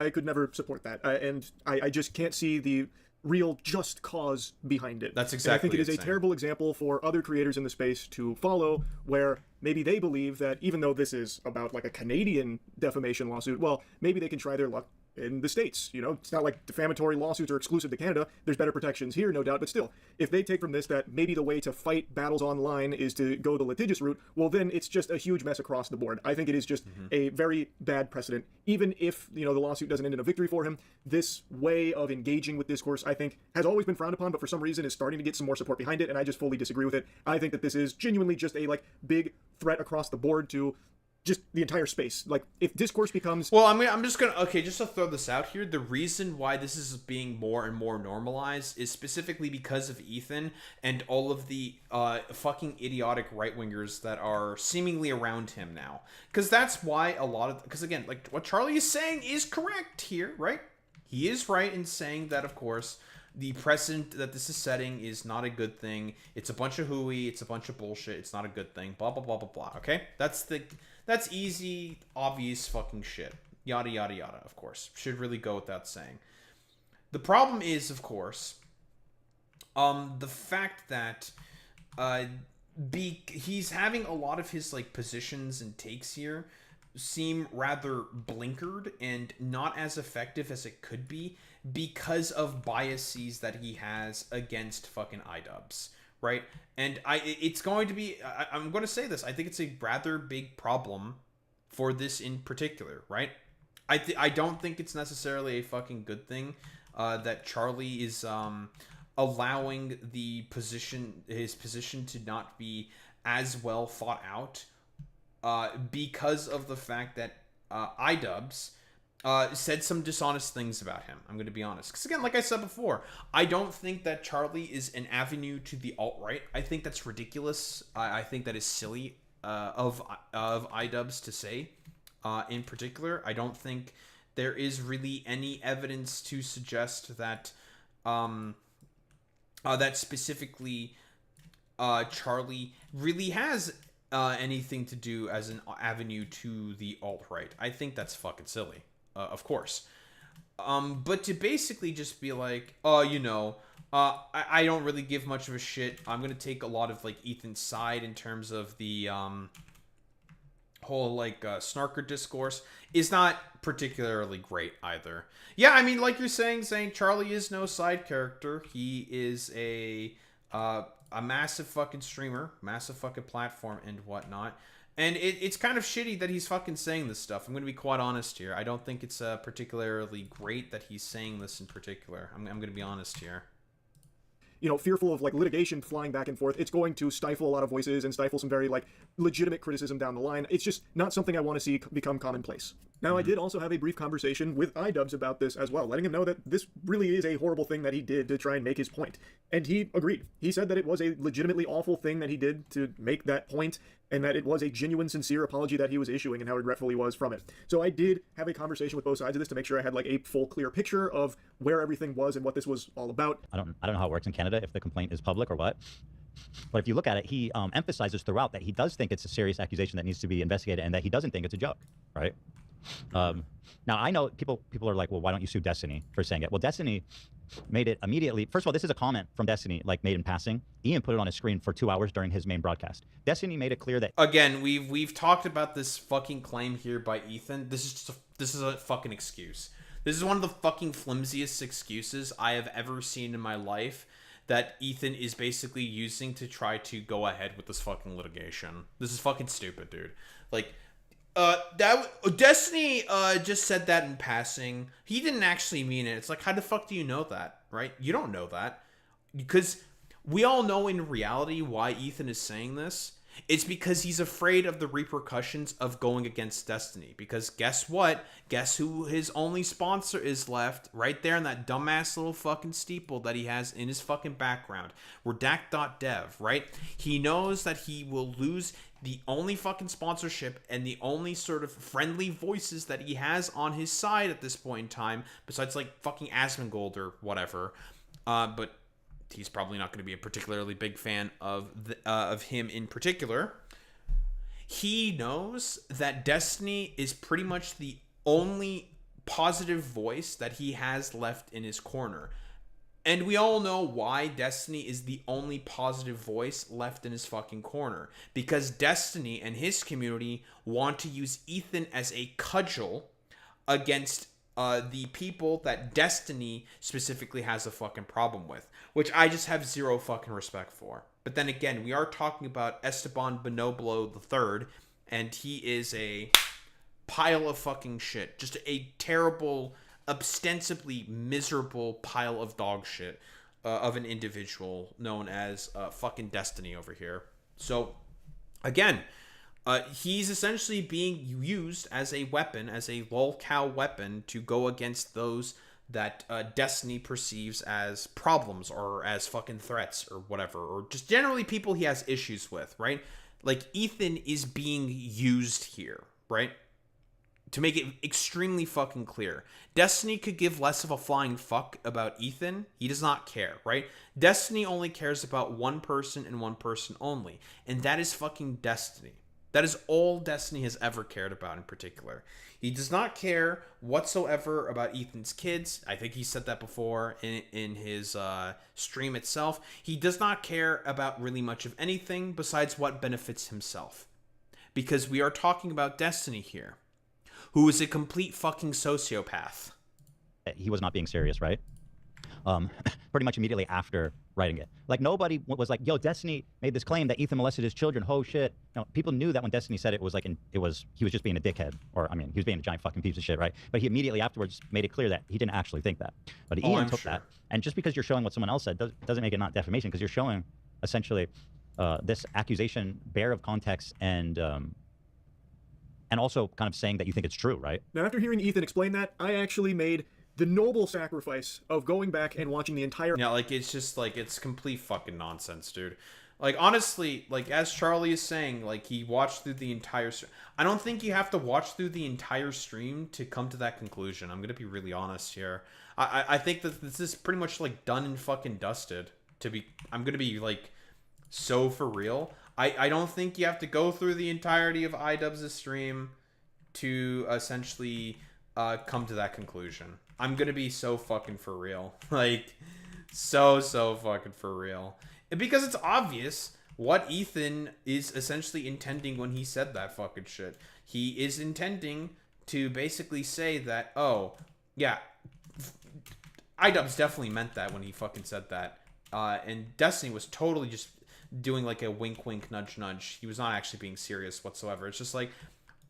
Speaker 10: I could never support that, and I just can't see the real just cause behind it.
Speaker 1: That's exactly.
Speaker 10: And I think it is a terrible example for other creators in the space to follow, where maybe they believe that even though this is about like a Canadian defamation lawsuit, well, maybe they can try their luck in the States. You know, it's not like defamatory lawsuits are exclusive to Canada. There's better protections here, no doubt, but still, if they take from this that maybe the way to fight battles online is to go the litigious route, well, then it's just a huge mess across the board. I think it is just a very bad precedent. Even if, you know, the lawsuit doesn't end in a victory for him, this way of engaging with discourse, I think, has always been frowned upon, but for some reason is starting to get some more support behind it, and I just fully disagree with it. I think that this is genuinely just a, like, big threat across the board to just the entire space. Like, if discourse becomes...
Speaker 1: Well, I'm just gonna... Okay, just to throw this out here, the reason why this is being more and more normalized is specifically because of Ethan and all of the fucking idiotic right-wingers that are seemingly around him now. Because that's why a lot of... Because, again, like, what Charlie is saying is correct here, right? He is right in saying that, of course, the precedent that this is setting is not a good thing. It's a bunch of hooey. It's a bunch of bullshit. It's not a good thing. Blah, blah, blah, blah, blah. Okay? That's easy, obvious fucking shit. Yada, yada, yada, of course. Should really go without saying. The problem is, of course, the fact that he's having a lot of his like positions and takes here seem rather blinkered and not as effective as it could be because of biases that he has against fucking idubbbz. Right? And it's going to be, I'm going to say this, I think it's a rather big problem for this in particular, right? I don't think it's necessarily a fucking good thing that Charlie is allowing his position to not be as well thought out because of the fact that idubbbz said some dishonest things about him. I'm going to be honest. Because again, like I said before, I don't think that Charlie is an avenue to the alt-right. I think that's ridiculous. I think that is silly of idubbbz to say in particular. I don't think there is really any evidence to suggest that that specifically Charlie really has anything to do as an avenue to the alt-right. I think that's fucking silly. of course. But to basically just be like, oh, you know, I don't really give much of a shit. I'm gonna take a lot of like Ethan's side in terms of the whole like snarker discourse is not particularly great either. Yeah, I mean, like you're saying Charlie is no side character. He is a massive fucking streamer, massive fucking platform and whatnot. And it's kind of shitty that he's fucking saying this stuff. I'm going to be quite honest here. I don't think it's particularly great that he's saying this in particular. I'm going to be honest here.
Speaker 10: You know, fearful of like litigation flying back and forth, it's going to stifle a lot of voices and stifle some very like legitimate criticism down the line. It's just not something I want to see become commonplace. Now, I did also have a brief conversation with idubbbz about this as well, letting him know that this really is a horrible thing that he did to try and make his point. And he agreed. He said that it was a legitimately awful thing that he did to make that point, and that it was a genuine, sincere apology that he was issuing and how regretful he was from it. So I did have a conversation with both sides of this to make sure I had like a full, clear picture of where everything was and what this was all about.
Speaker 11: I don't know how it works in Canada, if the complaint is public or what. But if you look at it, he emphasizes throughout that he does think it's a serious accusation that needs to be investigated and that he doesn't think it's a joke, right? Now, I know people are like, well, why don't you sue Destiny for saying it? Well, Destiny made it immediately. First of all, this is a comment from Destiny, like made in passing. Ian put it on his screen for 2 hours during his main broadcast. Destiny made it clear that...
Speaker 1: Again, we've talked about this fucking claim here by Ethan. This is a fucking excuse. This is one of the fucking flimsiest excuses I have ever seen in my life that Ethan is basically using to try to go ahead with this fucking litigation. This is fucking stupid, dude. Like... Destiny just said that in passing. He didn't actually mean it. It's like, how the fuck do you know that, right? You don't know that. Because we all know in reality why Ethan is saying this. It's because he's afraid of the repercussions of going against Destiny. Because guess what? Guess who his only sponsor is left? Right there in that dumbass little fucking steeple that he has in his fucking background. Redact.dev, right? He knows that he will lose the only fucking sponsorship and the only sort of friendly voices that he has on his side at this point in time, besides like fucking Asmongold or whatever. But he's probably not going to be a particularly big fan of him in particular. He knows that Destiny is pretty much the only positive voice that he has left in his corner. And we all know why Destiny is the only positive voice left in his fucking corner. Because Destiny and his community want to use Ethan as a cudgel against the people that Destiny specifically has a fucking problem with. Which I just have zero fucking respect for. But then again, we are talking about Esteban Bonoblo III, and he is a pile of fucking shit. Just a terrible, ostensibly miserable pile of dog shit of an individual known as fucking Destiny over here. So, again, he's essentially being used as a weapon, as a lolcow weapon to go against those that Destiny perceives as problems or as fucking threats or whatever, or just generally people he has issues with, right? Like, Ethan is being used here, right? To make it extremely fucking clear. Destiny could give less of a flying fuck about Ethan. He does not care, right? Destiny only cares about one person and one person only, and that is fucking Destiny. That is all Destiny has ever cared about in particular. He does not care whatsoever about Ethan's kids. I think he said that before in his stream itself. He does not care about really much of anything besides what benefits himself. Because we are talking about Destiny here, who is a complete fucking sociopath.
Speaker 11: He was not being serious, right? Pretty much immediately after writing it. Like, nobody was like, yo, Destiny made this claim that Ethan molested his children. Oh, shit. You know, people knew that when Destiny said it was like, he was just being a dickhead. Or, I mean, he was being a giant fucking piece of shit, right? But he immediately afterwards made it clear that he didn't actually think that. But Ian took that. And just because you're showing what someone else said doesn't make it not defamation, because you're showing, essentially, this accusation bare of context and also kind of saying that you think it's true, right?
Speaker 10: Now, after hearing Ethan explain that, I actually made the noble sacrifice of going back and watching the entire...
Speaker 1: Yeah, like, it's just, like, it's complete fucking nonsense, dude. Like, honestly, like, as Charlie is saying, like, he watched through the entire... I don't think you have to watch through the entire stream to come to that conclusion. I'm gonna be really honest here. I think that this is pretty much, like, done and fucking dusted. I'm gonna be, like, so for real. I don't think you have to go through the entirety of idubbbz's stream to essentially come to that conclusion. I'm gonna be so fucking for real. Like, so fucking for real. Because it's obvious what Ethan is essentially intending when he said that fucking shit. He is intending to basically say that, oh, yeah, idubbbz definitely meant that when he fucking said that. And Destiny was totally just doing like a wink wink nudge nudge. He was not actually being serious whatsoever. It's just like,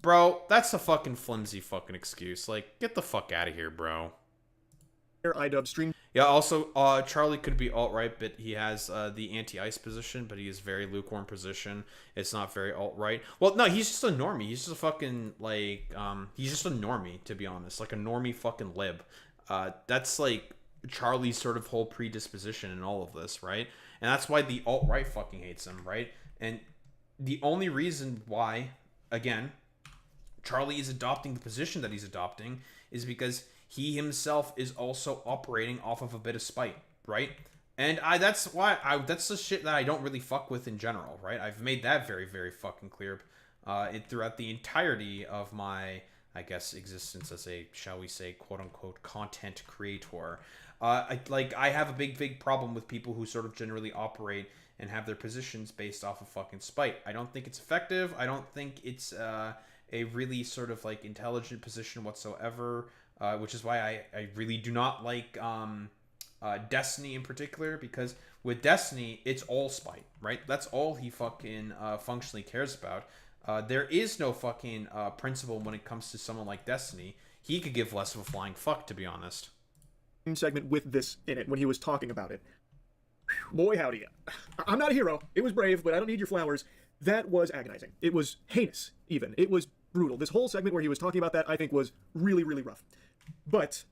Speaker 1: bro, that's a fucking flimsy fucking excuse. Like, get the fuck out of here, bro.
Speaker 10: idubbbz stream.
Speaker 1: Yeah, also, Charlie could be alt-right, but he has the anti-ice position, but he is very lukewarm position. It's not very alt-right. Well, no, he's just a normie. He's just a fucking, like, he's just a normie, to be honest. Like a normie fucking lib. That's, like, Charlie's sort of whole predisposition in all of this, right? And that's why the alt-right fucking hates him, right? And the only reason why, again, Charlie is adopting the position that he's adopting is because he himself is also operating off of a bit of spite, right? And that's the shit that I don't really fuck with in general, right? I've made that very, very fucking clear throughout the entirety of my, I guess, existence as a, shall we say, quote-unquote, content creator. I have a big problem with people who sort of generally operate and have their positions based off of fucking spite. I don't think it's effective. I don't think it's a really sort of, like, intelligent position whatsoever. Which is why I really do not like Destiny in particular, because with Destiny, it's all spite, right? That's all he fucking functionally cares about. There is no fucking principle when it comes to someone like Destiny. He could give less of a flying fuck, to be honest.
Speaker 10: Segment with this in it when he was talking about it. Boy, howdy. I'm not a hero. It was brave, but I don't need your flowers. That was agonizing. It was heinous, even. It was brutal. This whole segment where he was talking about that, I think, was really, really rough. But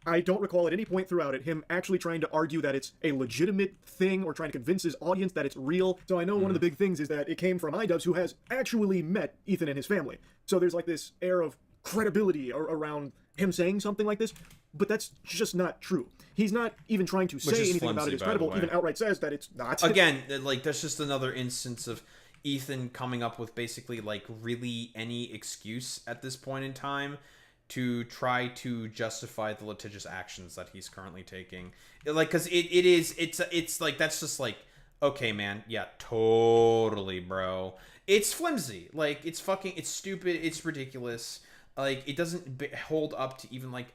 Speaker 10: I don't recall at any point throughout it him actually trying to argue that it's a legitimate thing or trying to convince his audience that it's real. So I know one of the big things is that it came from idubbbz, who has actually met Ethan and his family. So there's like this air of credibility around him saying something like this, but that's just not true. He's not even trying to say anything about it is credible, even outright says that it's not.
Speaker 1: Again, like, that's just another instance of Ethan coming up with basically, like, really any excuse at this point in time to try to justify the litigious actions that he's currently taking. Like, because it's like, that's just like, okay, man, yeah, totally, bro. It's flimsy. Like, it's stupid, it's ridiculous. Like, it doesn't hold up to even, like,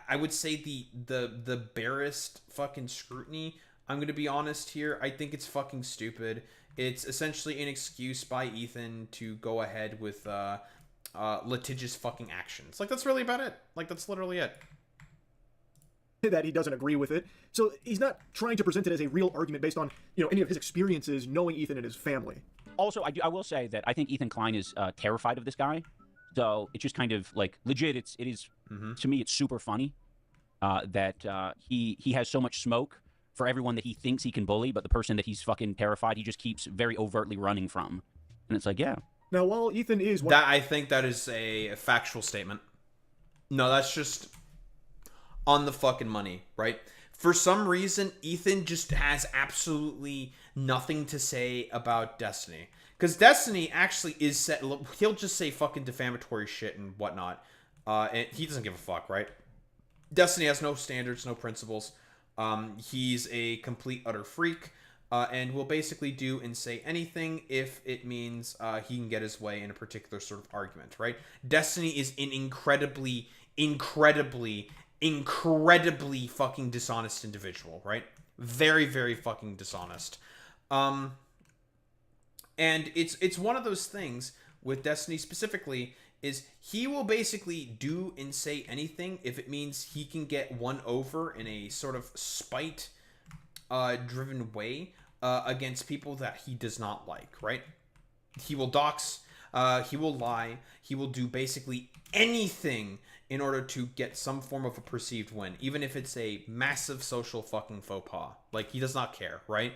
Speaker 1: I would say the barest fucking scrutiny. I'm gonna be honest here. I think it's fucking stupid. It's essentially an excuse by Ethan to go ahead with litigious fucking actions. Like, that's really about it. Like, that's literally it.
Speaker 10: That he doesn't agree with it. So he's not trying to present it as a real argument based on, any of his experiences knowing Ethan and his family.
Speaker 7: Also, I will say that I think Ethan Klein is terrified of this guy. So it's just kind of like legit. It is to me, it's super funny that he has so much smoke for everyone that he thinks he can bully, but the person that he's fucking terrified, he just keeps very overtly running from. And it's like, yeah.
Speaker 10: Now, while Ethan is...
Speaker 1: I think that is a factual statement. No, that's just on the fucking money, right? For some reason, Ethan just has absolutely nothing to say about Destiny. Because Destiny actually is set... He'll just say fucking defamatory shit and whatnot. And he doesn't give a fuck, right? Destiny has no standards, no principles. He's a complete, utter freak. And will basically do and say anything if it means he can get his way in a particular sort of argument, right? Destiny is an incredibly fucking dishonest individual, right? Very, very fucking dishonest. And it's one of those things with Destiny specifically is he will basically do and say anything if it means he can get one over in a sort of spite driven way against people that he does not like, right? He will dox, he will lie, he will do basically anything in order to get some form of a perceived win, even if it's a massive social fucking faux pas. Like, he does not care, right?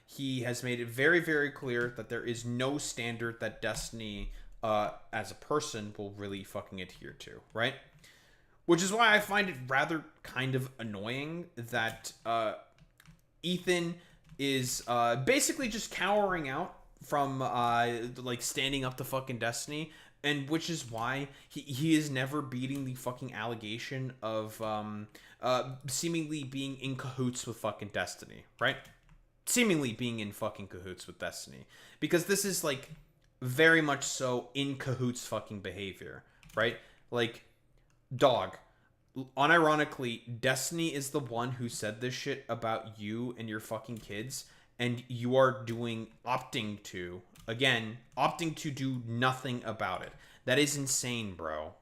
Speaker 1: He has made it very, very clear that there is no standard that Destiny, as a person, will really fucking adhere to, right? Which is why I find it rather kind of annoying that Ethan is basically just cowering out from like standing up to fucking Destiny and which is why he is never beating the fucking allegation of seemingly being in cahoots with fucking Destiny, right? Seemingly being in fucking cahoots with Destiny, because this is like very much so in cahoots fucking behavior, right? Like, dog, unironically, Destiny is the one who said this shit about you and your fucking kids, and you are opting to do nothing about it. That is insane, bro.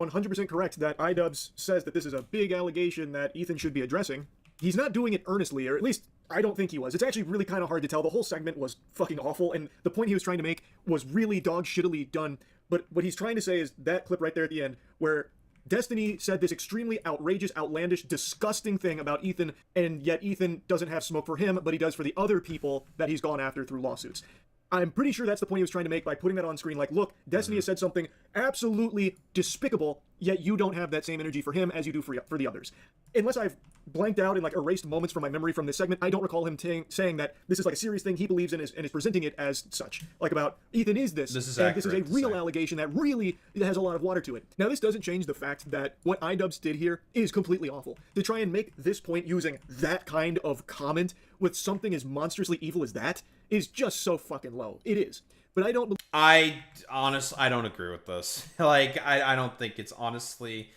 Speaker 10: 100% correct that idubbbz says that this is a big allegation that Ethan should be addressing. He's not doing it earnestly, or at least I don't think he was. It's actually really kind of hard to tell. The whole segment was fucking awful, and the point he was trying to make was really dog shittily done. But what he's trying to say is that clip right there at the end, where Destiny said this extremely outrageous, outlandish, disgusting thing about Ethan, and yet Ethan doesn't have smoke for him, but he does for the other people that he's gone after through lawsuits. I'm pretty sure that's the point he was trying to make by putting that on screen. Like, look, Destiny has said something absolutely despicable, yet you don't have that same energy for him as you do for the others. Unless I've blanked out and like erased moments from my memory from this segment, I don't recall him saying that this is like a serious thing he believes in and is presenting it as such. Like about Ethan is this,
Speaker 1: this is
Speaker 10: and this is a real allegation that really has a lot of water to it. Now, this doesn't change the fact that what idubbbz did here is completely awful. To try and make this point using that kind of comment with something as monstrously evil as that is just so fucking low. It is. But I don't...
Speaker 1: I don't agree with this. Like, I don't think it's honestly...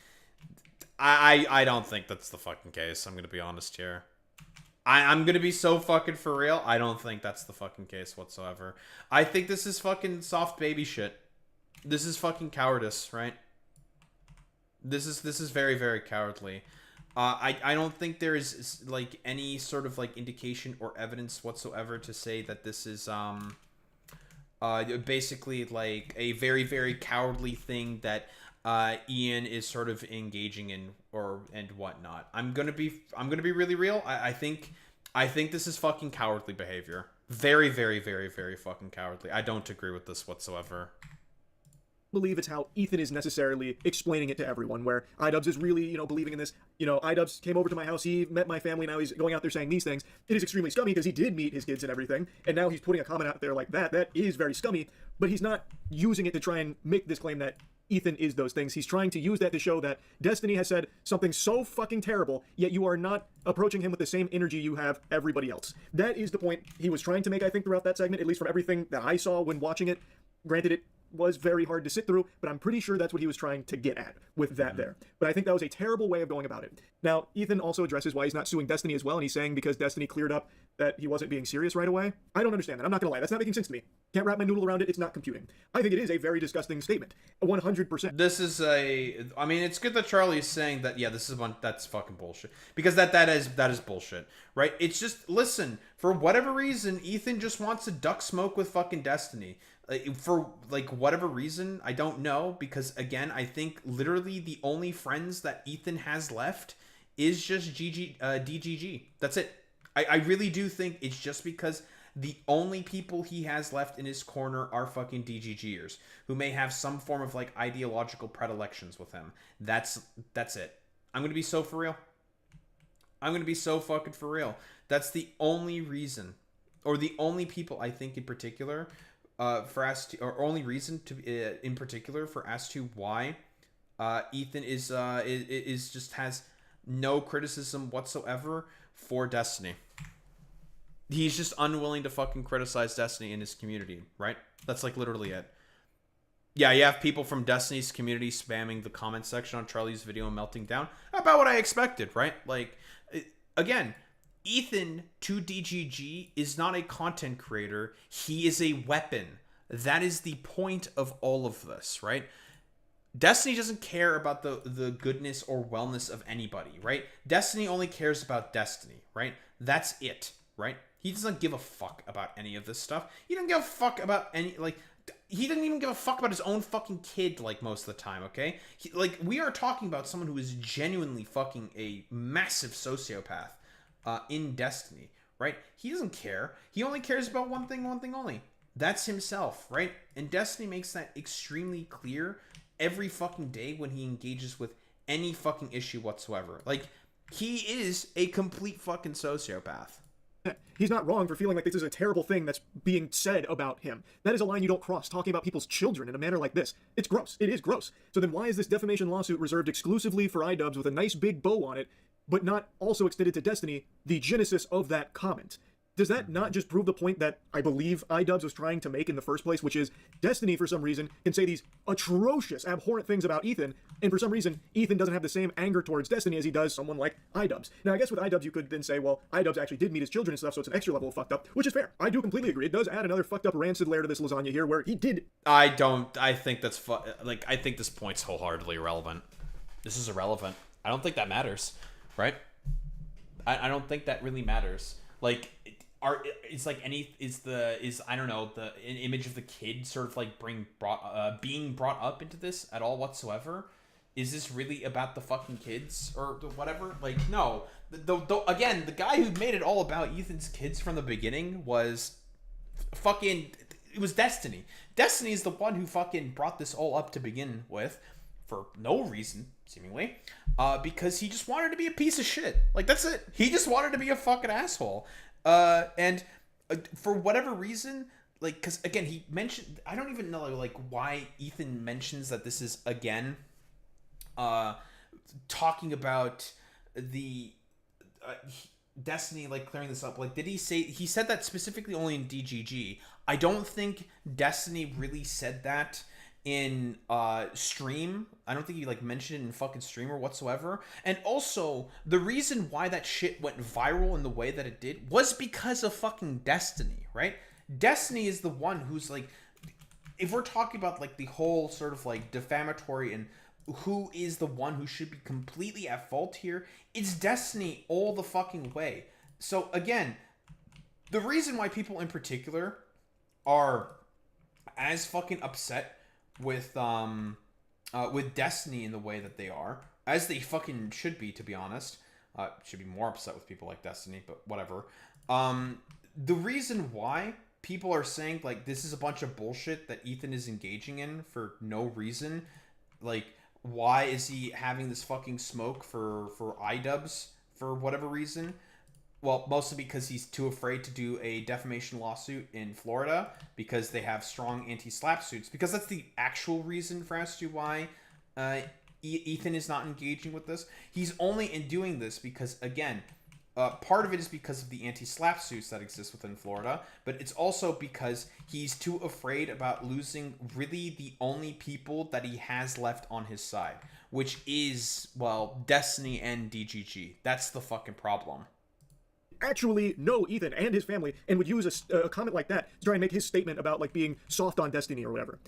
Speaker 1: I don't think that's the fucking case. I'm gonna be honest here. I'm gonna be so fucking for real. I don't think that's the fucking case whatsoever. I think this is fucking soft baby shit. This is fucking cowardice, right? This is very, very cowardly. I don't think there is like any sort of like indication or evidence whatsoever to say that this is basically like a very, very cowardly thing that Ian is sort of engaging in and whatnot. I'm gonna be really real. I think this is fucking cowardly behavior. Very, very, very, very fucking cowardly. I don't agree with this whatsoever.
Speaker 10: Believe it's how Ethan is necessarily explaining it to everyone, where idubbbz is really, believing in this. idubbbz came over to my house, he met my family, now he's going out there saying these things. It is extremely scummy because he did meet his kids and everything, and now he's putting a comment out there like that. That is very scummy, but he's not using it to try and make this claim that Ethan is those things. He's trying to use that to show that Destiny has said something so fucking terrible, yet you are not approaching him with the same energy you have everybody else. That is the point he was trying to make, I think, throughout that segment, at least from everything that I saw when watching it. Granted, it was very hard to sit through, but I'm pretty sure that's what he was trying to get at with that there. But I think that was a terrible way of going about it. Now, Ethan also addresses why he's not suing Destiny as well, and he's saying because Destiny cleared up that he wasn't being serious right away. I don't understand that. I'm not gonna lie. That's not making sense to me. Can't wrap my noodle around it. It's not computing. I think it is a very disgusting statement. 100%.
Speaker 1: This is I mean, it's good that Charlie is saying that, yeah, this is one that's fucking bullshit. Because that is bullshit, right? It's just, listen, for whatever reason, Ethan just wants to duck smoke with fucking Destiny. For like whatever reason, I don't know, because again, I think literally the only friends that Ethan has left is just DGG. That's it. I really do think it's just because the only people he has left in his corner are fucking DGGers who may have some form of like ideological predilections with him. That's it. I'm gonna be so for real. I'm gonna be so fucking for real. That's the only reason, or the only people I think in particular. For as to, or only reason to in particular for as to why Ethan is just has no criticism whatsoever for Destiny. He's just unwilling to fucking criticize Destiny in his community, right? That's like literally it. Yeah, you have people from Destiny's community spamming the comment section on Charlie's video and melting down. About what I expected, right? Like, again, Ethan to DGG is not a content creator. He is a weapon. That is the point of all of this, right? Destiny doesn't care about the goodness or wellness of anybody, right? Destiny only cares about Destiny, right? That's it, right? He doesn't give a fuck about any of this stuff. He doesn't give a fuck about any, like, he doesn't even give a fuck about his own fucking kid, like, most of the time, okay? We are talking about someone who is genuinely fucking a massive sociopath in Destiny, right? He doesn't care. He only cares about one thing only. That's himself, right? And Destiny makes that extremely clear every fucking day when he engages with any fucking issue whatsoever. Like, he is a complete fucking sociopath.
Speaker 10: He's not wrong for feeling like this is a terrible thing that's being said about him. That is a line you don't cross, talking about people's children in a manner like this. It's gross. It is gross. So then why is this defamation lawsuit reserved exclusively for idubbbz with a nice big bow on it, but not also extended to Destiny, the genesis of that comment? Does that not just prove the point that I believe idubbbz was trying to make in the first place, which is Destiny, for some reason, can say these atrocious, abhorrent things about Ethan, and for some reason, Ethan doesn't have the same anger towards Destiny as he does someone like idubbbz. Now, I guess with idubbbz, you could then say, well, idubbbz actually did meet his children and stuff, so it's an extra level of fucked up, which is fair. I do completely agree. It does add another fucked up, rancid layer to this lasagna here, where he did...
Speaker 1: I think that's... I think this point's wholeheartedly irrelevant. This is irrelevant. I don't think that matters, right? I don't think that really matters. Like... It's like I don't know, the image of the kid sort of like being brought up into this at all whatsoever? Is this really about the fucking kids or whatever? Like, no. Again, the guy who made it all about Ethan's kids from the beginning was fucking... It was Destiny. Destiny is the one who fucking brought this all up to begin with for no reason, seemingly, because he just wanted to be a piece of shit. Like, that's it. He just wanted to be a fucking asshole. And for whatever reason, like, because again, he mentioned, I don't even know like why Ethan mentions that this is again talking about the Destiny, like, clearing this up. Like, did he say, he said that specifically only in DGG? I don't think Destiny really said that in stream. I don't think he like mentioned it in fucking stream or whatsoever. And also, the reason why that shit went viral in the way that it did was because of fucking Destiny, right? Destiny is the one who's like, if we're talking about like the whole sort of like defamatory and who is the one who should be completely at fault here, it's Destiny all the fucking way. So again, the reason why people in particular are as fucking upset with Destiny in the way that they are, as they fucking should be, to be honest. Should be more upset with people like Destiny, but whatever. The reason why people are saying like this is a bunch of bullshit that Ethan is engaging in for no reason, like, why is he having this fucking smoke for idubbbz for whatever reason? Well, mostly because he's too afraid to do a defamation lawsuit in Florida because they have strong anti-slap suits. Because that's the actual reason for as to why Ethan is not engaging with this. He's only in doing this because, again, part of it is because of the anti-slap suits that exist within Florida, but it's also because he's too afraid about losing really the only people that he has left on his side, which is, well, Destiny and DGG. That's the fucking problem.
Speaker 10: Actually know Ethan and his family and would use a comment like that to try and make his statement about like being soft on Destiny or whatever.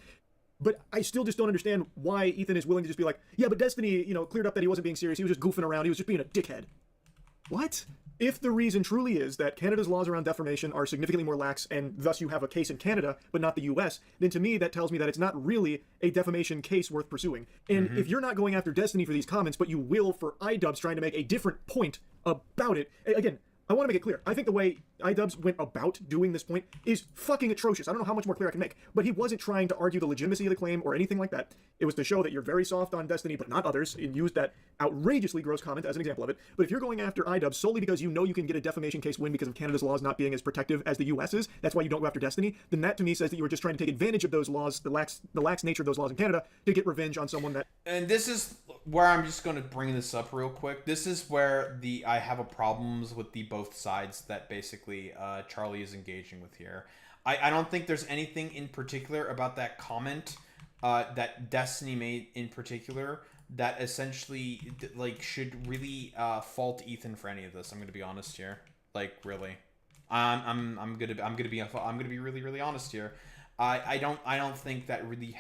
Speaker 10: But I still just don't understand why Ethan is willing to just be like, yeah, but Destiny, you know, cleared up that he wasn't being serious. He was just goofing around. He was just being a dickhead. What? If the reason truly is that Canada's laws around defamation are significantly more lax and thus you have a case in Canada but not the US, then to me that tells me that it's not really a defamation case worth pursuing. And if you're not going after Destiny for these comments, but you will for idubbbz trying to make a different point about it, again, I want to make it clear. I think the way idubbbz went about doing this point is fucking atrocious. I don't know how much more clear I can make. But he wasn't trying to argue the legitimacy of the claim or anything like that. It was to show that you're very soft on Destiny, but not others, and used that outrageously gross comment as an example of it. But if you're going after idubbbz solely because you know you can get a defamation case win because of Canada's laws not being as protective as the US's, that's why you don't go after Destiny, then that to me says that you were just trying to take advantage of those laws, the lax nature of those laws in Canada, to get revenge on someone that...
Speaker 1: And this is where I'm just going to bring this up real quick. This is where I have a problems with the both sides that basically Charlie is engaging with here. I don't think there's anything in particular about that comment that Destiny made in particular that essentially like should really fault Ethan for any of this. I'm gonna be honest here. Like, really, I'm gonna be really honest here. I don't think that really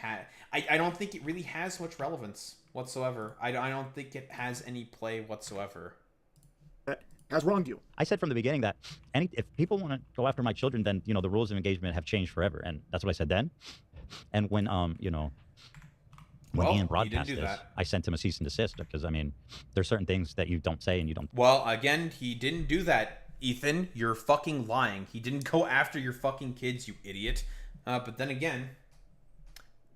Speaker 1: I don't think it really has much relevance whatsoever. I don't think it has any play whatsoever.
Speaker 10: Has wronged you.
Speaker 11: I said from the beginning that if people want to go after my children, then, you know, the rules of engagement have changed forever, and that's what I said then. And when you know, when Ian broadcast this, I sent him a cease and desist because, I mean, there's certain things that you don't say and you don't.
Speaker 1: Well, again, he didn't do that, Ethan. You're fucking lying. He didn't go after your fucking kids, you idiot. But then again,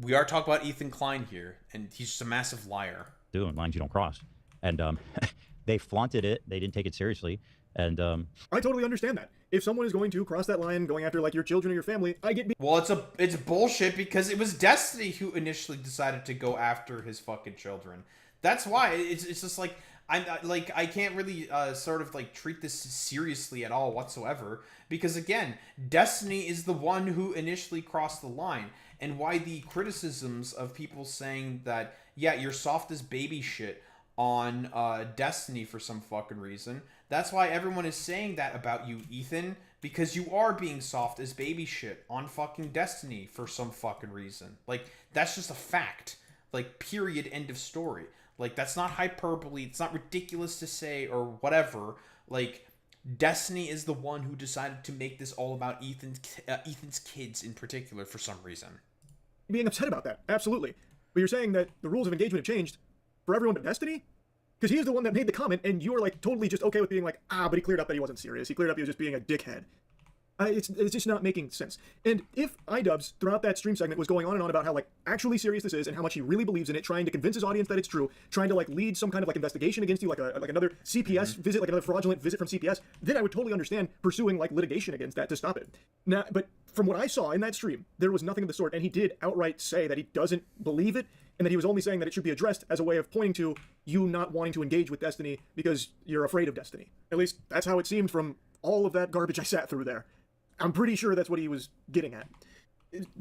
Speaker 1: we are talking about Ethan Klein here, and he's just a massive liar.
Speaker 11: Doing lines you don't cross, and they flaunted it. They didn't take it seriously. And
Speaker 10: I totally understand that. If someone is going to cross that line, going after like your children or your family, I get.
Speaker 1: Well, it's bullshit because it was Destiny who initially decided to go after his fucking children. That's why it's just like I can't really sort of like treat this seriously at all whatsoever, because again, Destiny is the one who initially crossed the line. And why the criticisms of people saying that, yeah, you're soft as baby shit on Destiny for some fucking reason. That's why everyone is saying that about you, Ethan, because you are being soft as baby shit on fucking Destiny for some fucking reason. Like, that's just a fact. Like, period, end of story. Like, that's not hyperbole, it's not ridiculous to say or whatever. Like, Destiny is the one who decided to make this all about Ethan's kids in particular for some reason.
Speaker 10: Being upset about that, absolutely. But you're saying that the rules of engagement have changed for everyone but Destiny? Because he is the one that made the comment, and you are like totally just okay with being like, but he cleared up that he wasn't serious. He cleared up he was just being a dickhead. It's just not making sense. And if idubbbz throughout that stream segment was going on and on about how like actually serious this is and how much he really believes in it, trying to convince his audience that it's true, trying to like lead some kind of like investigation against you, like another CPS visit, like another fraudulent visit from CPS, then I would totally understand pursuing like litigation against that to stop it. Now, but from what I saw in that stream, there was nothing of the sort, and he did outright say that he doesn't believe it, and that he was only saying that it should be addressed as a way of pointing to you not wanting to engage with Destiny because you're afraid of Destiny. At least that's how it seemed from all of that garbage I sat through there. I'm pretty sure that's what he was getting at.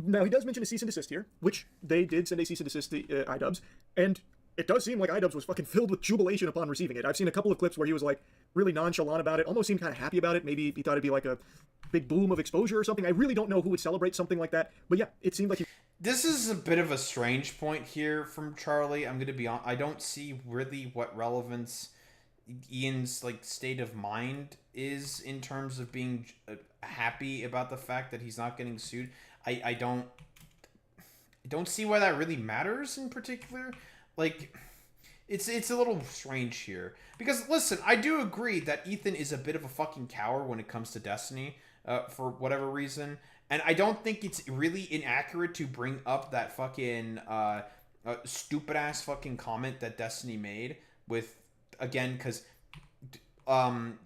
Speaker 10: Now, he does mention a cease and desist here, which they did send a cease and desist to idubbbz, and it does seem like idubbbz was fucking filled with jubilation upon receiving it. I've seen a couple of clips where he was like really nonchalant about it, almost seemed kind of happy about it. Maybe he thought it'd be like a big boom of exposure or something. I really don't know who would celebrate something like that, but yeah, it seemed like he...
Speaker 1: This is a bit of a strange point here from Charlie. I'm going to be on. I don't see really what relevance Ian's like state of mind is in terms of being happy about the fact that he's not getting sued. I don't see why that really matters in particular. Like, it's a little strange here because listen, I do agree that Ethan is a bit of a fucking coward when it comes to Destiny for whatever reason. And I don't think it's really inaccurate to bring up that fucking stupid ass fucking comment that Destiny made with, again, because Ethan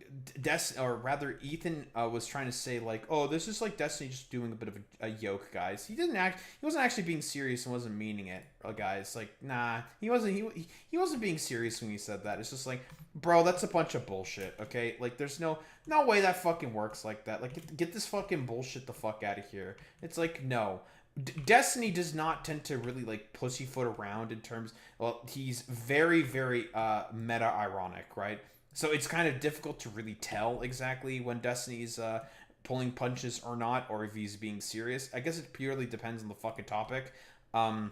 Speaker 1: was trying to say like, oh, this is like Destiny just doing a bit of a yoke, guys. He wasn't actually being serious and wasn't meaning it, guys. Like, nah, he wasn't being serious when he said that. It's just like, bro, that's a bunch of bullshit, okay? Like, there's no way that fucking works like that. Like, get this fucking bullshit the fuck out of here. It's like, no. Destiny does not tend to really like pussyfoot around in terms, well, he's very, very meta-ironic, right? So it's kind of difficult to really tell exactly when Destiny's pulling punches or not, or if he's being serious. I guess it purely depends on the fucking topic. Or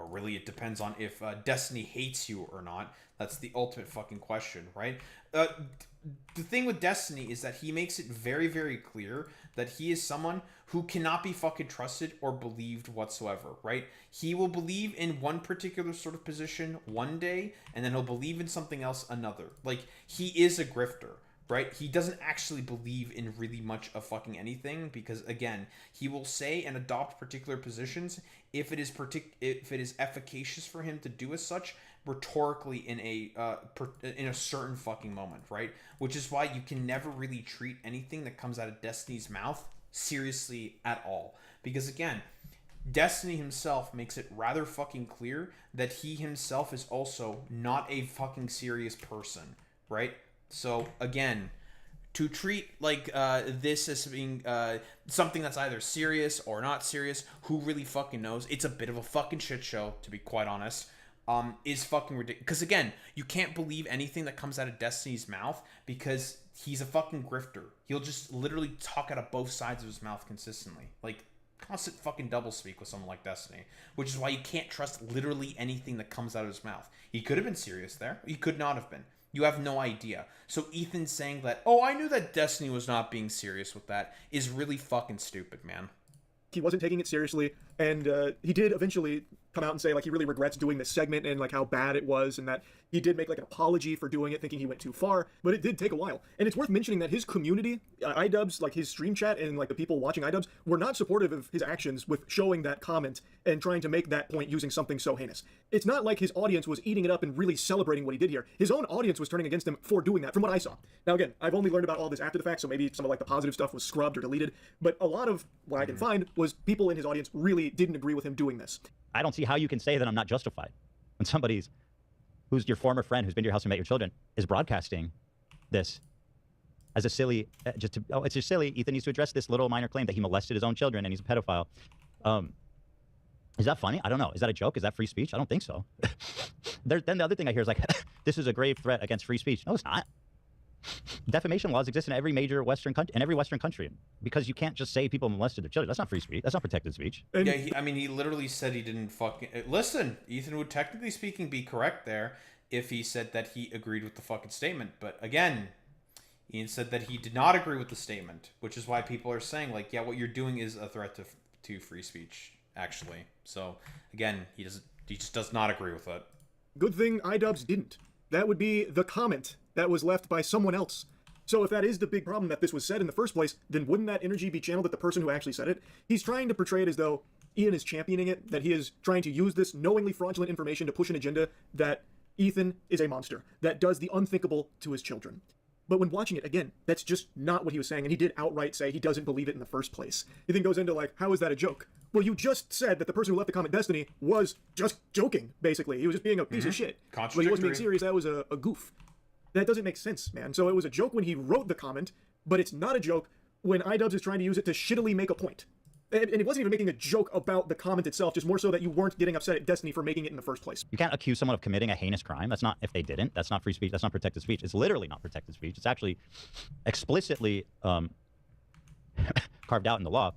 Speaker 1: really it depends on if Destiny hates you or not. That's the ultimate fucking question, right? The thing with Destiny is that he makes it very, very clear that he is someone who cannot be fucking trusted or believed whatsoever, right? He will believe in one particular sort of position one day, and then he'll believe in something else another. Like, he is a grifter, right? He doesn't actually believe in really much of fucking anything because, again, he will say and adopt particular positions if it is efficacious for him to do as such, rhetorically in a certain fucking moment, right? Which is why you can never really treat anything that comes out of Destiny's mouth seriously at all. Because again, Destiny himself makes it rather fucking clear that he himself is also not a fucking serious person, right? So again, to treat like this as being something that's either serious or not serious, who really fucking knows? It's a bit of a fucking shit show, to be quite honest. Is fucking ridiculous. Because again, you can't believe anything that comes out of Destiny's mouth because he's a fucking grifter. He'll just literally talk out of both sides of his mouth consistently. Like, constant fucking doublespeak with someone like Destiny. Which is why you can't trust literally anything that comes out of his mouth. He could have been serious there. He could not have been. You have no idea. So Ethan saying that, oh, I knew that Destiny was not being serious with that, is really fucking stupid, man.
Speaker 10: He wasn't taking it seriously. And he did eventually come out and say like he really regrets doing this segment and like how bad it was, and that he did make like an apology for doing it, thinking he went too far, but it did take a while. And it's worth mentioning that his community, idubbbz, like his stream chat and like the people watching idubbbz, were not supportive of his actions with showing that comment and trying to make that point using something so heinous. It's not like his audience was eating it up and really celebrating what he did here. His own audience was turning against him for doing that, from what I saw. Now again, I've only learned about all this after the fact, so maybe some of like the positive stuff was scrubbed or deleted, but a lot of what I can find was people in his audience really didn't agree with him doing this.
Speaker 11: I don't see how you can say that I'm not justified when somebody's who's your former friend who's been to your house and met your children is broadcasting this as a silly, it's just silly. Ethan needs to address this little minor claim that he molested his own children and he's a pedophile. Is that funny? I don't know. Is that a joke? Is that free speech? I don't think so. Then the other thing I hear is like, this is a grave threat against free speech. No, it's not. Defamation laws exist in every major Western country, because you can't just say people molested their children. That's not free speech. That's not protected speech.
Speaker 1: Yeah, he literally said he didn't fucking listen. Ethan would technically speaking be correct there if he said that he agreed with the fucking statement. But again, Ian said that he did not agree with the statement, which is why people are saying like, yeah, what you're doing is a threat to free speech, actually. So again, he just does not agree with it.
Speaker 10: Good thing idubbbz didn't. That would be the comment that was left by someone else. So if that is the big problem that this was said in the first place, then wouldn't that energy be channeled at the person who actually said it? He's trying to portray it as though Ian is championing it, that he is trying to use this knowingly fraudulent information to push an agenda that Ethan is a monster, that does the unthinkable to his children. But when watching it, again, that's just not what he was saying, and he did outright say he doesn't believe it in the first place. He then goes into like, how is that a joke? Well, you just said that the person who left the comment Destiny was just joking, basically. He was just being a piece of shit. But he wasn't being serious, that was a goof. That doesn't make sense, man. So it was a joke when he wrote the comment, but it's not a joke when idubbbz is trying to use it to shittily make a point. And he wasn't even making a joke about the comment itself, just more so that you weren't getting upset at Destiny for making it in the first place.
Speaker 11: You can't accuse someone of committing a heinous crime. That's not, if they didn't, that's not free speech. That's not protected speech. It's literally not protected speech. It's actually explicitly carved out in the law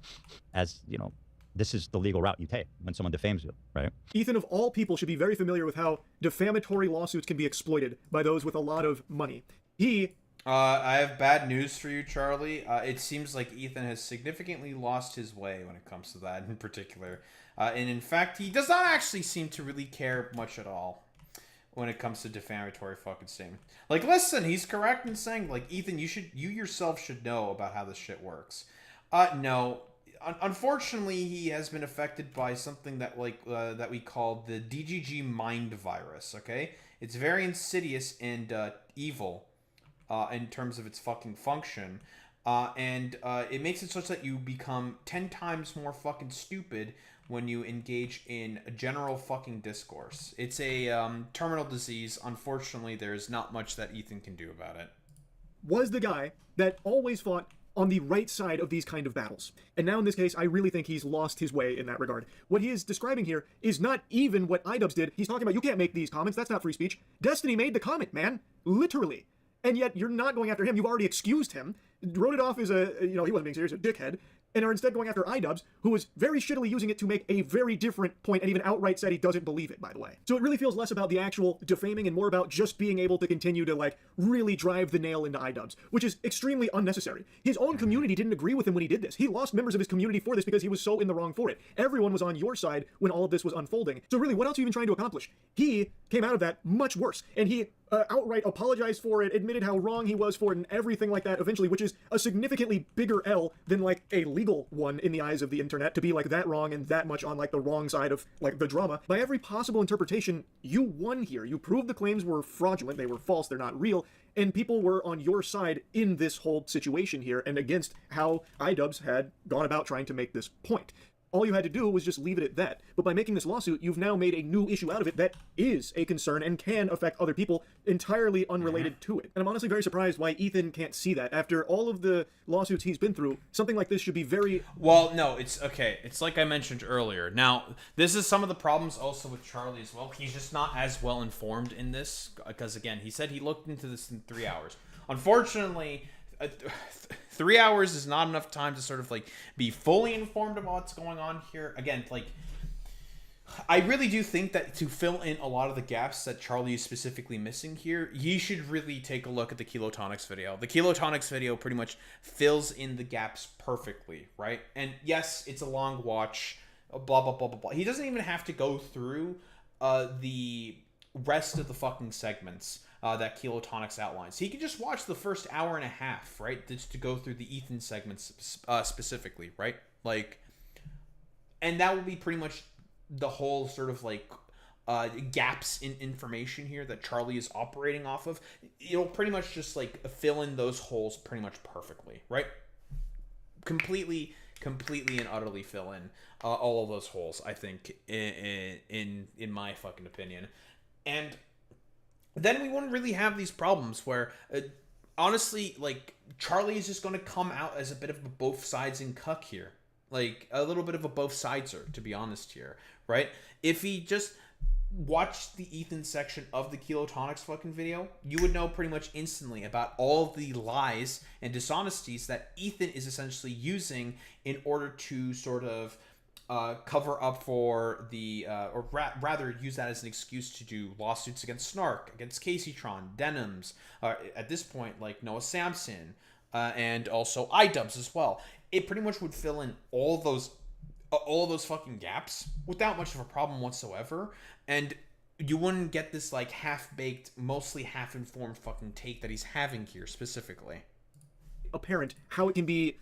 Speaker 11: as, you know, this is the legal route you take when someone defames you, right?
Speaker 10: Ethan, of all people, should be very familiar with how defamatory lawsuits can be exploited by those with a lot of money.
Speaker 1: I have bad news for you, Charlie. It seems like Ethan has significantly lost his way when it comes to that in particular. And in fact, he does not actually seem to really care much at all when it comes to defamatory fucking statement. Like, listen, he's correct in saying, like, Ethan, you yourself should know about how this shit works. No. Unfortunately, he has been affected by something that that we call the DGG mind virus, okay? It's very insidious and evil in terms of its fucking function. And it makes it such that you become 10 times more fucking stupid when you engage in a general fucking discourse. It's a terminal disease. Unfortunately, there's not much that Ethan can do about it.
Speaker 10: Was the guy that always fought on the right side of these kind of battles. And now in this case, I really think he's lost his way in that regard. What he is describing here is not even what idubbbz did. He's talking about, you can't make these comments, that's not free speech. Destiny made the comment, man. Literally. And yet you're not going after him. You've already excused him, wrote it off as a, he wasn't being serious, a dickhead, and are instead going after idubbbz, who was very shittily using it to make a very different point, and even outright said he doesn't believe it, by the way. So it really feels less about the actual defaming and more about just being able to continue to, like, really drive the nail into idubbbz, which is extremely unnecessary. His own community didn't agree with him when he did this. He lost members of his community for this because he was so in the wrong for it. Everyone was on your side when all of this was unfolding. So really, what else are you even trying to accomplish? He came out of that much worse, and he outright apologized for it, admitted how wrong he was for it, and everything like that eventually, which is a significantly bigger L than, like, a legal one in the eyes of the internet, to be, like, that wrong and that much on, like, the wrong side of, like, the drama. By every possible interpretation, you won here. You proved the claims were fraudulent, they were false, they're not real, and people were on your side in this whole situation here, and against how idubbbz had gone about trying to make this point. All you had to do was just leave it at that. But by making this lawsuit, you've now made a new issue out of it that is a concern and can affect other people entirely unrelated to it. And I'm honestly very surprised why Ethan can't see that. After all of the lawsuits he's been through, something like this should be very...
Speaker 1: Well, no, it's okay. It's like I mentioned earlier. Now, this is some of the problems also with Charlie as well. He's just not as well informed in this because, again, he said he looked into this in 3 hours. Unfortunately... 3 hours is not enough time to sort of like be fully informed about what's going on here. Again, like I really do think that to fill in a lot of the gaps that Charlie is specifically missing here, he should really take a look at the Kilotonics video. The Kilotonics video pretty much fills in the gaps perfectly, right? And yes, it's a long watch. blah blah blah blah blah. He doesn't even have to go through the rest of the fucking segments that Kilotonics outlines. He can just watch the first hour and a half, right? Just to go through the Ethan segments specifically, right? Like, and that will be pretty much the whole sort of like gaps in information here that Charlie is operating off of. It'll pretty much just like fill in those holes pretty much perfectly, right? Completely and utterly fill in all of those holes, I think, in my fucking opinion. And then we wouldn't really have these problems where, honestly, like, Charlie is just going to come out as a bit of a both sides and cuck here. Like, a little bit of a both sideser, to be honest here, right? If he just watched the Ethan section of the Kilotonics fucking video, you would know pretty much instantly about all the lies and dishonesties that Ethan is essentially using in order to sort of cover up for the, rather use that as an excuse to do lawsuits against Snark, against Caseytron, Denims, at this point, like Noah Samson, and also idubbbz as well. It pretty much would fill in all those fucking gaps without much of a problem whatsoever, and you wouldn't get this like half-baked, mostly half-informed fucking take that he's having here specifically.
Speaker 10: Apparent how it can be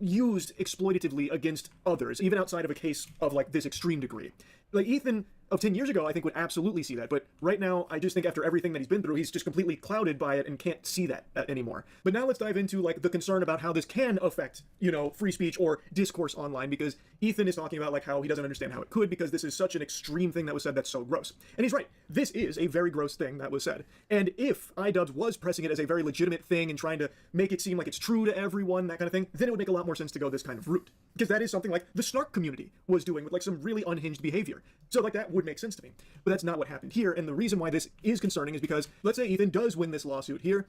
Speaker 10: used exploitatively against others, even outside of a case of like this extreme degree. Like Ethan of 10 years ago, I think would absolutely see that, but right now, I just think after everything that he's been through, he's just completely clouded by it and can't see that anymore. But now let's dive into like the concern about how this can affect, you know, free speech or discourse online, because Ethan is talking about like how he doesn't understand how it could, because this is such an extreme thing that was said that's so gross. And he's right. This is a very gross thing that was said. And if idubbbz was pressing it as a very legitimate thing and trying to make it seem like it's true to everyone, that kind of thing, then it would make a lot more sense to go this kind of route. Because that is something like the Snark community was doing with like some really unhinged behavior. So like that would make sense to me. But that's not what happened here. And the reason why this is concerning is because let's say Ethan does win this lawsuit here,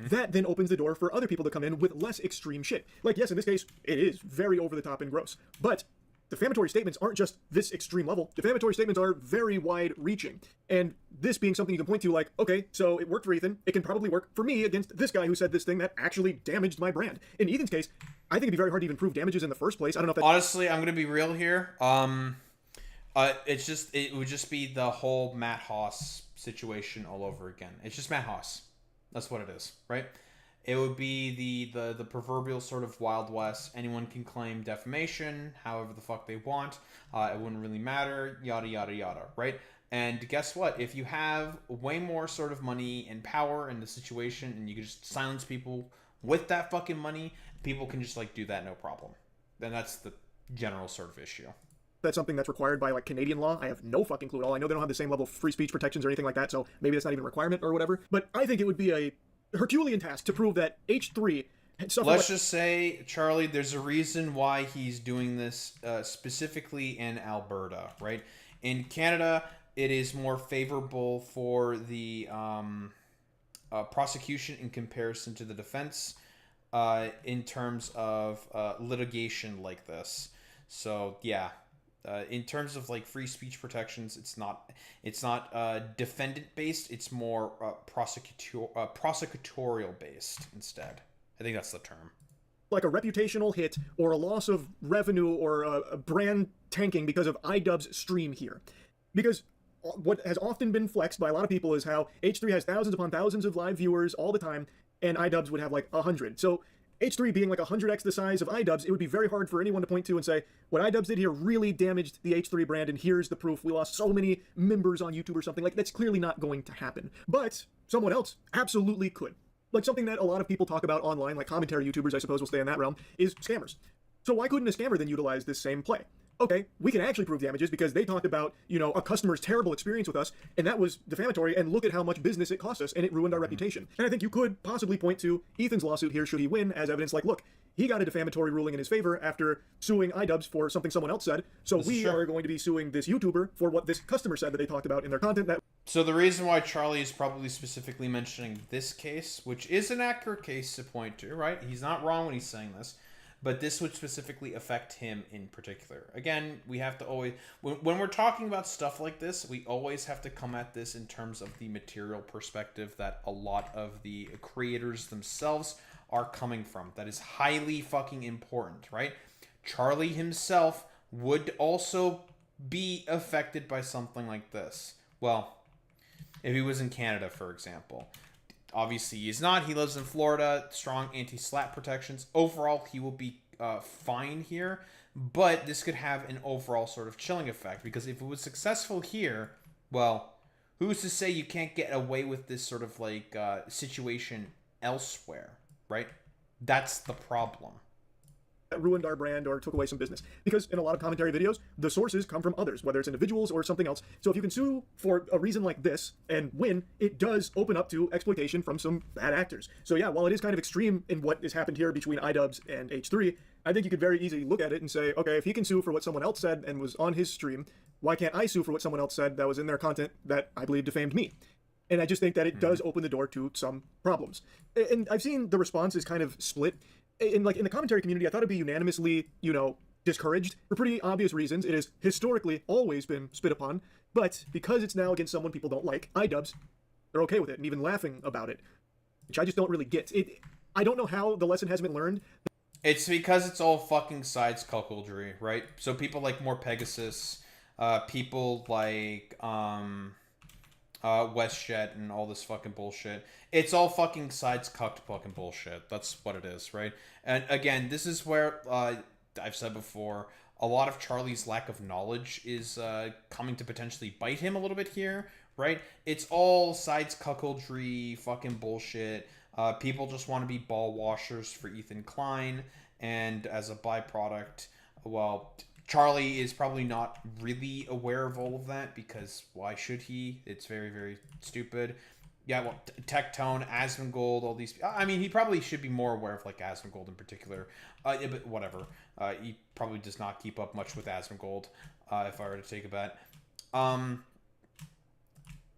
Speaker 10: that then opens the door for other people to come in with less extreme shit. Like, yes, in this case, it is very over the top and gross. But defamatory statements aren't just this extreme level. Defamatory statements are very wide reaching. And this being something you can point to like, okay, so it worked for Ethan, it can probably work for me against this guy who said this thing that actually damaged my brand. In Ethan's case, I think it'd be very hard to even prove damages in the first place. I don't know if that's...
Speaker 1: Honestly, I'm going to be real here. It would just be the whole Matt Haas situation all over again. It's just Matt Haas. That's what it is, right? It would be the proverbial sort of Wild West. Anyone can claim defamation, however the fuck they want. It wouldn't really matter, yada, yada, yada, right? And guess what? If you have way more sort of money and power in the situation and you can just silence people with that fucking money, people can just like do that no problem. Then that's the general sort of issue.
Speaker 10: That's something that's required by like Canadian law. I have no fucking clue at all. I know they don't have the same level of free speech protections or anything like that, so maybe that's not even a requirement or whatever. But I think it would be a Herculean task to prove that H3
Speaker 1: Let's just say, Charlie, there's a reason why he's doing this specifically in Alberta, right? In Canada, it is more favorable for the prosecution in comparison to the defense in terms of litigation like this. So, yeah. In terms of like free speech protections, it's not defendant based. It's more prosecutorial based instead. I think that's the term.
Speaker 10: Like a reputational hit or a loss of revenue or a brand tanking because of idubbbz stream here, because what has often been flexed by a lot of people is how H3 has thousands upon thousands of live viewers all the time, and idubbbz would have like 100. So H3 being like 100x the size of idubbbz, it would be very hard for anyone to point to and say, what idubbbz did here really damaged the H3 brand, and here's the proof. We lost so many members on YouTube or something. Like, that's clearly not going to happen. But someone else absolutely could. Like, something that a lot of people talk about online, like commentary YouTubers, I suppose will stay in that realm, is scammers. So why couldn't a scammer then utilize this same play? Okay, we can actually prove damages because they talked about, you know, a customer's terrible experience with us, and that was defamatory, and look at how much business it cost us, and it ruined our reputation. And I think you could possibly point to Ethan's lawsuit here, should he win, as evidence like, look, he got a defamatory ruling in his favor after suing idubbbz for something someone else said, so we are going to be suing this YouTuber for what this customer said that they talked about in their content.
Speaker 1: So the reason why Charlie is probably specifically mentioning this case, which is an accurate case to point to, right? He's not wrong when he's saying this. But this would specifically affect him in particular. Again, we have to always... When we're talking about stuff like this, we always have to come at this in terms of the material perspective that a lot of the creators themselves are coming from. That is highly fucking important, right? Charlie himself would also be affected by something like this. Well, if he was in Canada, for example. Obviously, he's not. He lives in Florida. Strong anti-slap protections. Overall, he will be fine here. But this could have an overall sort of chilling effect. Because if it was successful here, well, who's to say you can't get away with this sort of like situation elsewhere, right? That's the problem.
Speaker 10: Ruined our brand or took away some business. Because in a lot of commentary videos, the sources come from others, whether it's individuals or something else. So if you can sue for a reason like this and win, it does open up to exploitation from some bad actors. So yeah, while it is kind of extreme in what has happened here between idubbbz and H3, I think you could very easily look at it and say, okay, if he can sue for what someone else said and was on his stream, why can't I sue for what someone else said that was in their content that I believe defamed me? And I just think that it does open the door to some problems. And I've seen the response is kind of split. In the commentary community, I thought it'd be unanimously, discouraged for pretty obvious reasons. It has historically always been spit upon, but because it's now against someone people don't like, idubbbz, they're okay with it and even laughing about it, which I just don't really get. I don't know how the lesson hasn't been learned.
Speaker 1: It's because it's all fucking sides cuckoldry, right? So people like More Pegasus, people like WestJet and all this fucking bullshit. It's all fucking sides cucked fucking bullshit. That's what it is, right? And again, this is where I've said before, a lot of Charlie's lack of knowledge is coming to potentially bite him a little bit here, right? It's all sides cuckoldry fucking bullshit. People just want to be ball washers for Ethan Klein, and as a byproduct, well, Charlie is probably not really aware of all of that, because why should he? It's very, very stupid. Yeah, well, Tectone, Asmongold, all these... I mean, he probably should be more aware of, like, Asmongold in particular. But whatever. He probably does not keep up much with Asmongold, if I were to take a bet.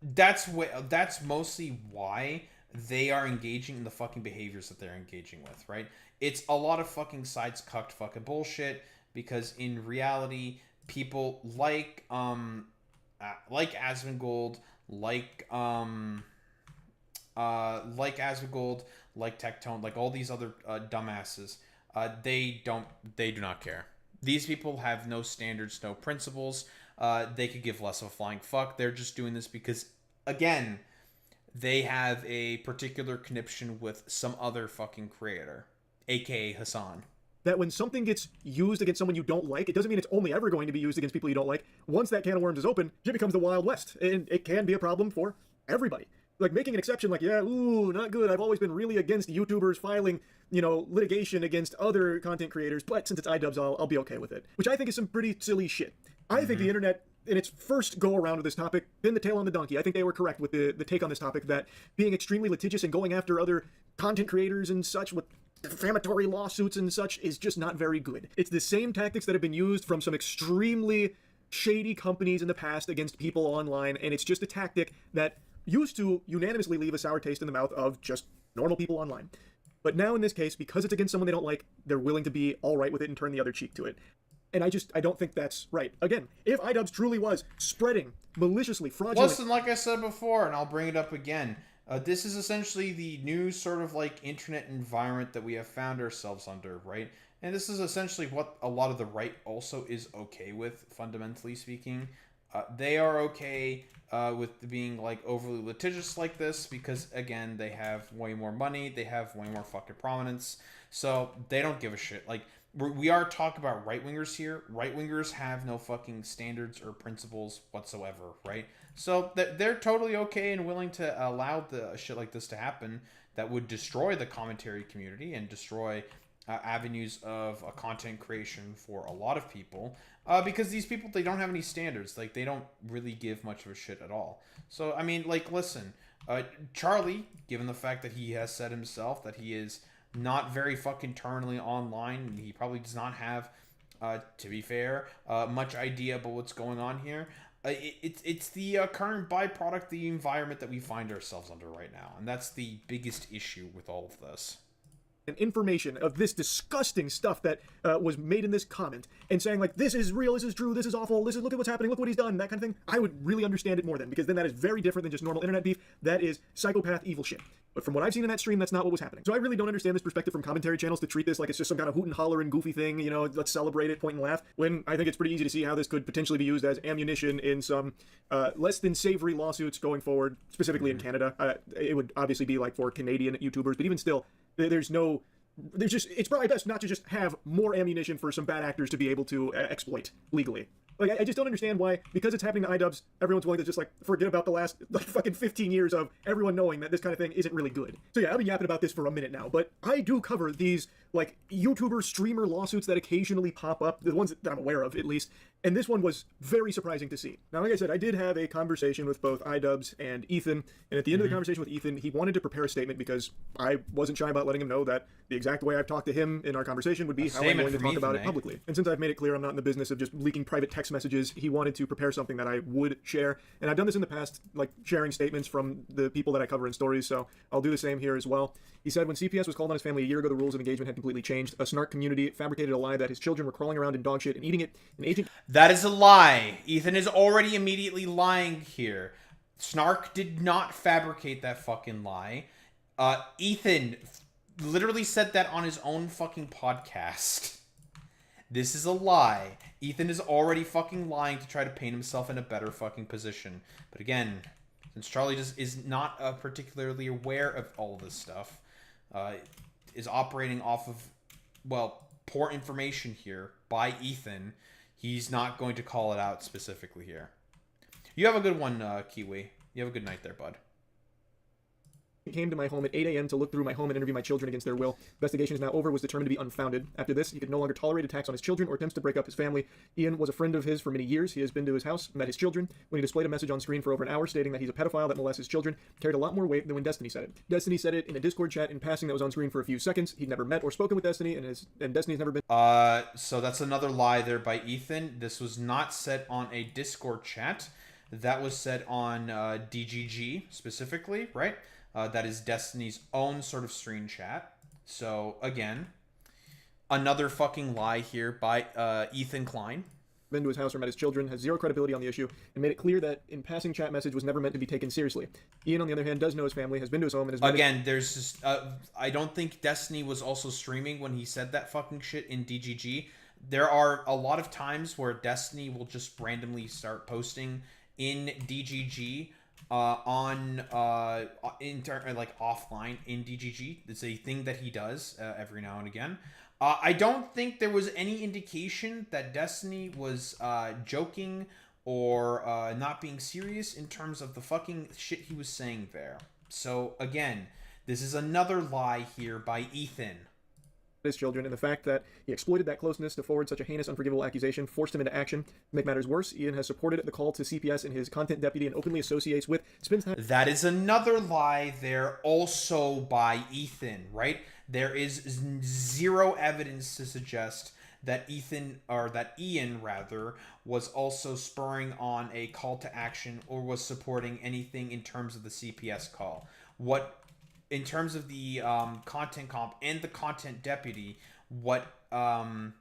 Speaker 1: That's mostly why they are engaging in the fucking behaviors that they're engaging with, right? It's a lot of fucking sides cucked fucking bullshit, because in reality, people like Asmongold, like Asmongold, like Tectone, like all these other dumbasses, they do not care. These people have no standards, no principles. They could give less of a flying fuck. They're just doing this because, again, they have a particular conniption with some other fucking creator, aka Hasan.
Speaker 10: That when something gets used against someone you don't like, it doesn't mean it's only ever going to be used against people you don't like. Once that can of worms is open, it becomes the Wild West, and it can be a problem for everybody. Like, making an exception, like, yeah, ooh, not good, I've always been really against YouTubers filing, litigation against other content creators, but since it's idubbbz, I'll be okay with it. Which I think is some pretty silly shit. I think the internet, in its first go-around with this topic, pinned the tail on the donkey. I think they were correct with the take on this topic, that being extremely litigious and going after other content creators and such with defamatory lawsuits and such is just not very good. It's the same tactics that have been used from some extremely shady companies in the past against people online, and it's just a tactic that used to unanimously leave a sour taste in the mouth of just normal people online. But now in this case, because it's against someone they don't like, they're willing to be all right with it and turn the other cheek to it. And I don't think that's right. Again, if idubbbz truly was spreading maliciously, fraudulent...
Speaker 1: Listen, like I said before, and I'll bring it up again, this is essentially the new sort of like internet environment that we have found ourselves under, right? And this is essentially what a lot of the right also is okay with, fundamentally speaking. They are okay with being like overly litigious like this because, again, they have way more money, they have way more fucking prominence, so they don't give a shit. Like, we are talking about right-wingers here. Right-wingers have no fucking standards or principles whatsoever, right? So they're totally okay and willing to allow the shit like this to happen that would destroy the commentary community and destroy avenues of content creation for a lot of people, because these people, they don't have any standards. Like, they don't really give much of a shit at all. So, I mean, like, listen, Charlie, given the fact that he has said himself that he is not very fucking terminally online, he probably does not have, to be fair, much idea about what's going on here. It's the current byproduct, the environment that we find ourselves under right now, and that's the biggest issue with all of this.
Speaker 10: And information of this disgusting stuff that was made in this comment, and saying like, this is real, this is true, this is awful, look at what's happening, look what he's done, that kind of thing, I would really understand it more then, because then that is very different than just normal internet beef. That is psychopath evil shit. But from what I've seen in that stream, that's not what was happening. So I really don't understand this perspective from commentary channels to treat this like it's just some kind of hoot and holler and goofy thing, you know, let's celebrate it, point and laugh, when I think it's pretty easy to see how this could potentially be used as ammunition in some less than savory lawsuits going forward, specifically in Canada. It would obviously be like for Canadian YouTubers, but even still, it's probably best not to just have more ammunition for some bad actors to be able to exploit legally. Like, I just don't understand why, because it's happening to idubbbz, everyone's willing to just, like, forget about the last, like, fucking 15 years of everyone knowing that this kind of thing isn't really good. So yeah, I've been yapping about this for a minute now, but I do cover these, like, YouTuber streamer lawsuits that occasionally pop up, the ones that I'm aware of, at least, and this one was very surprising to see. Now, like I said, I did have a conversation with both idubbbz and Ethan, and at the end of the conversation with Ethan, he wanted to prepare a statement because I wasn't shy about letting him know that the exact way I've talked to him in our conversation would be how I'm going to talk about it publicly. And since I've made it clear I'm not in the business of just leaking private text messages, he wanted to prepare something that I would share. And I've done this in the past, like sharing statements from the people that I cover in stories, so I'll do the same here as well. He said when CPS was called on his family a year ago, the rules of engagement had completely changed. A snark community fabricated a lie that his children were crawling around in dog shit and eating it. An agent...
Speaker 1: That is a lie. Ethan is already immediately lying here. Snark did not fabricate that fucking lie. Ethan literally said that on his own fucking podcast. This is a lie. Ethan is already fucking lying to try to paint himself in a better fucking position. But again, since Charlie just is not particularly aware of all this stuff, is operating off of, well, poor information here by Ethan, he's not going to call it out specifically here. You have a good one, Kiwi. You have a good night there, bud.
Speaker 10: He came to my home at 8 a.m. to look through my home and interview my children against their will. Investigation is now over, was determined to be unfounded. After this, he could no longer tolerate attacks on his children or attempts to break up his family. Ian was a friend of his for many years. He has been to his house, met his children. When he displayed a message on screen for over an hour stating that he's a pedophile that molests his children, carried a lot more weight than when Destiny said it. Destiny said it in a Discord chat in passing that was on screen for a few seconds. He'd never met or spoken with Destiny, and Destiny's never been...
Speaker 1: So that's another lie there by Ethan. This was not said on a Discord chat. That was said on DGG specifically, right? That is Destiny's own sort of stream chat. So, again, another fucking lie here by Ethan Klein.
Speaker 10: Been to his house or met his children, has zero credibility on the issue, and made it clear that in passing chat message was never meant to be taken seriously. Ian, on the other hand, does know his family, has been to his home, and has...
Speaker 1: Again, there's just... I don't think Destiny was also streaming when he said that fucking shit in DGG. There are a lot of times where Destiny will just randomly start posting in DGG... like offline in DGG. It's a thing that he does every now and again. I don't think there was any indication that Destiny was joking or not being serious in terms of the fucking shit he was saying there. So again, this is another lie here by Ethan.
Speaker 10: His children, and the fact that he exploited that closeness to forward such a heinous, unforgivable accusation forced him into action. To make matters worse, Ian has supported the call to CPS in his content deputy and openly associates with...
Speaker 1: That is another lie there also by Ethan, right? There is zero evidence to suggest that Ian was also spurring on a call to action or was supporting anything in terms of the CPS call. In terms of the content comp and the content deputy, what Ian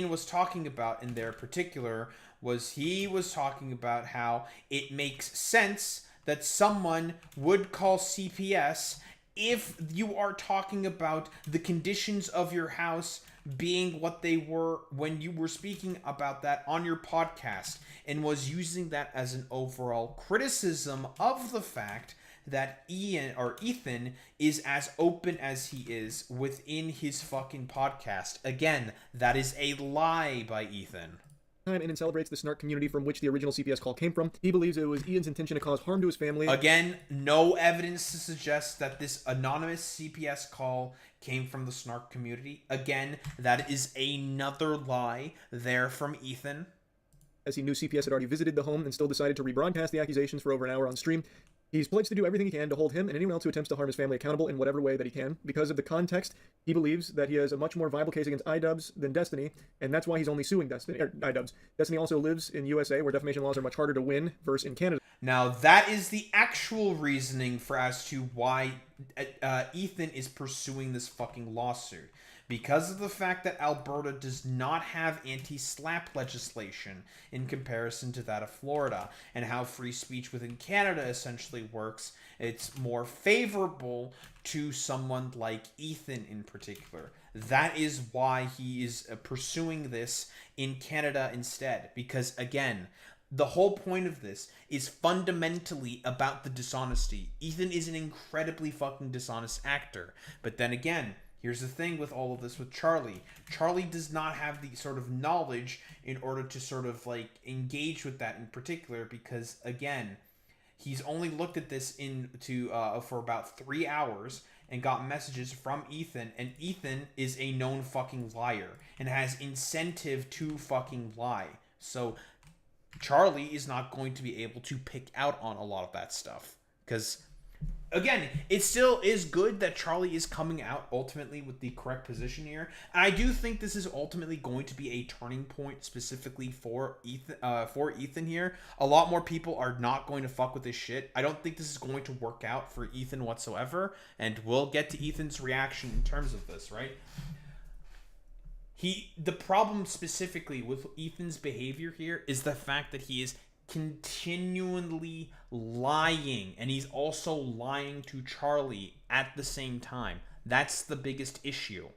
Speaker 1: was talking about in their particular was he was talking about how it makes sense that someone would call CPS if you are talking about the conditions of your house being what they were when you were speaking about that on your podcast, and was using that as an overall criticism of the fact that Ethan is as open as he is within his fucking podcast. Again, that is a lie by Ethan.
Speaker 10: And celebrates the snark community from which the original CPS call came from. He believes it was Ian's intention to cause harm to his family.
Speaker 1: Again, no evidence to suggest that this anonymous CPS call came from the snark community. Again, that is another lie there from Ethan.
Speaker 10: As he knew CPS had already visited the home and still decided to rebroadcast the accusations for over an hour on stream. He's pledged to do everything he can to hold him and anyone else who attempts to harm his family accountable in whatever way that he can. Because of the context, he believes that he has a much more viable case against idubbbz than Destiny, and that's why he's only suing idubbbz. Destiny also lives in USA, where defamation laws are much harder to win, versus in Canada.
Speaker 1: Now, that is the actual reasoning as to why Ethan is pursuing this fucking lawsuit. because of the fact that Alberta does not have anti-slap legislation in comparison to that of Florida, and how free speech within Canada essentially works, it's more favorable to someone like Ethan in particular. That is why he is pursuing this in Canada instead, because again, the whole point of this is fundamentally about the dishonesty. Ethan is an incredibly fucking dishonest actor. But then again, here's the thing with all of this with Charlie. Charlie does not have the sort of knowledge in order to sort of like engage with that in particular, because again, he's only looked at this for about 3 hours and got messages from Ethan, and Ethan is a known fucking liar and has incentive to fucking lie. So Charlie is not going to be able to pick out on a lot of that stuff. Because, again, it still is good that Charlie is coming out ultimately with the correct position here. And I do think this is ultimately going to be a turning point specifically for Ethan here. A lot more people are not going to fuck with this shit. I don't think this is going to work out for Ethan whatsoever. And we'll get to Ethan's reaction in terms of this, right? The problem specifically with Ethan's behavior here is the fact that he is continually lying, and he's also lying to Charlie at the same time. That's the biggest issue.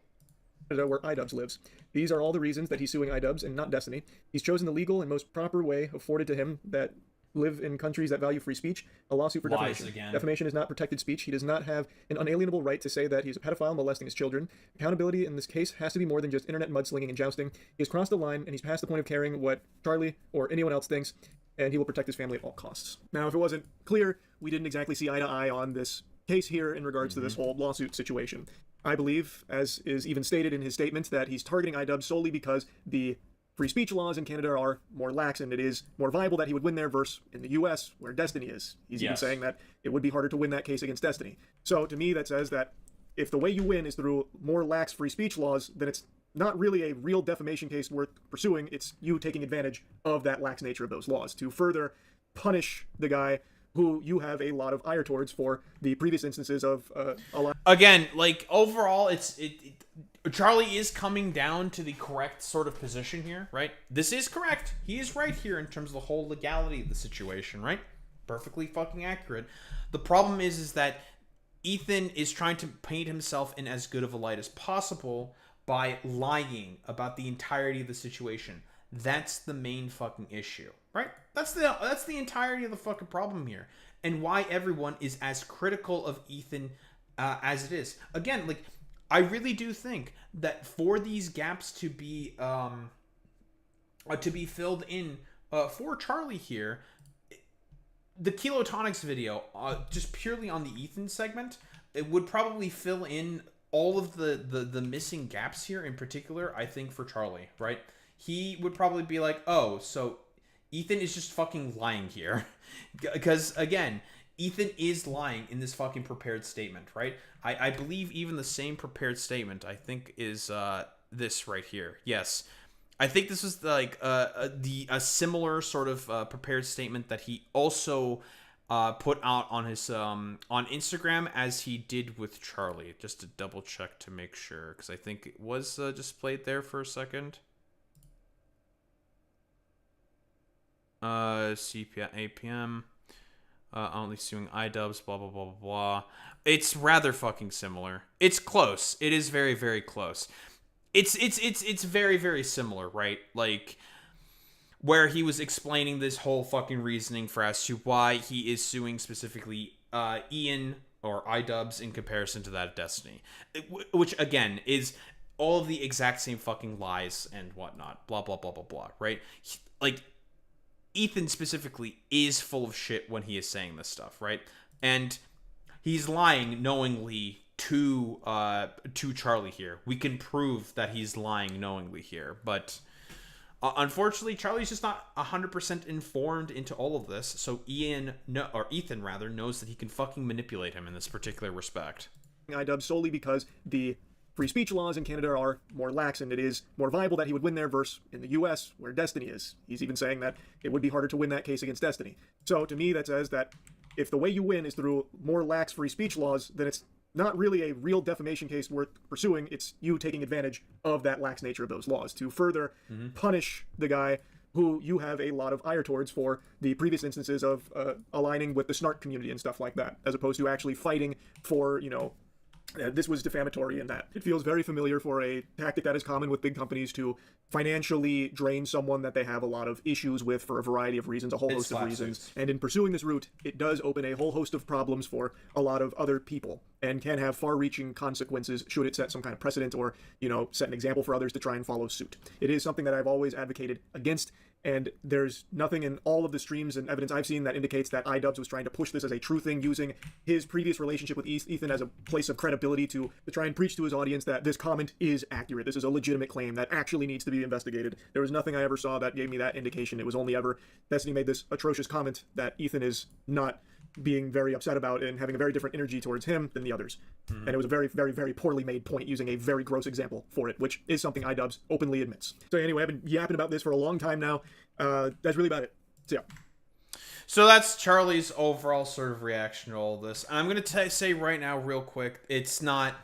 Speaker 10: Where idubbbz lives. These are all the reasons that he's suing idubbbz and not Destiny. He's chosen the legal and most proper way afforded to him that live in countries that value free speech, a lawsuit for defamation.
Speaker 1: Again.
Speaker 10: Defamation is not protected speech. He does not have an unalienable right to say that he's a pedophile molesting his children. Accountability in this case has to be more than just internet mudslinging and jousting. He has crossed the line, and he's past the point of caring what Charlie or anyone else thinks, and he will protect his family at all costs. Now, if it wasn't clear, we didn't exactly see eye to eye on this case here in regards to this whole lawsuit situation. I believe, as is even stated in his statement, that he's targeting idubbbz solely because the free speech laws in Canada are more lax, and it is more viable that he would win there versus in the US, where Destiny is. He's even saying that it would be harder to win that case against Destiny. So to me, that says that if the way you win is through more lax free speech laws, then it's not really a real defamation case worth pursuing. It's you taking advantage of that lax nature of those laws to further punish the guy who you have a lot of ire towards for the previous instances of a lot.
Speaker 1: Again, like overall, Charlie is coming down to the correct sort of position here, right? This is correct. He is right here in terms of the whole legality of the situation, right? Perfectly fucking accurate. The problem is that Ethan is trying to paint himself in as good of a light as possible by lying about the entirety of the situation. That's the main fucking issue, right? That's the entirety of the fucking problem here, and why everyone is as critical of Ethan as it is. Again, like, I really do think that for these gaps to be filled in for Charlie here, the Kilotonics video, just purely on the Ethan segment, it would probably fill in all of the missing gaps here. In particular, I think for Charlie, right? He would probably be like, oh, so Ethan is just fucking lying here. Because, again, Ethan is lying in this fucking prepared statement, right? I believe even the same prepared statement, I think, is this right here. Yes. I think this was like a similar sort of prepared statement that he also put out on his on Instagram, as he did with Charlie. Just to double check to make sure, because I think it was displayed there for a second. CPM, APM, only suing idubbbz, blah, blah, blah, blah, blah. It's rather fucking similar. It's close. It is very, very close. It's very, very similar, right? Like, where he was explaining this whole fucking reasoning for as to why he is suing specifically Ian or idubbbz in comparison to that of Destiny. Which, again, is all of the exact same fucking lies and whatnot. Blah, blah, blah, blah, blah, right? Like, Ethan specifically is full of shit when he is saying this stuff, right? And he's lying knowingly to Charlie here. We can prove that he's lying knowingly here, but unfortunately, Charlie's just not 100% informed into all of this. So Ethan rather knows that he can fucking manipulate him in this particular respect.
Speaker 10: idubbbz solely because the free speech laws in Canada are more lax, and it is more viable that he would win there versus in the US, where Destiny is. He's even saying that it would be harder to win that case against Destiny. So to me, that says that if the way you win is through more lax free speech laws, then it's not really a real defamation case worth pursuing. It's you taking advantage of that lax nature of those laws to further punish the guy who you have a lot of ire towards for the previous instances of aligning with the snark community and stuff like that, as opposed to actually fighting for, this was defamatory in that. It feels very familiar for a tactic that is common with big companies to financially drain someone that they have a lot of issues with for a variety of reasons, a whole host of reasons. And in pursuing this route, it does open a whole host of problems for a lot of other people and can have far-reaching consequences should it set some kind of precedent or, set an example for others to try and follow suit. It is something that I've always advocated against, and there's nothing in all of the streams and evidence I've seen that indicates that idubbbz was trying to push this as a true thing, using his previous relationship with Ethan as a place of credibility to try and preach to his audience that this comment is accurate. This is a legitimate claim that actually needs to be investigated. There was nothing I ever saw that gave me that indication. It was only ever Destiny made this atrocious comment that Ethan is not being very upset about and having a very different energy towards him than the others. And it was a very, very, very poorly made point using a very gross example for it, which is something idubbbz openly admits. So anyway, I've been yapping about this for a long time now. That's really about it. So yeah.
Speaker 1: So that's Charlie's overall sort of reaction to all this. And I'm going to say right now real quick, that's not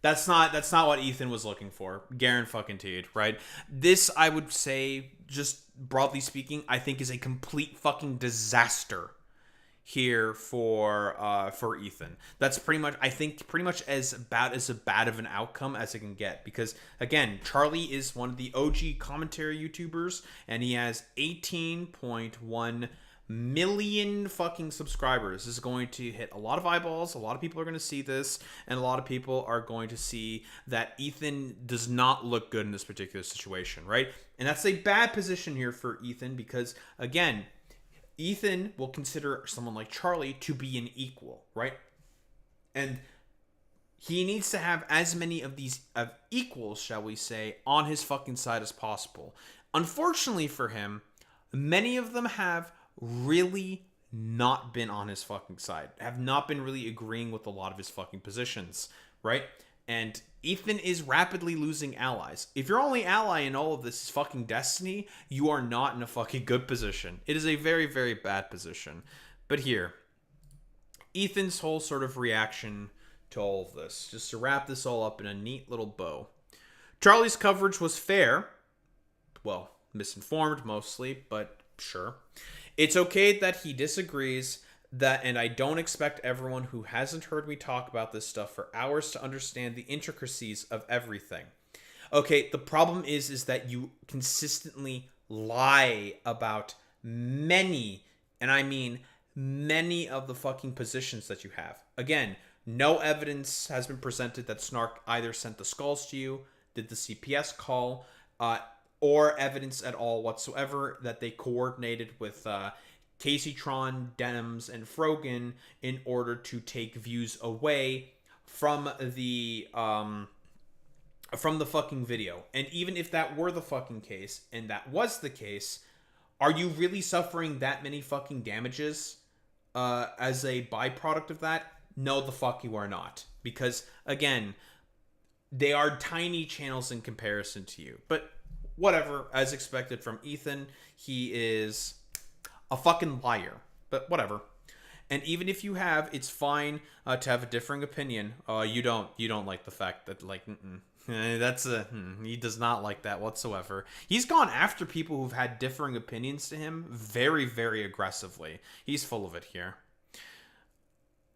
Speaker 1: what Ethan was looking for. Guaranteed, right? This, I would say, just broadly speaking, I think is a complete fucking disaster here for Ethan. That's pretty much, I think, pretty much as bad of an outcome as it can get, because again, Charlie is one of the OG commentary YouTubers and he has 18.1 million fucking subscribers. This is going to hit a lot of eyeballs. A lot of people are going to see this, and a lot of people are going to see that Ethan does not look good in this particular situation, right? And that's a bad position here for Ethan because, again, Ethan will consider someone like Charlie to be an equal, right? And he needs to have as many of these equals, shall we say, on his fucking side as possible. Unfortunately for him, many of them have really not been on his fucking side, have not been really agreeing with a lot of his fucking positions, right? And Ethan is rapidly losing allies. If your only ally in all of this is fucking Destiny, you are not in a fucking good position. It is a very, very bad position. But here, Ethan's whole sort of reaction to all of this, just to wrap this all up in a neat little bow. Charlie's coverage was fair. Well, misinformed mostly, but sure. It's okay that he disagrees, and I don't expect everyone who hasn't heard me talk about this stuff for hours to understand the intricacies of everything. Okay, the problem is that you consistently lie about many, and I mean many, of the fucking positions that you have. Again, no evidence has been presented that Snark either sent the skulls to you, did the CPS call, or evidence at all whatsoever that they coordinated with Caseytron, Denims, and Frogan in order to take views away from the fucking video. And even if that were the fucking case, and that was the case, are you really suffering that many fucking damages as a byproduct of that? No, the fuck you are not. Because, again, they are tiny channels in comparison to you. But whatever, as expected from Ethan, he is a fucking liar, but whatever. And even if you have, it's fine to have a differing opinion. You don't like the fact that, like, he does not like that whatsoever. He's gone after people who've had differing opinions to him very, very aggressively. He's full of it here.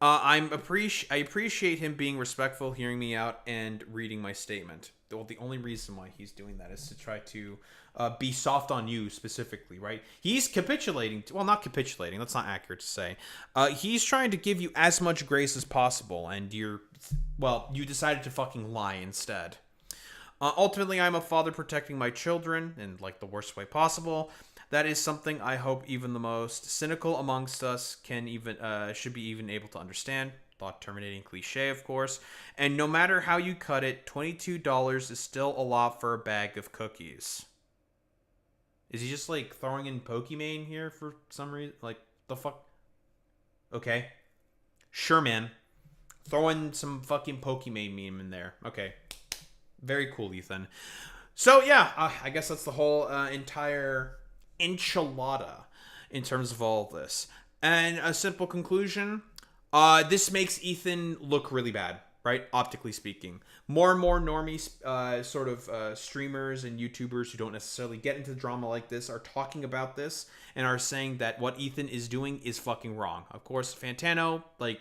Speaker 1: I appreciate him being respectful, hearing me out, and reading my statement. Well, the only reason why he's doing that is to try to be soft on you specifically, right? He's capitulating. Well, not capitulating. That's not accurate to say. He's trying to give you as much grace as possible, and you decided to fucking lie instead. Ultimately, I'm a father protecting my children in, like, the worst way possible. That is something I hope even the most cynical amongst us should be even able to understand. Thought terminating cliche, of course. And no matter how you cut it, $22 is still a lot for a bag of cookies. Is he just, like, throwing in Pokimane here for some reason? Like, the fuck? Okay. Sure, man. Throw in some fucking Pokimane meme in there. Okay. Very cool, Ethan. So, yeah, I guess that's the whole entire enchilada in terms of all of this. And a simple conclusion, This makes Ethan look really bad, right? Optically speaking. More and more normie streamers and YouTubers who don't necessarily get into drama like this are talking about this and are saying that what Ethan is doing is fucking wrong. Of course, Fantano, like,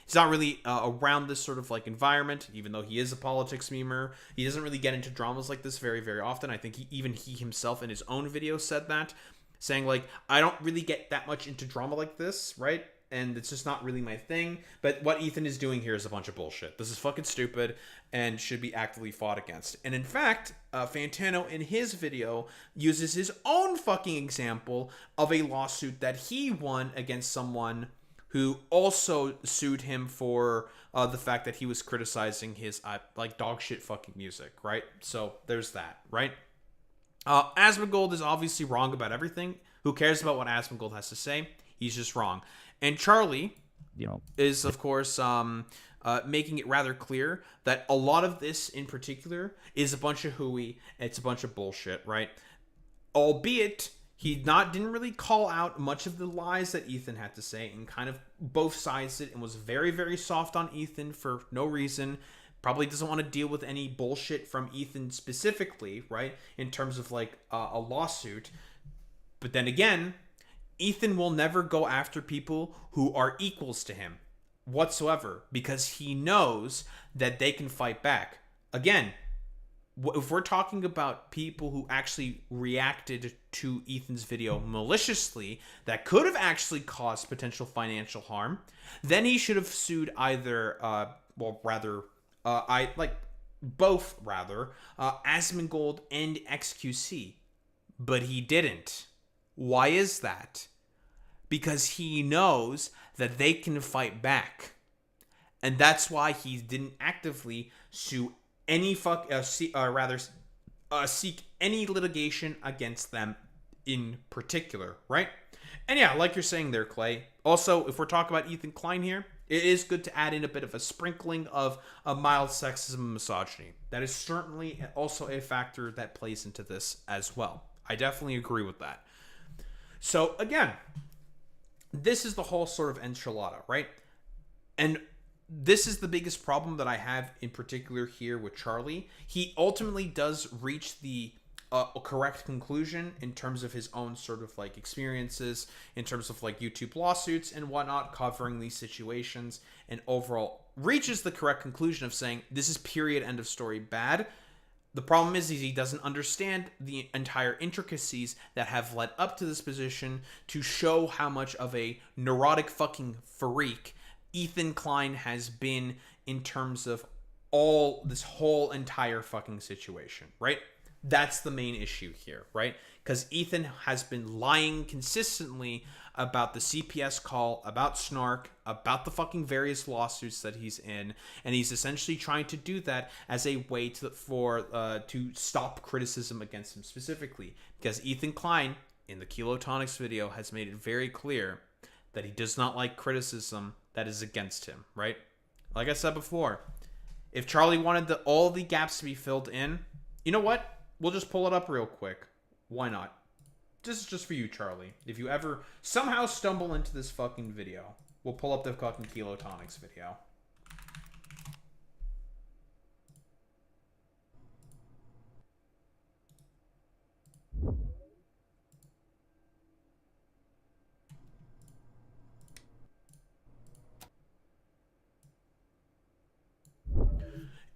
Speaker 1: he's not really around this sort of like environment, even though he is a politics memer. He doesn't really get into dramas like this very, very often. I think he himself in his own video said that, saying like, I don't really get that much into drama like this, right? And it's just not really my thing. But what Ethan is doing here is a bunch of bullshit. This is fucking stupid and should be actively fought against. And in fact, Fantano in his video uses his own fucking example of a lawsuit that he won against someone who also sued him for the fact that he was criticizing his like dog shit fucking music, right? So there's that, right? Asmongold is obviously wrong about everything. Who cares about what Asmongold has to say? He's just wrong. And Charlie, is of course making it rather clear that a lot of this in particular is a bunch of hooey. It's a bunch of bullshit, right? Albeit he didn't really call out much of the lies that Ethan had to say, and kind of both sides it, and was very, very soft on Ethan for no reason. Probably doesn't want to deal with any bullshit from Ethan specifically, right? In terms of like a lawsuit. But then again, Ethan will never go after people who are equals to him whatsoever, because he knows that they can fight back. Again, if we're talking about people who actually reacted to Ethan's video maliciously, that could have actually caused potential financial harm, then he should have sued either, Asmongold and XQC. But he didn't. Why is that? Because he knows that they can fight back. And that's why he didn't actively sue any seek any litigation against them in particular, right? And yeah, like you're saying there, Clay. Also, if we're talking about Ethan Klein here, it is good to add in a bit of a sprinkling of a mild sexism and misogyny. That is certainly also a factor that plays into this as well. I definitely agree with that. So again, this is the whole sort of enchilada, right? And this is the biggest problem that I have in particular here with Charlie. He ultimately does reach the correct conclusion in terms of his own sort of like experiences, in terms of like YouTube lawsuits and whatnot, covering these situations, and overall reaches the correct conclusion of saying this is period, end of story, bad. The problem is he doesn't understand the entire intricacies that have led up to this position to show how much of a neurotic fucking freak Ethan Klein has been in terms of all this whole entire fucking situation, right? That's the main issue here, right? Because Ethan has been lying consistently about the CPS call, about Snark, about the fucking various lawsuits that he's in, and he's essentially trying to do that as a way to stop criticism against him specifically. Because Ethan Klein, in the Kilotonics video, has made it very clear that he does not like criticism that is against him, right? Like I said before, if Charlie wanted all the gaps to be filled in, you know what? We'll just pull it up real quick. Why not? This is just for you, Charlie. If you ever somehow stumble into this fucking video, we'll pull up the fucking Kilotonics video.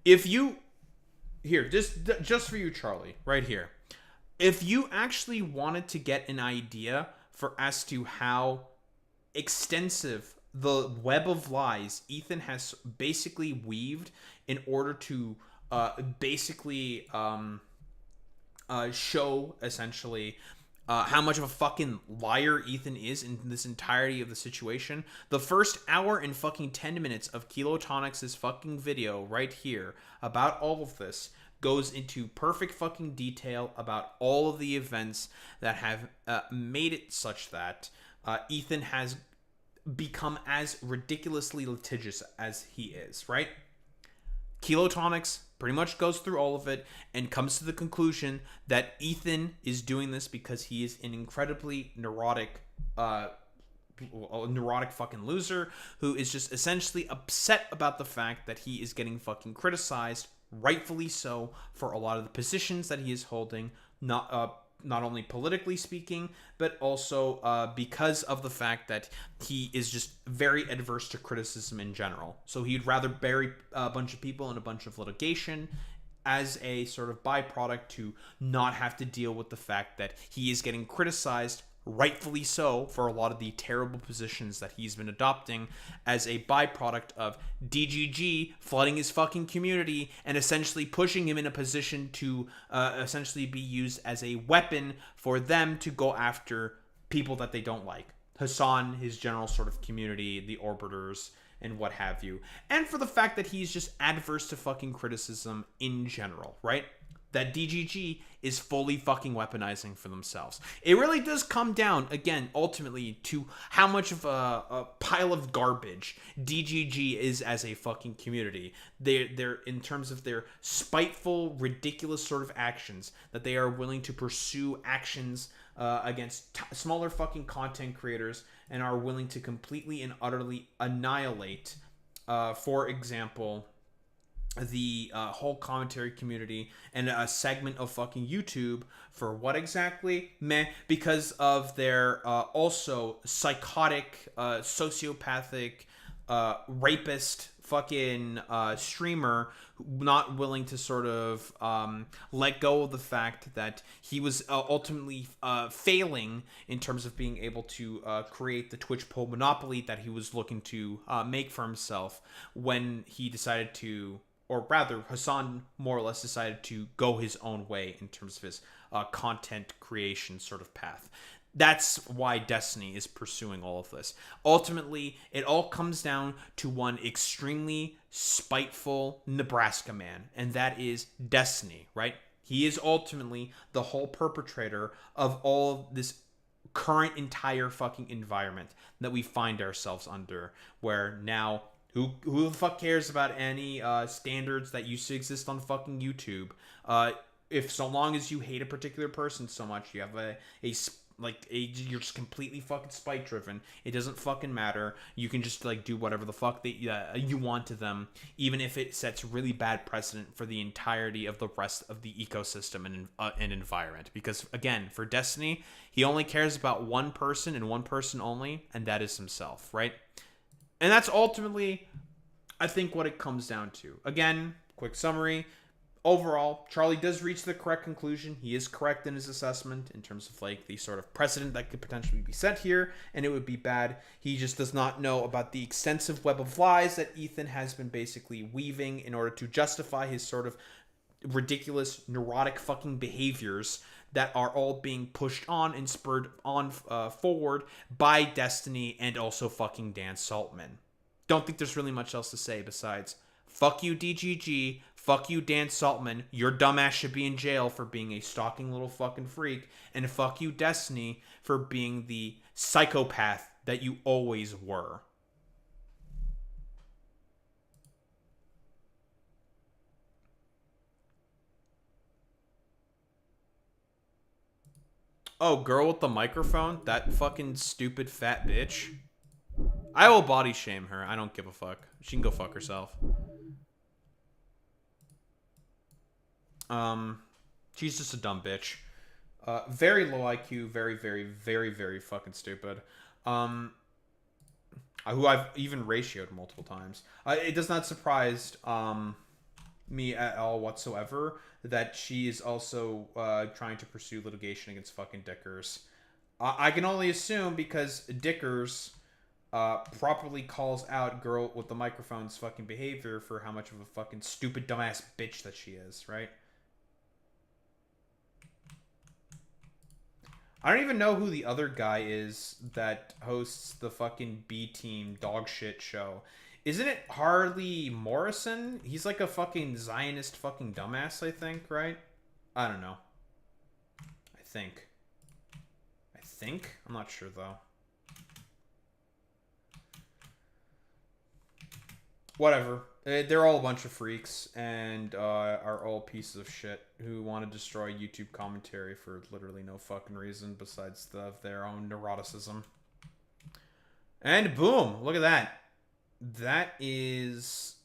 Speaker 1: If you... Here, just for you, Charlie, right here. If you actually wanted to get an idea as to how extensive the web of lies Ethan has basically weaved in order to show essentially how much of a fucking liar Ethan is in this entirety of the situation, the first hour and fucking 10 minutes of Kilotonics' fucking video right here about all of this goes into perfect fucking detail about all of the events that have made it such that Ethan has become as ridiculously litigious as he is, right? Kilotonics pretty much goes through all of it and comes to the conclusion that Ethan is doing this because he is an incredibly neurotic a neurotic fucking loser who is just essentially upset about the fact that he is getting fucking criticized, rightfully so, for a lot of the positions that he is holding, not only politically speaking, but also because of the fact that he is just very adverse to criticism in general. So he'd rather bury a bunch of people in a bunch of litigation as a sort of byproduct to not have to deal with the fact that he is getting criticized, rightfully so, for a lot of the terrible positions that he's been adopting as a byproduct of DGG flooding his fucking community and essentially pushing him in a position to essentially be used as a weapon for them to go after people that they don't like. Hasan, his general sort of community, the Orbiters, and what have you. And for the fact that he's just adverse to fucking criticism in general, right? That DGG is fully fucking weaponizing for themselves. It really does come down, again, ultimately, to how much of a pile of garbage DGG is as a fucking community. They're in terms of their spiteful, ridiculous sort of actions, that they are willing to pursue actions against smaller fucking content creators and are willing to completely and utterly annihilate, for example, the whole commentary community and a segment of fucking YouTube. For what exactly? Meh. Because of their also psychotic, sociopathic, rapist fucking streamer, not willing to sort of let go of the fact that he was ultimately failing in terms of being able to create the Twitch poll monopoly that he was looking to make for himself when he decided to, or rather, Hasan more or less decided to go his own way in terms of his content creation sort of path. That's why Destiny is pursuing all of this. Ultimately, it all comes down to one extremely spiteful Nebraska man, and that is Destiny, right? He is ultimately the whole perpetrator of all of this current entire fucking environment that we find ourselves under, where now who the fuck cares about any standards that used to exist on fucking YouTube? If so long as you hate a particular person so much, you have you're just completely fucking spite driven. It doesn't fucking matter. You can just like do whatever the fuck that you want to them, even if it sets really bad precedent for the entirety of the rest of the ecosystem and environment. Because again, for Destiny, he only cares about one person and one person only, and that is himself, right? And that's ultimately, I think, what it comes down to. Again, quick summary. Overall, Charlie does reach the correct conclusion. He is correct in his assessment in terms of like the sort of precedent that could potentially be set here, and it would be bad. He just does not know about the extensive web of lies that Ethan has been basically weaving in order to justify his sort of ridiculous, neurotic fucking behaviors that are all being pushed on and spurred on forward by Destiny and also fucking Dan Saltman. Don't think there's really much else to say besides fuck you, DGG. Fuck you, Dan Saltman. Your dumbass should be in jail for being a stalking little fucking freak. And fuck you, Destiny, for being the psychopath that you always were. Oh, girl with the microphone? That fucking stupid fat bitch. I will body shame her. I don't give a fuck. She can go fuck herself. She's just a dumb bitch. Very low IQ, very, very, very, very fucking stupid. Who I've even ratioed multiple times. It does not surprise me at all whatsoever that she is also trying to pursue litigation against fucking Dickers. I can only assume because Dickers properly calls out girl with the microphone's fucking behavior for how much of a fucking stupid dumbass bitch that she is, right? I don't even know who the other guy is that hosts the fucking B-Team dog shit show. Isn't it Harley Morrison? He's like a fucking Zionist fucking dumbass, I think, right? I don't know. I think. I'm not sure, though. Whatever. They're all a bunch of freaks and are all pieces of shit who want to destroy YouTube commentary for literally no fucking reason besides their own neuroticism. And boom, look at that. That is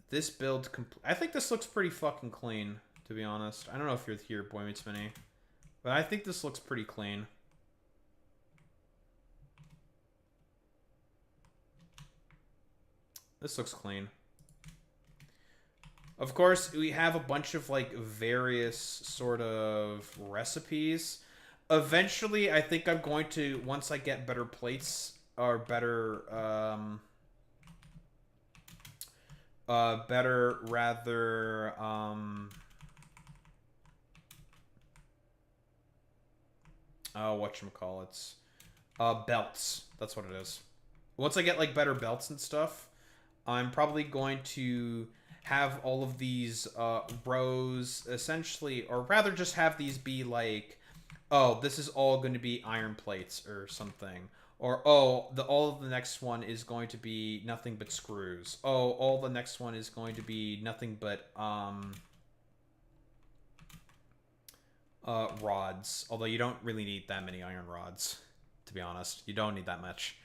Speaker 1: this build. I think this looks pretty fucking clean, to be honest. I don't know if you're here, Boy Meets Mini, but I think this looks pretty clean. This looks clean. Of course, we have a bunch of like various sort of recipes. Eventually, I think I'm going to, once I get better plates or better, whatchamacallits, belts. That's what it is. Once I get like better belts and stuff, I'm probably going to have all of these rows essentially, or rather just have these be like, oh, this is all going to be iron plates or something. Or, oh, all of the next one is going to be nothing but screws. Oh, all the next one is going to be nothing but rods. Although you don't really need that many iron rods, to be honest. You don't need that much.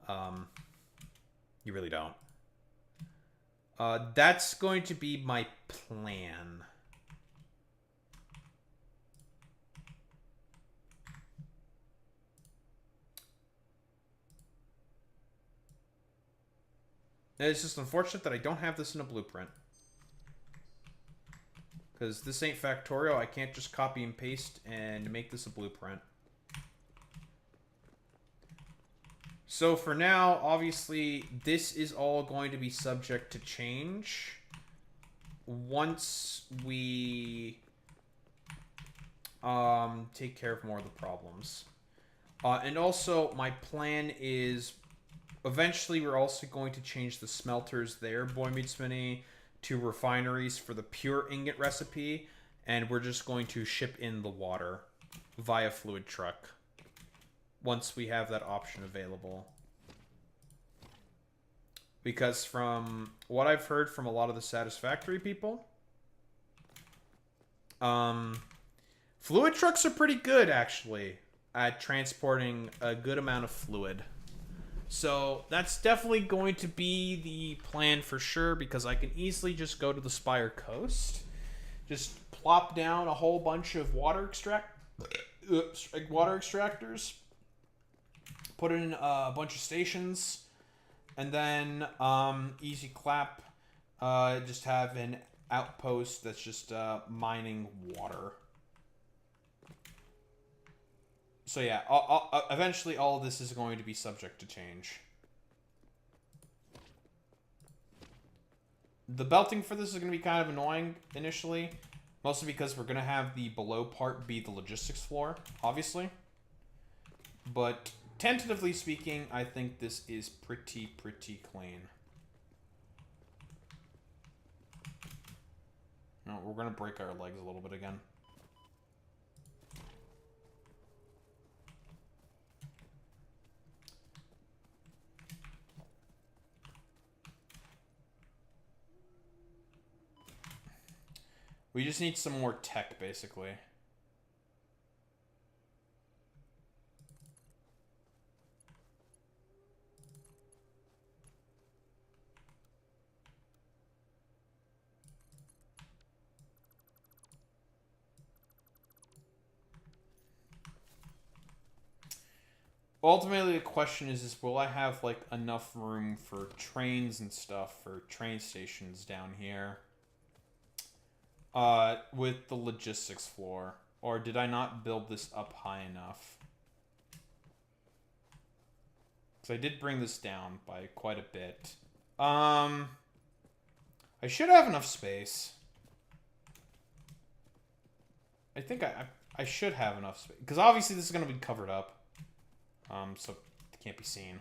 Speaker 1: You really don't. That's going to be my plan. It's just unfortunate that I don't have this in a blueprint. Because this ain't Factorial, I can't just copy and paste and make this a blueprint. So for now, obviously, this is all going to be subject to change once we take care of more of the problems. And also, my plan is, eventually we're also going to change the smelters there, Boy Meets Mini, to refineries for the pure ingot recipe, and we're just going to ship in the water via fluid truck once we have that option available. Because from what I've heard from a lot of the Satisfactory people, fluid trucks are pretty good, actually, at transporting a good amount of fluid. So that's definitely going to be the plan for sure, because I can easily just go to the Spire Coast, just plop down a whole bunch of water extractors, put in a bunch of stations, and then easy clap, just have an outpost that's just mining water. So yeah, eventually all of this is going to be subject to change. The belting for this is going to be kind of annoying initially, mostly because we're going to have the below part be the logistics floor, obviously. But tentatively speaking, I think this is pretty clean. No, we're going to break our legs a little bit again. We just need some more tech, basically. Ultimately, the question is will I have, like, enough room for trains and stuff, for train stations down here? With the logistics floor, or did I not build this up high enough? Because I did bring this down by quite a bit. I should have enough space. I think I should have enough space, because obviously this is going to be covered up, so it can't be seen.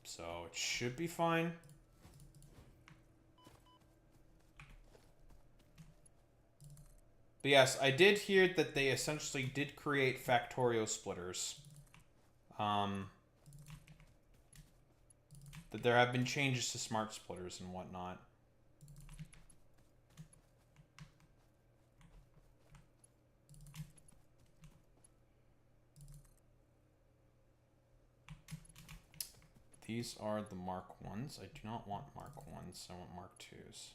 Speaker 1: So it should be fine. But yes, I did hear that they essentially did create Factorio splitters. That there have been changes to smart splitters and whatnot. these are the Mark 1s. I do not want Mark 1s. I want Mark 2s.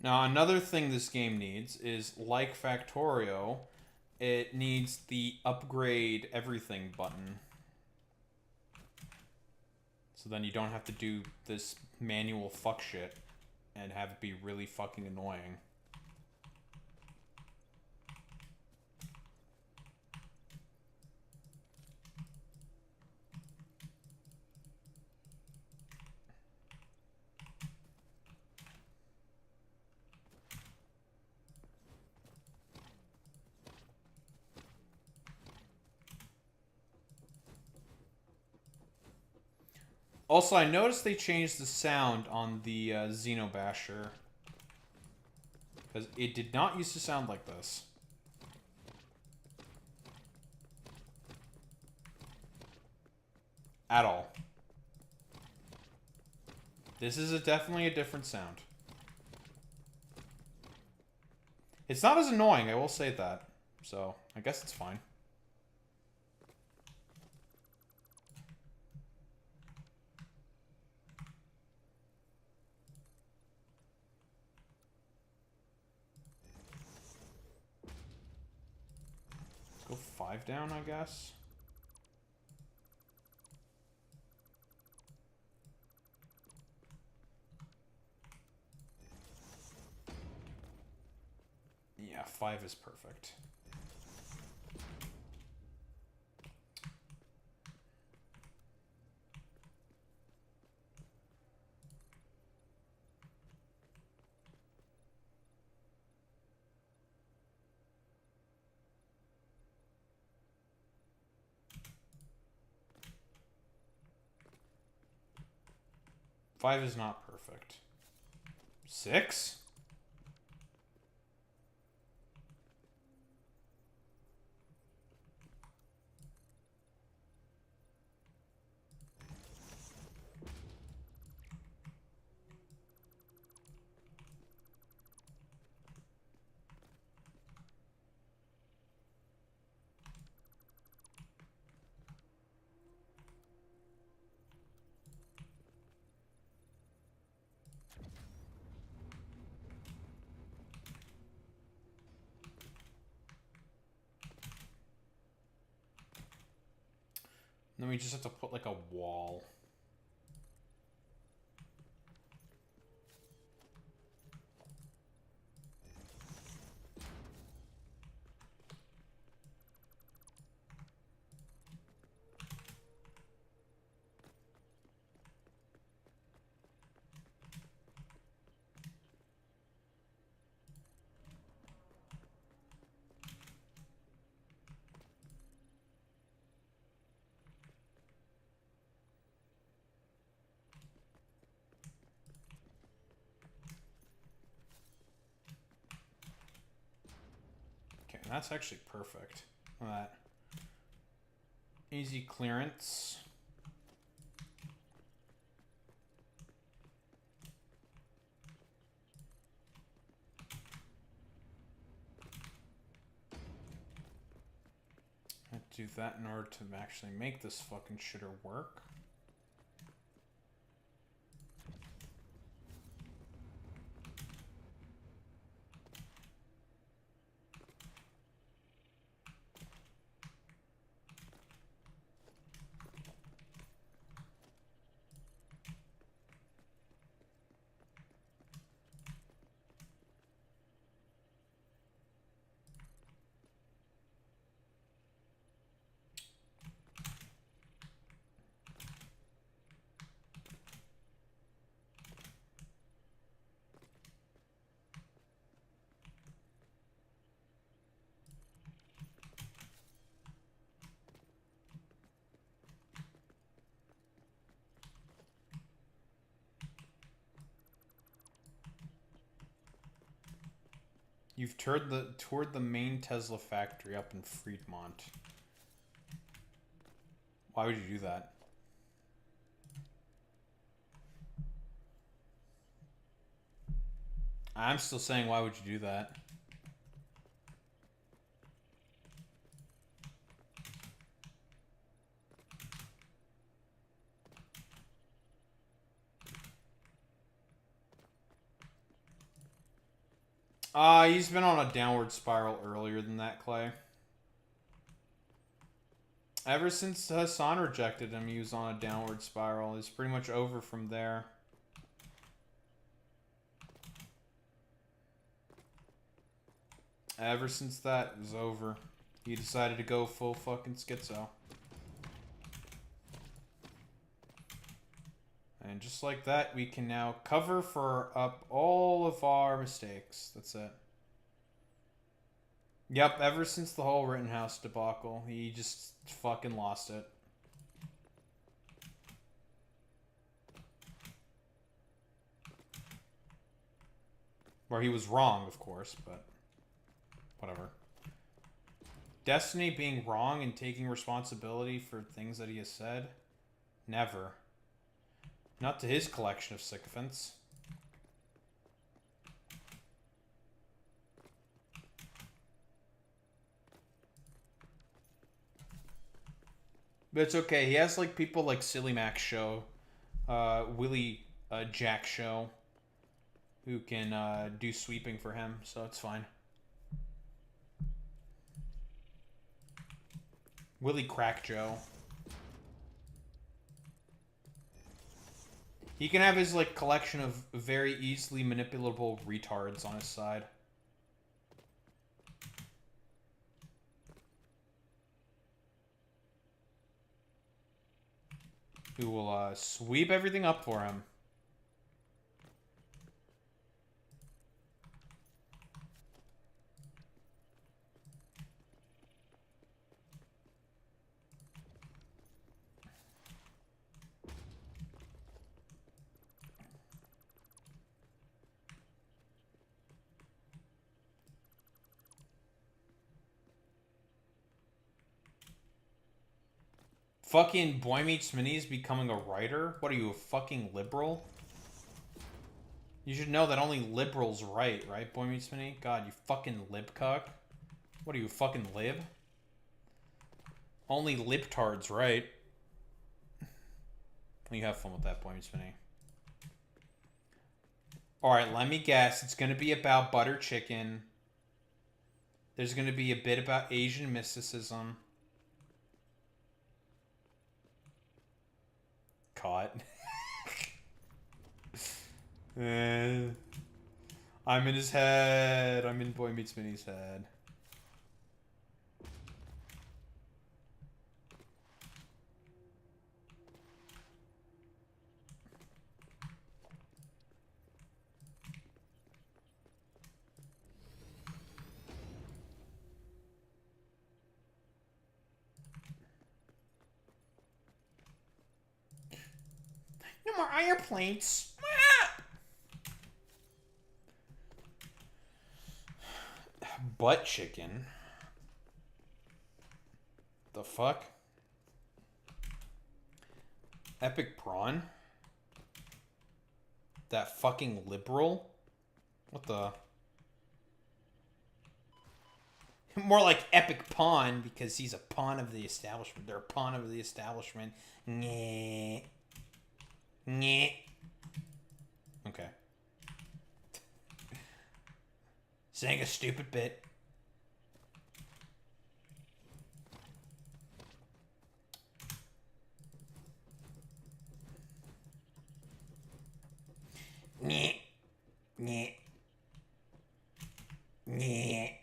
Speaker 1: Now, another thing this game needs is, like Factorio, it needs the upgrade everything button. So then you don't have to do this manual fuck shit and have it be really fucking annoying. Also, I noticed they changed the sound on the Xenobasher. Because it did not used to sound like this. At all. This is definitely a different sound. It's not as annoying, I will say that. So, I guess it's fine. Go 5 down, I guess. Yeah, 5 is perfect. Five is not perfect. 6? Then we just have to put like a wall. Okay, that's actually perfect. Look at that. Easy clearance. I have to do that in order to actually make this fucking shitter work. You've toured the main Tesla factory up in Fremont. Why would you do that? I'm still saying, why would you do that? He's been on a downward spiral earlier than that, Clay. Ever since Hasan rejected him, he was on a downward spiral. It's pretty much over from there. Ever since that, it was over. He decided to go full fucking schizo. And just like that, we can now cover up all of our mistakes. That's it. Yep, ever since the whole Rittenhouse debacle, he just fucking lost it. Where he was wrong, of course, but whatever. Destiny being wrong and taking responsibility for things that he has said? Never. Not to his collection of sycophants. But it's okay. He has like people like Silly Mac Show, Willie Jack Show, who can do sweeping for him, so it's fine. Willie Crack Joe. He can have his like collection of very easily manipulable retards on his side. Who will sweep everything up for him. Fucking Boy Meets Mini is becoming a writer? What are you, a fucking liberal? You should know that only liberals write, right, Boy Meets Mini? God, you fucking libcuck. What are you, fucking lib? Only libtards write. You have fun with that, Boy Meets Mini. Alright, let me guess. It's going to be about butter chicken. There's going to be a bit about Asian mysticism. Caught. I'm in his head. I'm in Boy Meets Mini's head. No more iron plates. Butt chicken. The fuck? Epic prawn? That fucking liberal? What the? More like epic pawn because he's a pawn of the establishment. They're a pawn of the establishment. Nyeh. Nyeh. Okay. Saying a stupid bit. Nyeh. Nyeh. Nyeh.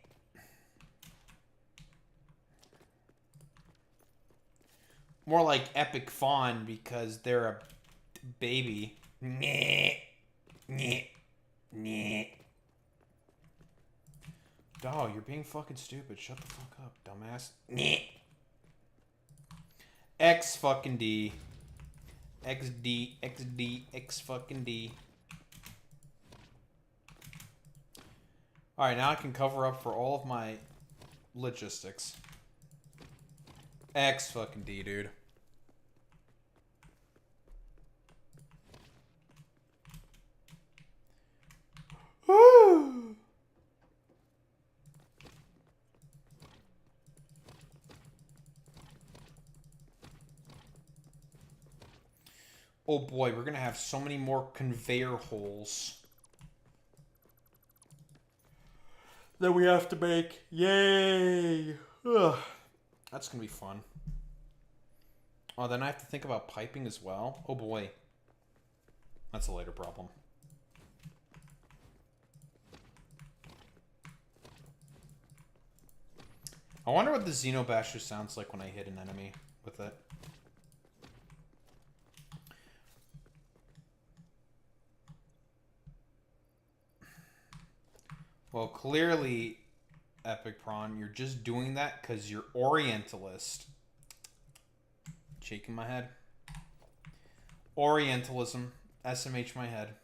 Speaker 1: More like epic fawn because they're a baby. Nyeh. Nyeh. Nyeh. Dog, you're being fucking stupid. Shut the fuck up, dumbass. Nyeh. X fucking D. XD, XD, X fucking D. Alright, now I can cover up for all of my logistics. X fucking D, dude. Oh boy, we're gonna have so many more conveyor holes that we have to make. Yay! Ugh. That's gonna be fun. Oh, then I have to think about piping as well. Oh boy. That's a later problem. I wonder what the Xenobasher sounds like when I hit an enemy with it. Well, clearly, Epic Prawn, you're just doing that because you're Orientalist. Shaking my head. Orientalism. SMH my head.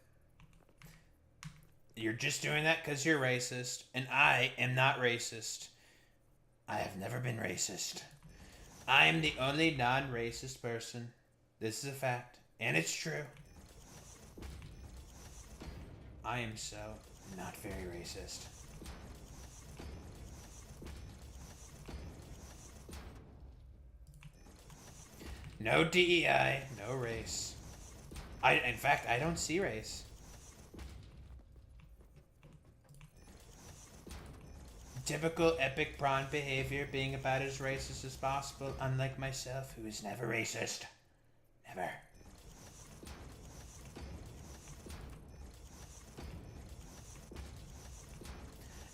Speaker 1: You're just doing that because you're racist, and I am not racist. I have never been racist. I am the only non-racist person. This is a fact, and it's true. I am so not very racist. No DEI, no race. In fact, I don't see race. Typical Epic Prawn behavior, being about as racist as possible, unlike myself, who is never racist. Never.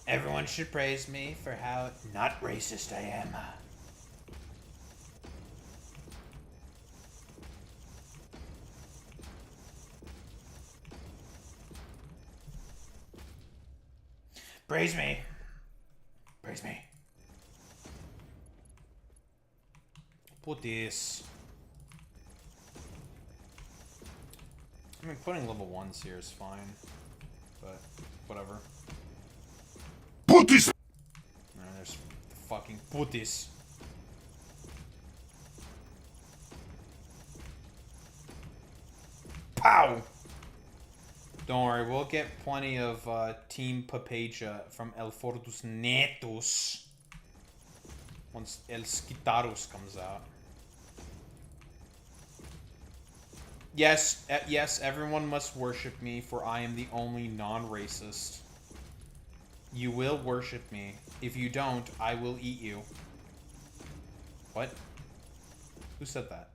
Speaker 1: Everyone should praise me for how not racist I am. Praise me. Praise me. Put this. I mean, putting level 1s here is fine, but whatever.
Speaker 4: Put this.
Speaker 1: There's the fucking put this. Pow! Don't worry, we'll get plenty of Team Papeja from El Fortus Netos once El Skitarus comes out. Yes, yes, everyone must worship me, for I am the only non-racist. You will worship me. If you don't, I will eat you. What? Who said that?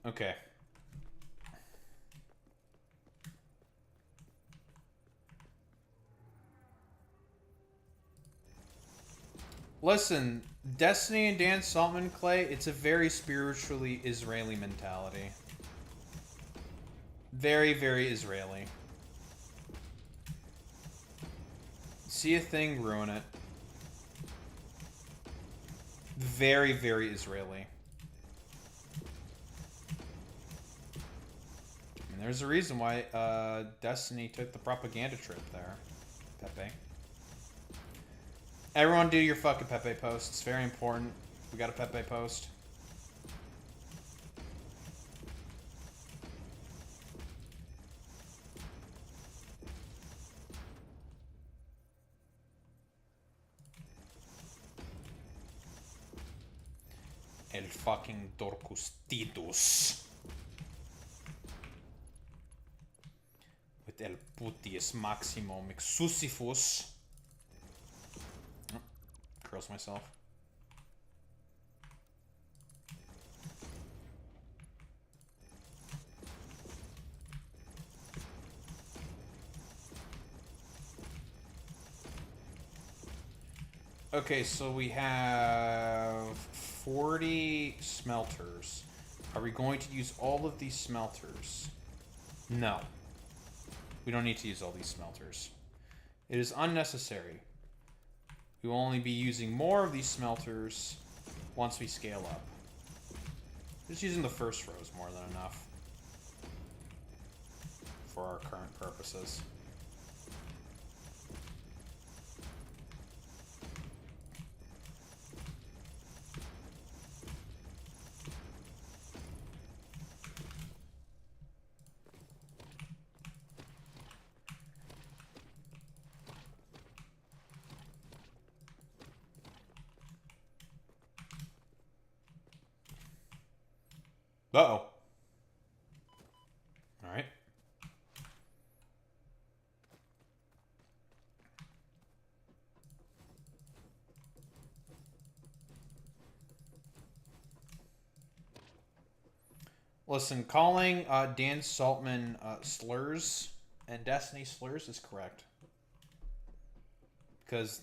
Speaker 1: Okay. Listen, Destiny and Dan Saltman Clay, it's a very spiritually Israeli mentality. Very, very Israeli. See a thing, ruin it. Very, very Israeli. And there's a reason why Destiny took the propaganda trip there, Pepe. Everyone do your fucking Pepe post. It's very important. We got a Pepe post. El fucking Dorcus Titus. With El Putius Maximo Mixusifus. Oh, curls myself. Okay, so we have 40 smelters. Are we going to use all of these smelters? No. We don't need to use all these smelters. It is unnecessary. We will only be using more of these smelters once we scale up. Just using the first row is more than enough for our current purposes. Uh-oh. Alright. Listen, calling Dan Saltman slurs and Destiny slurs is correct. Because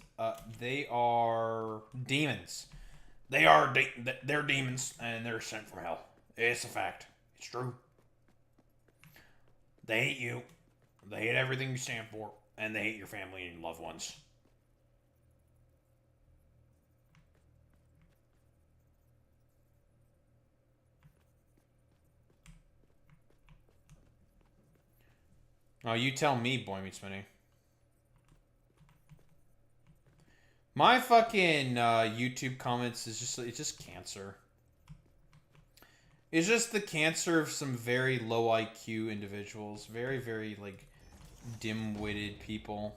Speaker 1: they are demons. They're demons and they're sent from hell. It's a fact. It's true. They hate you. They hate everything you stand for. And they hate your family and loved ones. Oh, you tell me, Boy Meets Mini. My fucking YouTube comments is just cancer. It's just the cancer of some very low IQ individuals. Very, very, like, dim-witted people.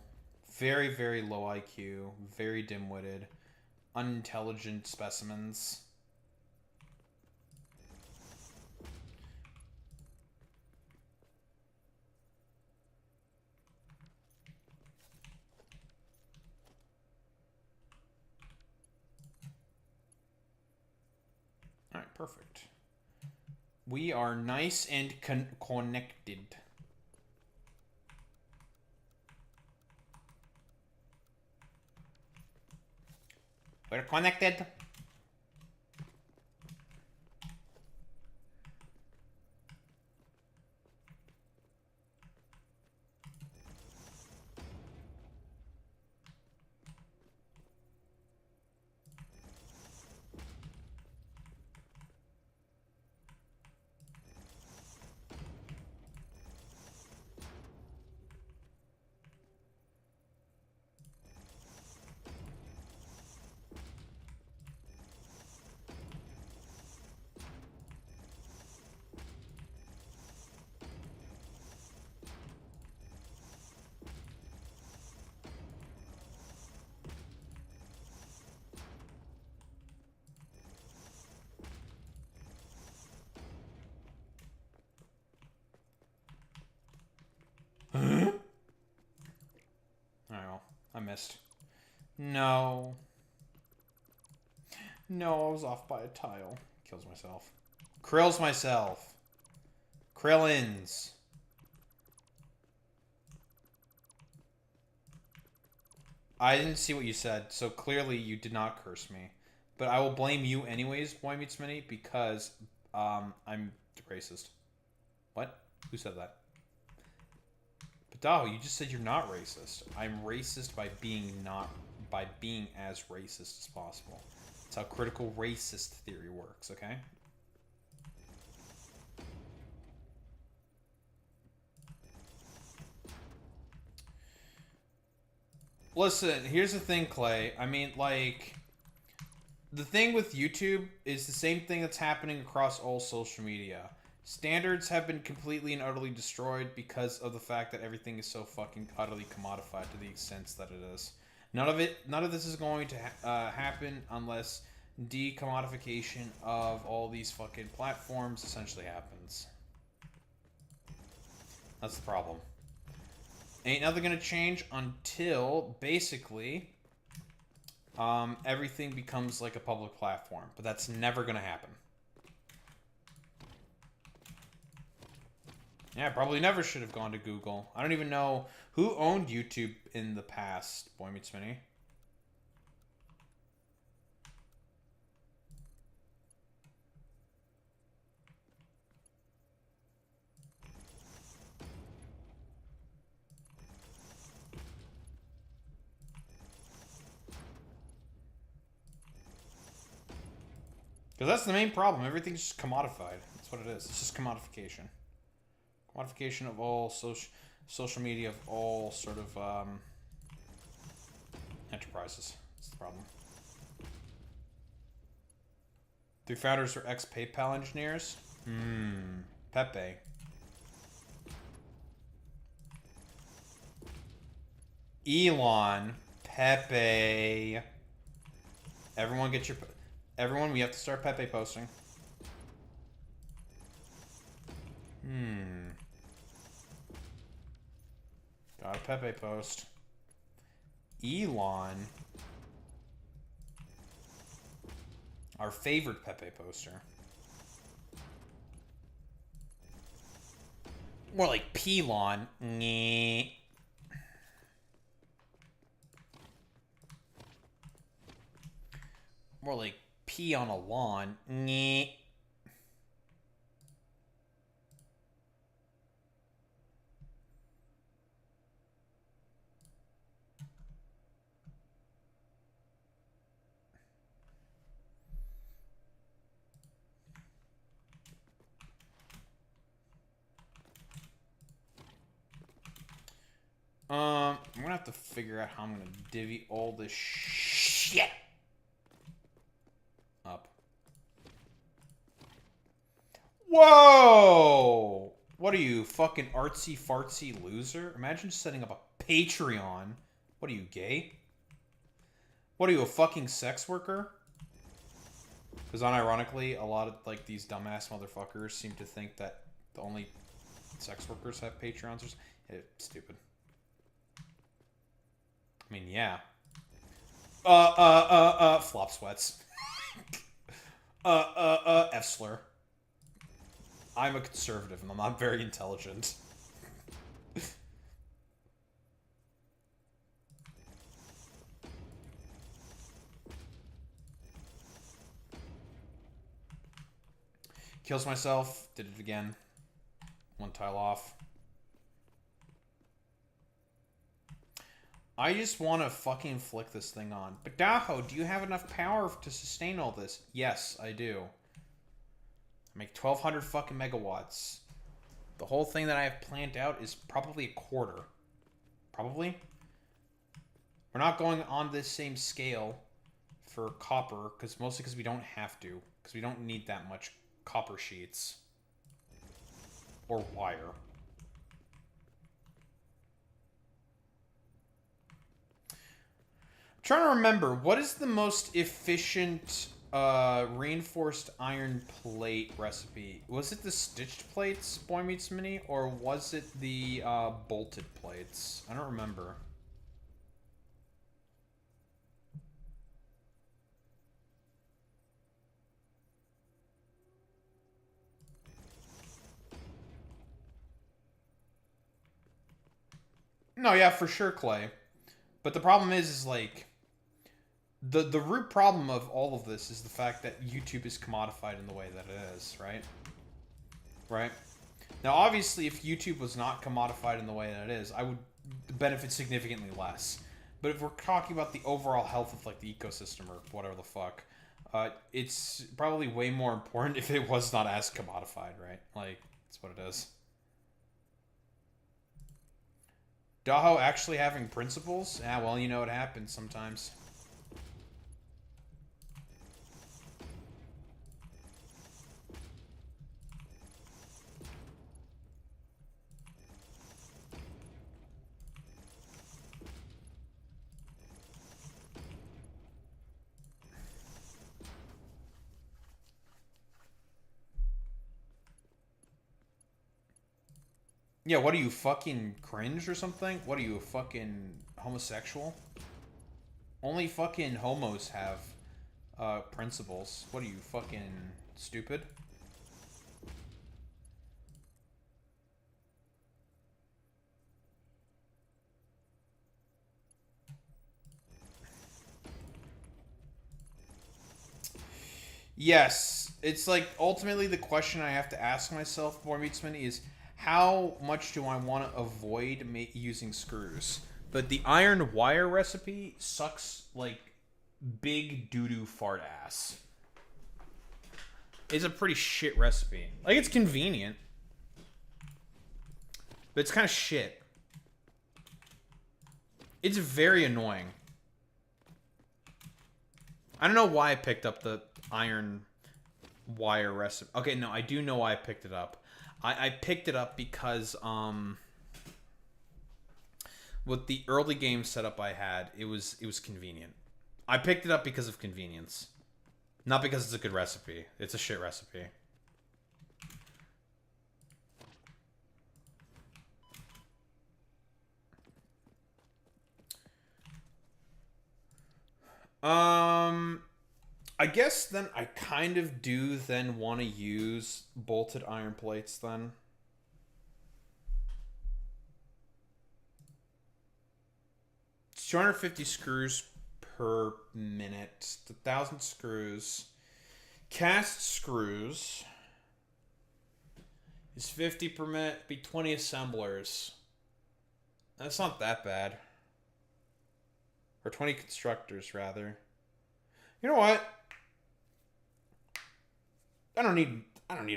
Speaker 1: Very, very low IQ. Very dim-witted. Unintelligent specimens. Alright, perfect. We are nice and connected. We're connected. Alright, well, I missed. No. No, I was off by a tile. Kills myself. Krills myself. Krillins. I didn't see what you said, so clearly you did not curse me. But I will blame you anyways, Boy Meets Mini, because I'm racist. What? Who said that? But you just said you're not racist. I'm racist by being as racist as possible. That's how critical racist theory works, okay? Listen, here's the thing, Clay. I mean, like, the thing with YouTube is the same thing that's happening across all social media. Standards have been completely and utterly destroyed because of the fact that everything is so fucking utterly commodified to the extent that it is. None of this is going to happen unless decommodification of all these fucking platforms essentially happens. That's the problem. Ain't nothing gonna change until basically everything becomes like a public platform, but that's never gonna happen. Yeah, probably never should have gone to Google. I don't even know who owned YouTube in the past, Boy Meets Mini. Because that's the main problem. Everything's just commodified. That's what it is. It's just commodification. Commodification of all social media, of all sort of enterprises. That's the problem. 3 founders are ex-PayPal engineers. Pepe. Elon. Pepe. Everyone get your... Everyone, we have to start Pepe posting. Got a Pepe post. Elon. Our favorite Pepe poster. More like Pelon. Nyeh. More like pee on a lawn. Nyeh. I'm gonna have to figure out how I'm gonna divvy all this shit up. Whoa! What are you, fucking artsy fartsy loser? Imagine setting up a Patreon. What are you, gay? What are you, a fucking sex worker? Because unironically, a lot of like these dumbass motherfuckers seem to think that the only sex workers have Patreons or something. It's stupid. I mean, yeah. Flop sweats. F-slur. I'm a conservative and I'm not very intelligent. Kills myself. Did it again. 1 tile off. I just want to fucking flick this thing on. But Daho, do you have enough power to sustain all this? Yes, I do. I make 1,200 fucking megawatts. The whole thing that I have planned out is probably a quarter. Probably. We're not going on this same scale for copper, mostly because we don't have to. Because we don't need that much copper sheets. Or wire. Trying to remember, what is the most efficient reinforced iron plate recipe? Was it the stitched plates, Boy Meets Mini, or was it the bolted plates? I don't remember. No, yeah, for sure, Clay. But the problem is like... The root problem of all of this is the fact that YouTube is commodified in the way that it is, right? Right? Now, obviously, if YouTube was not commodified in the way that it is, I would benefit significantly less. But if we're talking about the overall health of, like, the ecosystem or whatever the fuck, it's probably way more important if it was not as commodified, right? Like, that's what it is. Daho actually having principles? Yeah, well, you know what happens sometimes. Yeah, what are you, fucking cringe or something? What are you, a fucking homosexual? Only fucking homos have principles. What are you, fucking stupid? Yes, it's like ultimately the question I have to ask myself, Boy Meets Mini, is how much do I want to avoid using screws? But the iron wire recipe sucks like big doo-doo fart ass. is a pretty shit recipe. Like, it's convenient, but it's kind of shit. It's very annoying. I don't know why I picked up the iron wire recipe. Okay, no, I do know why I picked it up. I picked it up because with the early game setup I had, it was convenient. I picked it up because of convenience, not because it's a good recipe. It's a shit recipe. I guess then I kind of do then want to use bolted iron plates then. It's 250 screws per minute. 1,000 screws. Cast screws is 50 per minute. Be 20 assemblers. That's not that bad. Or 20 constructors, rather. You know what? I don't need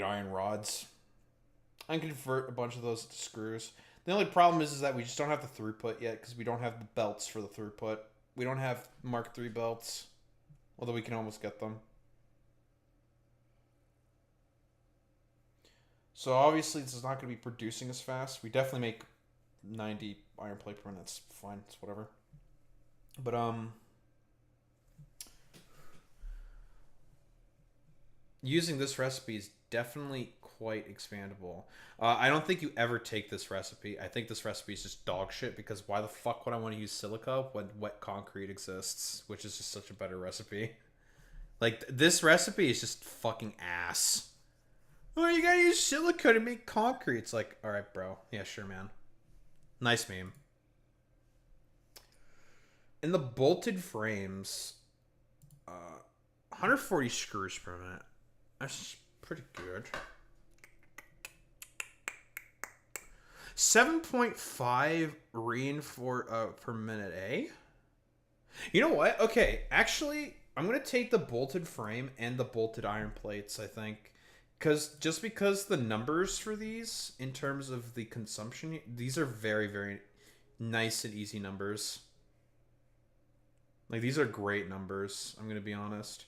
Speaker 1: iron rods. I can convert a bunch of those to screws. The only problem is that we just don't have the throughput yet because we don't have the belts for the throughput. We don't have Mark III belts, although we can almost get them. So obviously this is not going to be producing as fast. We definitely make 90 iron plate per minute. That's fine. It's whatever. But using this recipe is definitely quite expandable. I don't think you ever take this recipe. I think this recipe is just dog shit because why the fuck would I want to use silica when wet concrete exists, which is just such a better recipe. Like, this recipe is just fucking ass. Oh, you gotta use silica to make concrete. It's like, alright, bro. Yeah, sure, man. Nice meme. And the bolted frames, 140 screws per minute. That's pretty good. 7.5 per minute, eh? You know what? Okay, actually, I'm going to take the bolted frame and the bolted iron plates, I think. Just because the numbers for these, in terms of the consumption, these are very, very nice and easy numbers. Like, these are great numbers, I'm going to be honest.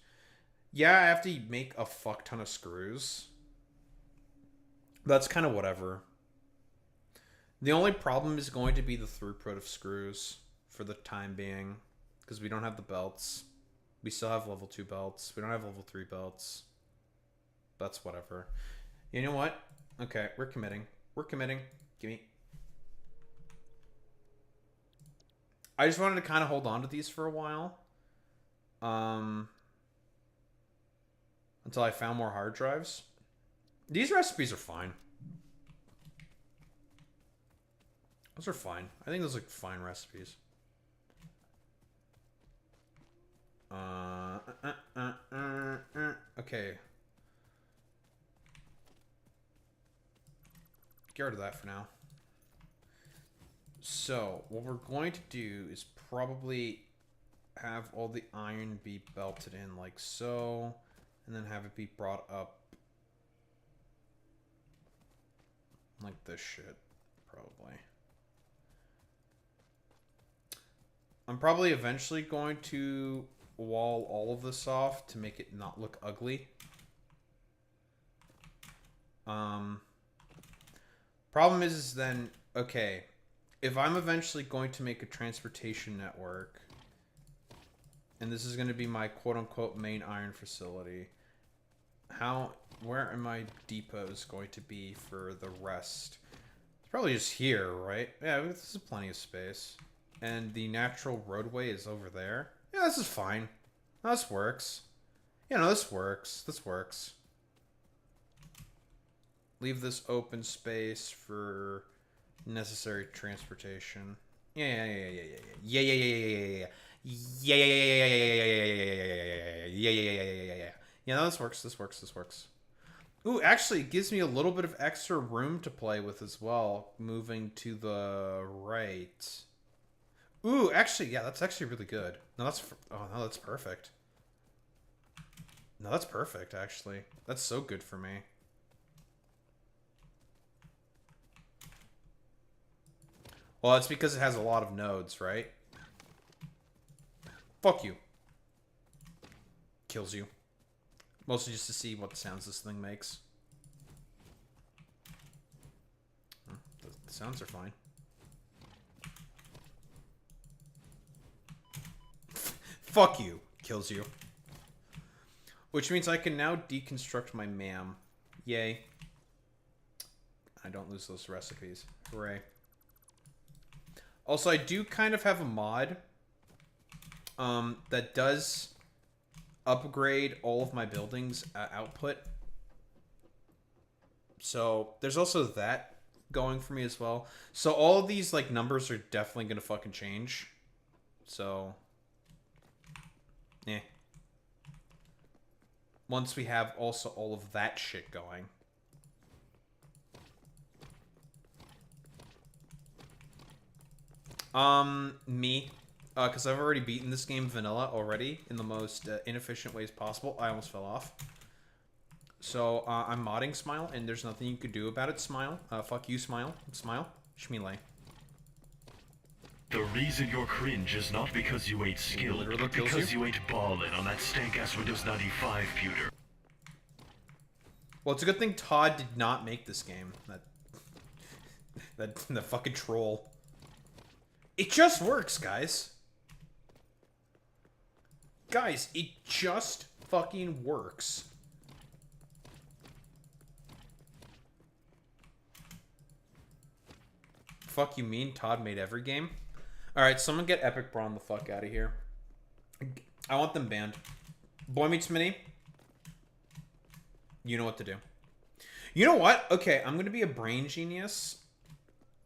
Speaker 1: Yeah, I have to make a fuck ton of screws. That's kind of whatever. The only problem is going to be the throughput of screws for the time being. Because we don't have the belts. We still have level 2 belts. We don't have level 3 belts. That's whatever. You know what? Okay, we're committing. We're committing. Gimme. I just wanted to kind of hold on to these for a while. Until I found more hard drives. These recipes are fine. Those are fine. I think those are fine recipes. Okay. Get rid of that for now. So, what we're going to do is probably have all the iron be belted in like so, and then have it be brought up like this shit, probably. I'm probably eventually going to wall all of this off to make it not look ugly. Problem is then, okay, if I'm eventually going to make a transportation network, and this is going to be my quote-unquote main iron facility, where are my depots going to be for the rest? It's probably just here, right? Yeah, this is plenty of space. And the natural roadway is over there. Yeah, this is fine. No, this works. Yeah, no, this works. This works. Leave this open space for necessary transportation. Yeah. Yeah, no, this works. This works. Ooh, actually, it gives me a little bit of extra room to play with as well, moving to the right. Ooh, actually, yeah, that's actually really good. No, that's perfect. No, that's perfect, actually. That's so good for me. Well, it's because it has a lot of nodes, right? Fuck you. Kills you. Mostly just to see what sounds this thing makes. The sounds are fine. Fuck you. Kills you. Which means I can now deconstruct my MAM. Yay. I don't lose those recipes. Hooray. Also, I do kind of have a mod that does upgrade all of my buildings' output. So there's also that going for me as well. So all of these like numbers are definitely gonna fucking change. So, yeah. Once we have also all of that shit going. Me. Because I've already beaten this game vanilla already in the most inefficient ways possible. I almost fell off. So, I'm modding Smile, and there's nothing you could do about it, Smile. Fuck you, Smile. Smile. Shmile.
Speaker 12: The reason you're cringe is not because you ate skill, but because you ate ballin' on that stank-ass Windows 95 pewter.
Speaker 1: Well, it's a good thing Todd did not make this game. That fucking troll. It just works, guys. Guys, it just fucking works. Fuck you mean? Todd made every game? Alright, someone get Epic Brawn the fuck out of here. I want them banned. Boy Meets Mini. You know what to do. You know what? Okay, I'm gonna be a brain genius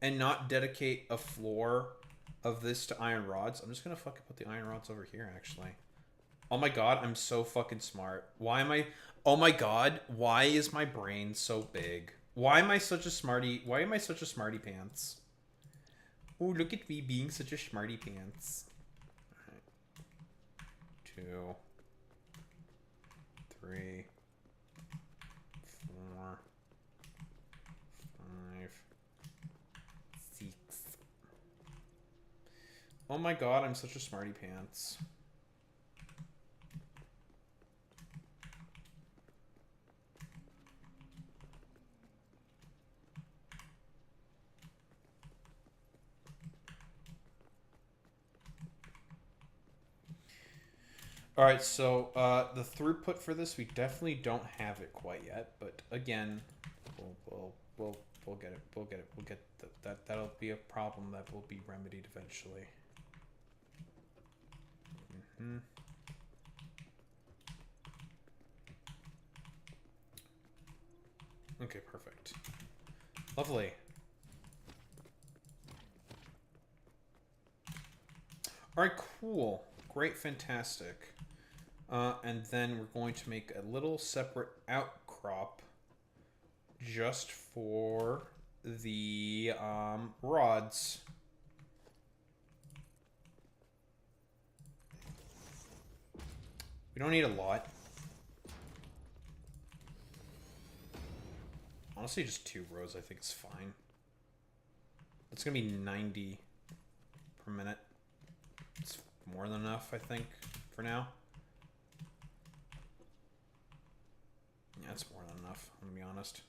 Speaker 1: and not dedicate a floor of this to iron rods. I'm just gonna fucking put the iron rods over here, actually. Oh my god, I'm so fucking smart. Why am I... Oh my god, why is my brain so big? Why am I such a smarty... Why am I such a smarty pants? Oh, look at me being such a smarty pants. Alright. 2, 3, 4, 5, 6. Oh my god, I'm such a smarty pants. Alright, so the throughput for this, we definitely don't have it quite yet, but again, we'll get it. We'll get that'll be a problem that will be remedied eventually. Okay, perfect. Lovely. Alright, cool. Great, fantastic. And then we're going to make a little separate outcrop just for the rods. We don't need a lot. Honestly, just 2 rows I think is fine. It's gonna be 90 per minute. It's more than enough, I think, for now. Yeah, it's more than enough, I'm gonna be honest.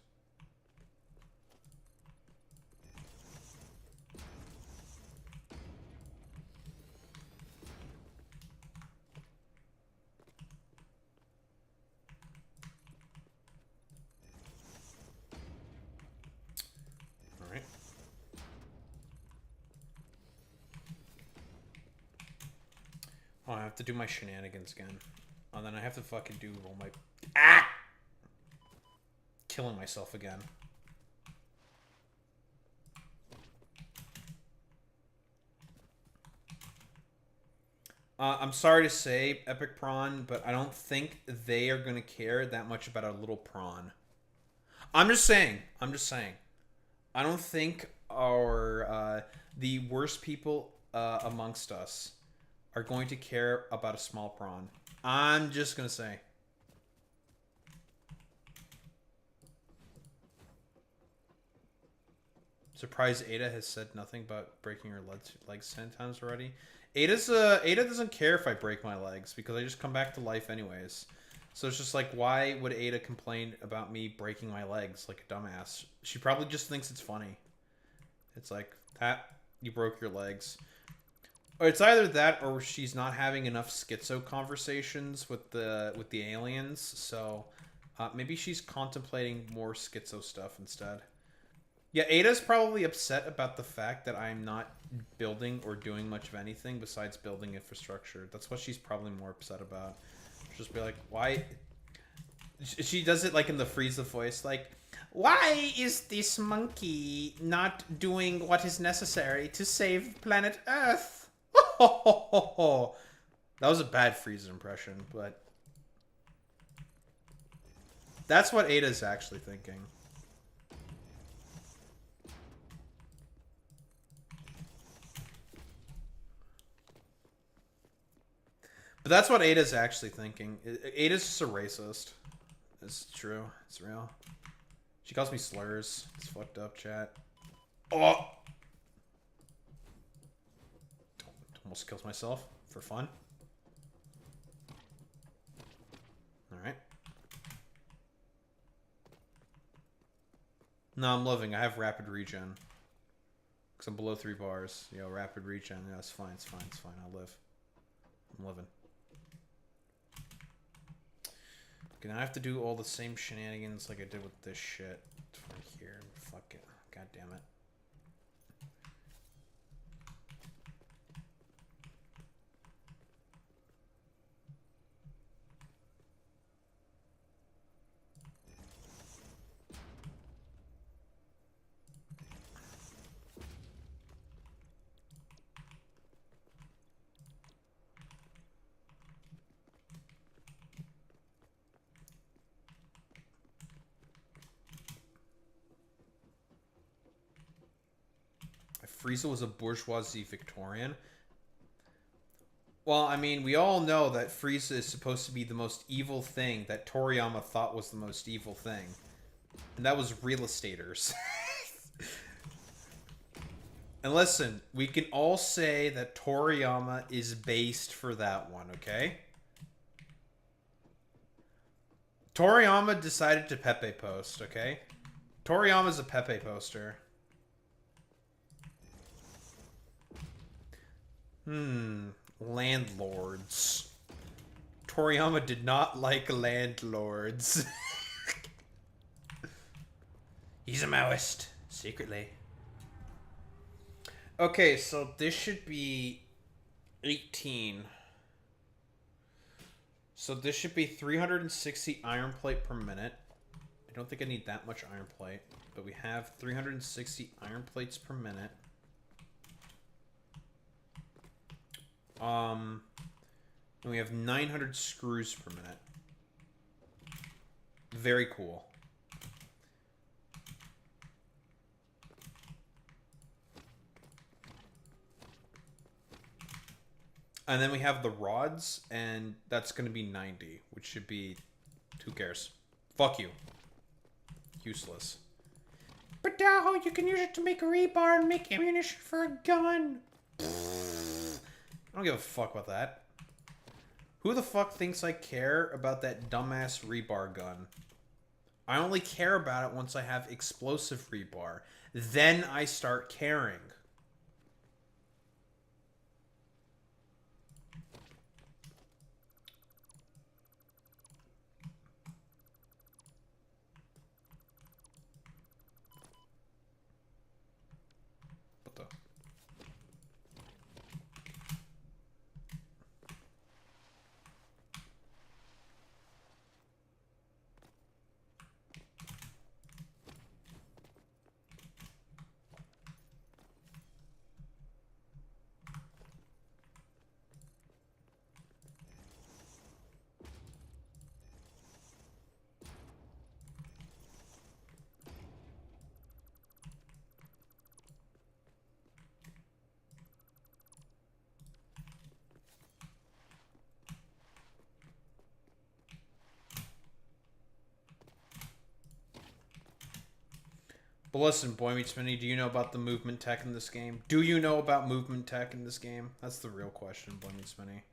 Speaker 1: Alright. Oh, I have to do my shenanigans again. Oh, then I have to fucking do all my... Ah! Killing myself again. I'm sorry to say, Epic Prawn, but I don't think they are going to care that much about a little prawn. I'm just saying. I don't think our the worst people amongst us are going to care about a small prawn. I'm just going to say. Surprised Ada has said nothing about breaking her legs 10 times already. Ada doesn't care if I break my legs because I just come back to life anyways. So it's just like, why would Ada complain about me breaking my legs like a dumbass? She probably just thinks it's funny. It's like, Pat, you broke your legs. Or it's either that or she's not having enough schizo conversations with the aliens. So maybe she's contemplating more schizo stuff instead. Yeah, Ada's probably upset about the fact that I'm not building or doing much of anything besides building infrastructure. That's what she's probably more upset about. She'll just be like, why? She does it like in the Frieza voice, like, why is this monkey not doing what is necessary to save planet Earth? That was a bad Frieza impression, but that's what Ada's actually thinking. But that's what Ada's actually thinking. Ada's just a racist. It's true. It's real. She calls me slurs. It's fucked up, chat. Oh! Almost kills myself for fun. Alright. No, I'm living. I have rapid regen. Because I'm below 3 bars. Yo, rapid regen. Yeah, it's fine. It's fine. It's fine. I'll live. I'm living. Okay, now I have to do all the same shenanigans like I did with this shit. From here. Fuck it. God damn it. Frieza was a bourgeoisie Victorian. Well, I mean, we all know that Frieza is supposed to be the most evil thing that Toriyama thought was the most evil thing. And that was real estaters. And listen, we can all say that Toriyama is based for that one, okay? Toriyama decided to Pepe post, okay? Toriyama's a Pepe poster. Landlords. Toriyama did not like landlords. He's a Maoist, secretly. Okay, so this should be 18. So this should be 360 iron plate per minute. I don't think I need that much iron plate, but we have 360 iron plates per minute. And we have 900 screws per minute. Very cool. And then we have the rods, and that's going to be 90, which should be... Who cares? Fuck you. Useless. But now you can use it to make a rebar and make ammunition for a gun. I don't give a fuck about that. Who the fuck thinks I care about that dumbass rebar gun? I only care about it once I have explosive rebar. Then I start caring. What the... But listen, Boy Meets Mini, do you know about the movement tech in this game? Do you know about movement tech in this game? That's the real question, Boy Meets Mini.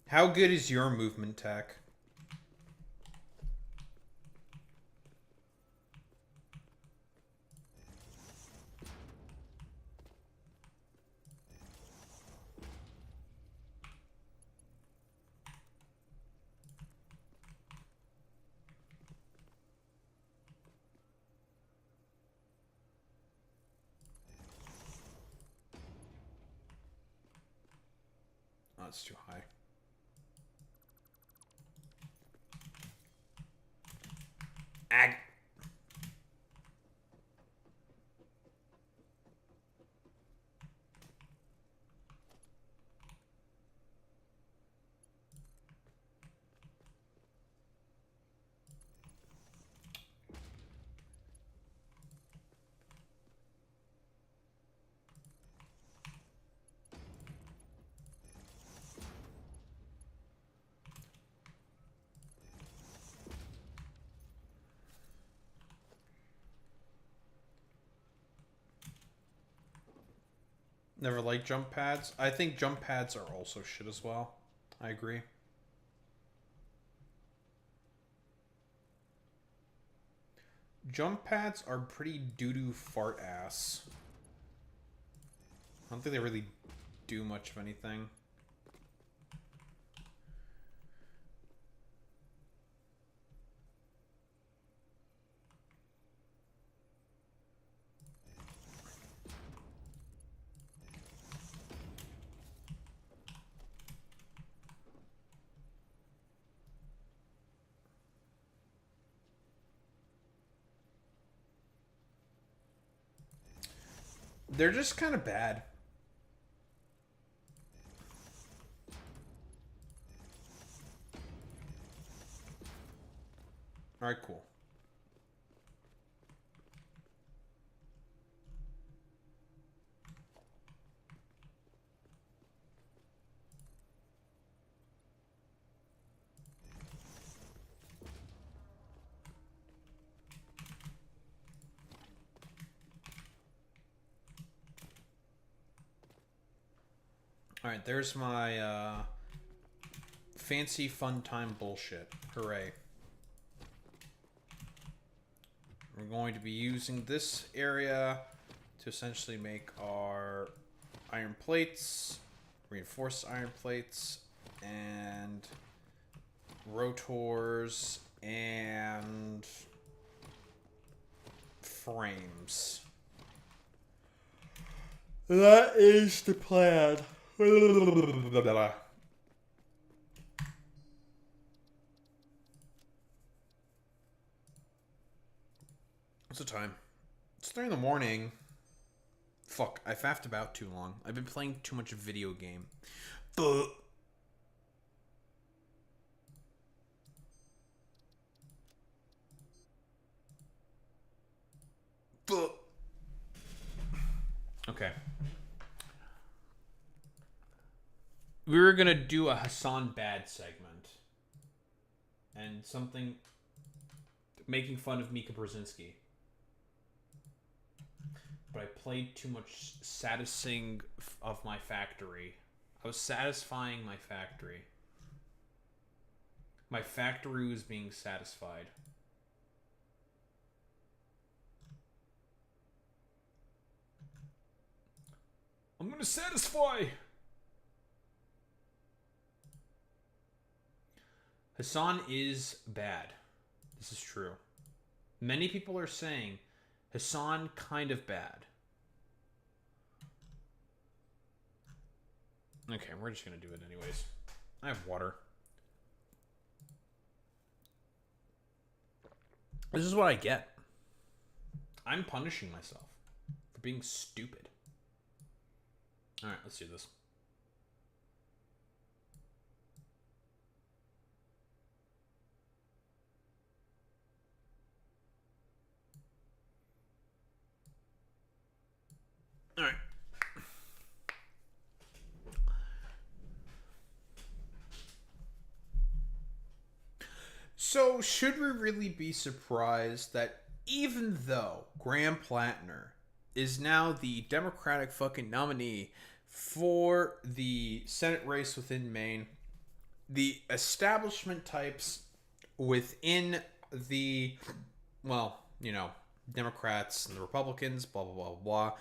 Speaker 1: How good is your movement tech? Oh, it's too high. Ag. Never liked jump pads. I think jump pads are also shit as well. I agree. Jump pads are pretty doo-doo fart ass. I don't think they really do much of anything. They're just kind of bad. Alright, cool. Alright, there's my fancy fun time bullshit. Hooray. We're going to be using this area to essentially make our iron plates, reinforced iron plates, and rotors, and frames. That is the plan. What's the time? It's 3 in the morning. Fuck, I faffed about too long. I've been playing too much video game. Okay. We were gonna do a Hasan bad segment. And something making fun of Mika Brzezinski. But I played too much satisfying of my factory. I was satisfying my factory. My factory was being satisfied. I'm gonna satisfy! Hasan is bad. This is true. Many people are saying Hasan kind of bad. Okay, we're just gonna do it anyways. I have water. This is what I get. I'm punishing myself for being stupid. Alright, let's do this. Alright. So, should we really be surprised that even though Graham Plattner is now the Democratic fucking nominee for the Senate race within Maine, the establishment types within the, well, you know, Democrats and the Republicans, blah, blah, blah, blah,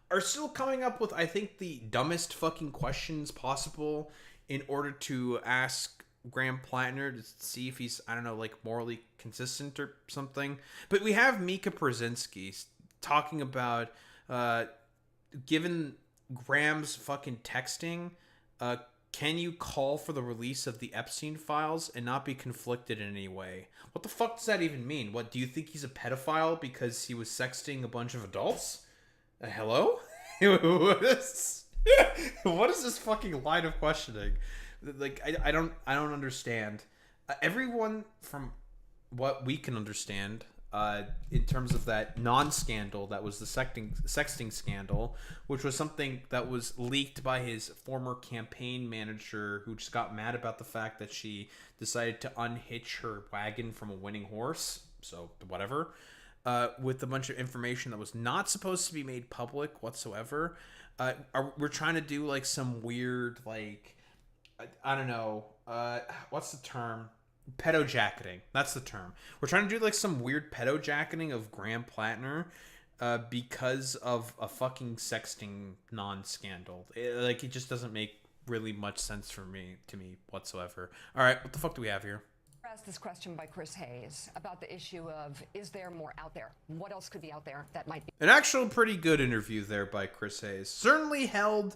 Speaker 1: are still coming up with, I think, the dumbest fucking questions possible in order to ask Graham Plattner to see if he's, I don't know, like morally consistent or something. But we have Mika Brzezinski talking about, given Graham's fucking texting, can you call for the release of the Epstein files and not be conflicted in any way? What the fuck does that even mean? What, do you think he's a pedophile because he was sexting a bunch of adults? Hello? What is this fucking line of questioning? Like, I don't understand. Everyone, from what we can understand, in terms of that non-scandal that was the sexting scandal, which was something that was leaked by his former campaign manager, who just got mad about the fact that she decided to unhitch her wagon from a winning horse. So whatever, with a bunch of information that was not supposed to be made public whatsoever. We're trying to do like some weird, like, I don't know, what's the term? Pedojacketing. That's the term. We're trying to do like some weird pedojacketing of Graham Plattner because of a fucking sexting non-scandal. It just doesn't make really much sense to me whatsoever. All right, what the fuck do we have here?
Speaker 13: Asked this question by Chris Hayes about the issue of, is there more out there? What else could be out there that might be?
Speaker 1: An actual pretty good interview there by Chris Hayes. Certainly held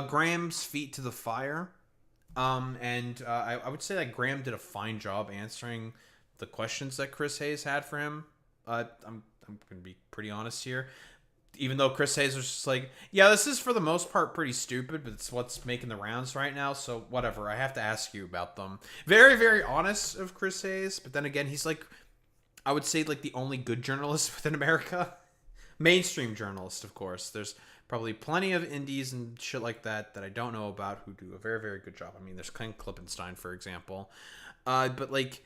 Speaker 1: Graham's feet to the fire. I would say that Graham did a fine job answering the questions that Chris Hayes had for him. I'm going to be pretty honest here. Even though Chris Hayes was just like, yeah, this is for the most part pretty stupid, but it's what's making the rounds right now, so whatever, I have to ask you about them. Very, very honest of Chris Hayes, but then again, he's like, I would say like the only good journalist within America. Mainstream journalist, of course. There's probably plenty of indies and shit like that I don't know about who do a very, very good job. I mean, there's Ken Klippenstein, for example. But, like,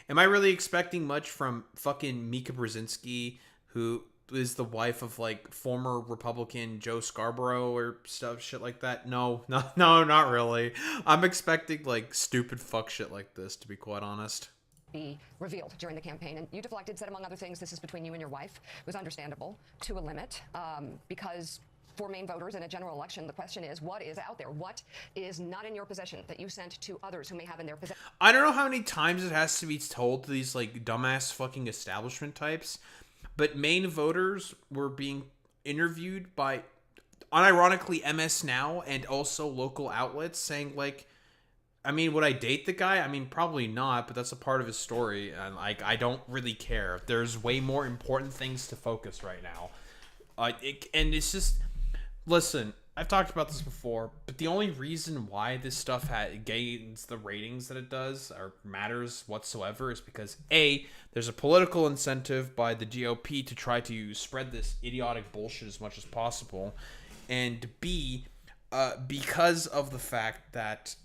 Speaker 1: am I really expecting much from fucking Mika Brzezinski, who is the wife of, like, former Republican Joe Scarborough or shit like that? No, not really. I'm expecting, like, stupid fuck shit like this, to be quite honest.
Speaker 13: Be revealed during the campaign, and you deflected, said among other things, this is between you and your wife. It was understandable to a limit, because for Maine voters in a general election, the question is, what is out there? What is not in your possession that you sent to others who may have in their possession? I
Speaker 1: don't know how many times it has to be told to these like dumbass fucking establishment types, but Maine voters were being interviewed by, unironically, MS Now and also local outlets saying like, I mean, would I date the guy? I mean, probably not, but that's a part of his story, and like, I don't really care. There's way more important things to focus right now. And it's just, listen, I've talked about this before, but the only reason why this stuff gains the ratings that it does or matters whatsoever is because A, there's a political incentive by the GOP to try to spread this idiotic bullshit as much as possible, and B, because of the fact that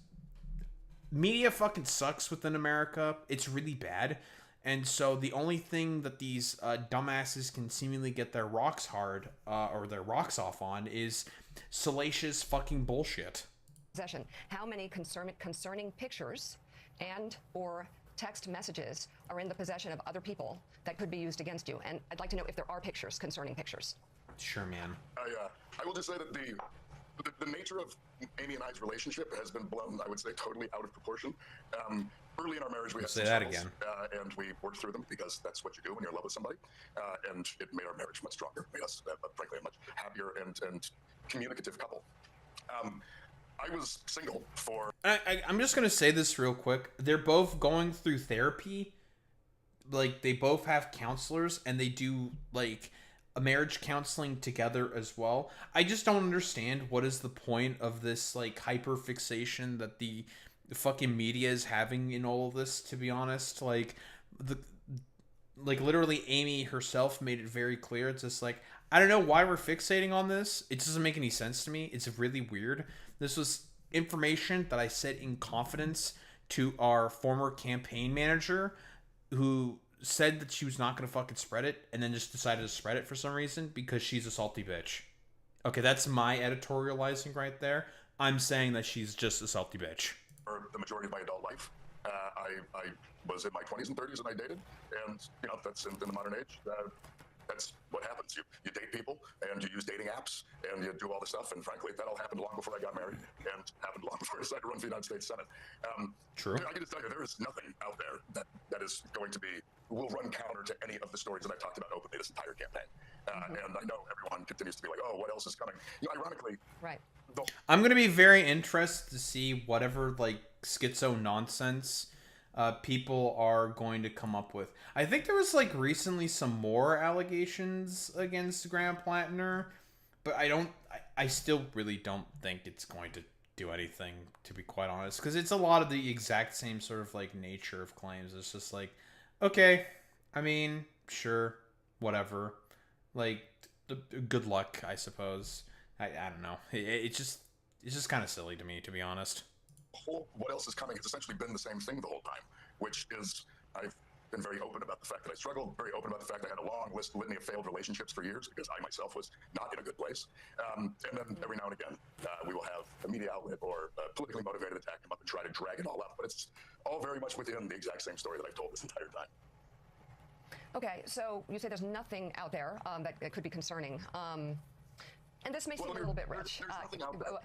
Speaker 1: media fucking sucks within America. It's really bad. And so the only thing that these dumbasses can seemingly get their rocks hard or their rocks off on is salacious fucking bullshit.
Speaker 13: Possession. How many concerning pictures and or text messages are in the possession of other people that could be used against you? And I'd like to know if there are pictures, concerning pictures.
Speaker 1: Sure, man.
Speaker 14: I will just say that the nature of Amy and I's relationship has been blown, I would say, totally out of proportion. Early in our marriage, we had some struggles, and we worked through them because that's what you do when you're in love with somebody. And it made our marriage much stronger, made us, frankly, a much happier and communicative couple. I was single for...
Speaker 1: I'm just going to say this real quick. They're both going through therapy. Like, they both have counselors, and they do, like, a marriage counseling together as well. I just don't understand what is the point of this, like, hyper fixation that the fucking media is having in all of this, to be honest. Like, literally Amy herself made it very clear. It's just like, I don't know why we're fixating on this. It doesn't make any sense to me. It's really weird. This was information that I said in confidence to our former campaign manager, who said that she was not going to fucking spread it and then just decided to spread it for some reason because she's a salty bitch. Okay, that's my editorializing right there. I'm saying that she's just a salty bitch.
Speaker 14: For the majority of my adult life, I was in my 20s and 30s and I dated, and that's in the modern age. That's what happens. You date people and you use dating apps and you do all this stuff. And frankly, that all happened long before I got married and happened long before I decided to run for the United States Senate.
Speaker 1: True.
Speaker 14: I can just tell you, there is nothing out there that is going to will run counter to any of the stories that I talked about openly this entire campaign. And I know everyone continues to be like, oh, what else is coming? Ironically,
Speaker 13: right.
Speaker 1: I'm going to be very interested to see whatever like schizo nonsense people are going to come up with. I think there was like recently some more allegations against Graham Plattner, but I still really don't think it's going to do anything, to be quite honest, because it's a lot of the exact same sort of like nature of claims. It's just like, okay, I mean, sure, whatever, like good luck, I suppose. I don't know. It's just kind of silly to me, to be honest.
Speaker 14: What else is coming? It's essentially been the same thing the whole time, which is I've been very open about the fact that I struggled, very open about the fact I had a long litany of failed relationships for years because I myself was not in a good place. And then every now and again, we will have a media outlet or a politically motivated attack come up and try to drag it all up. But it's all very much within the exact same story that I've told this entire time.
Speaker 13: Okay, so you say there's nothing out there that could be concerning. And this may seem a little bit rich.
Speaker 14: There's nothing out there.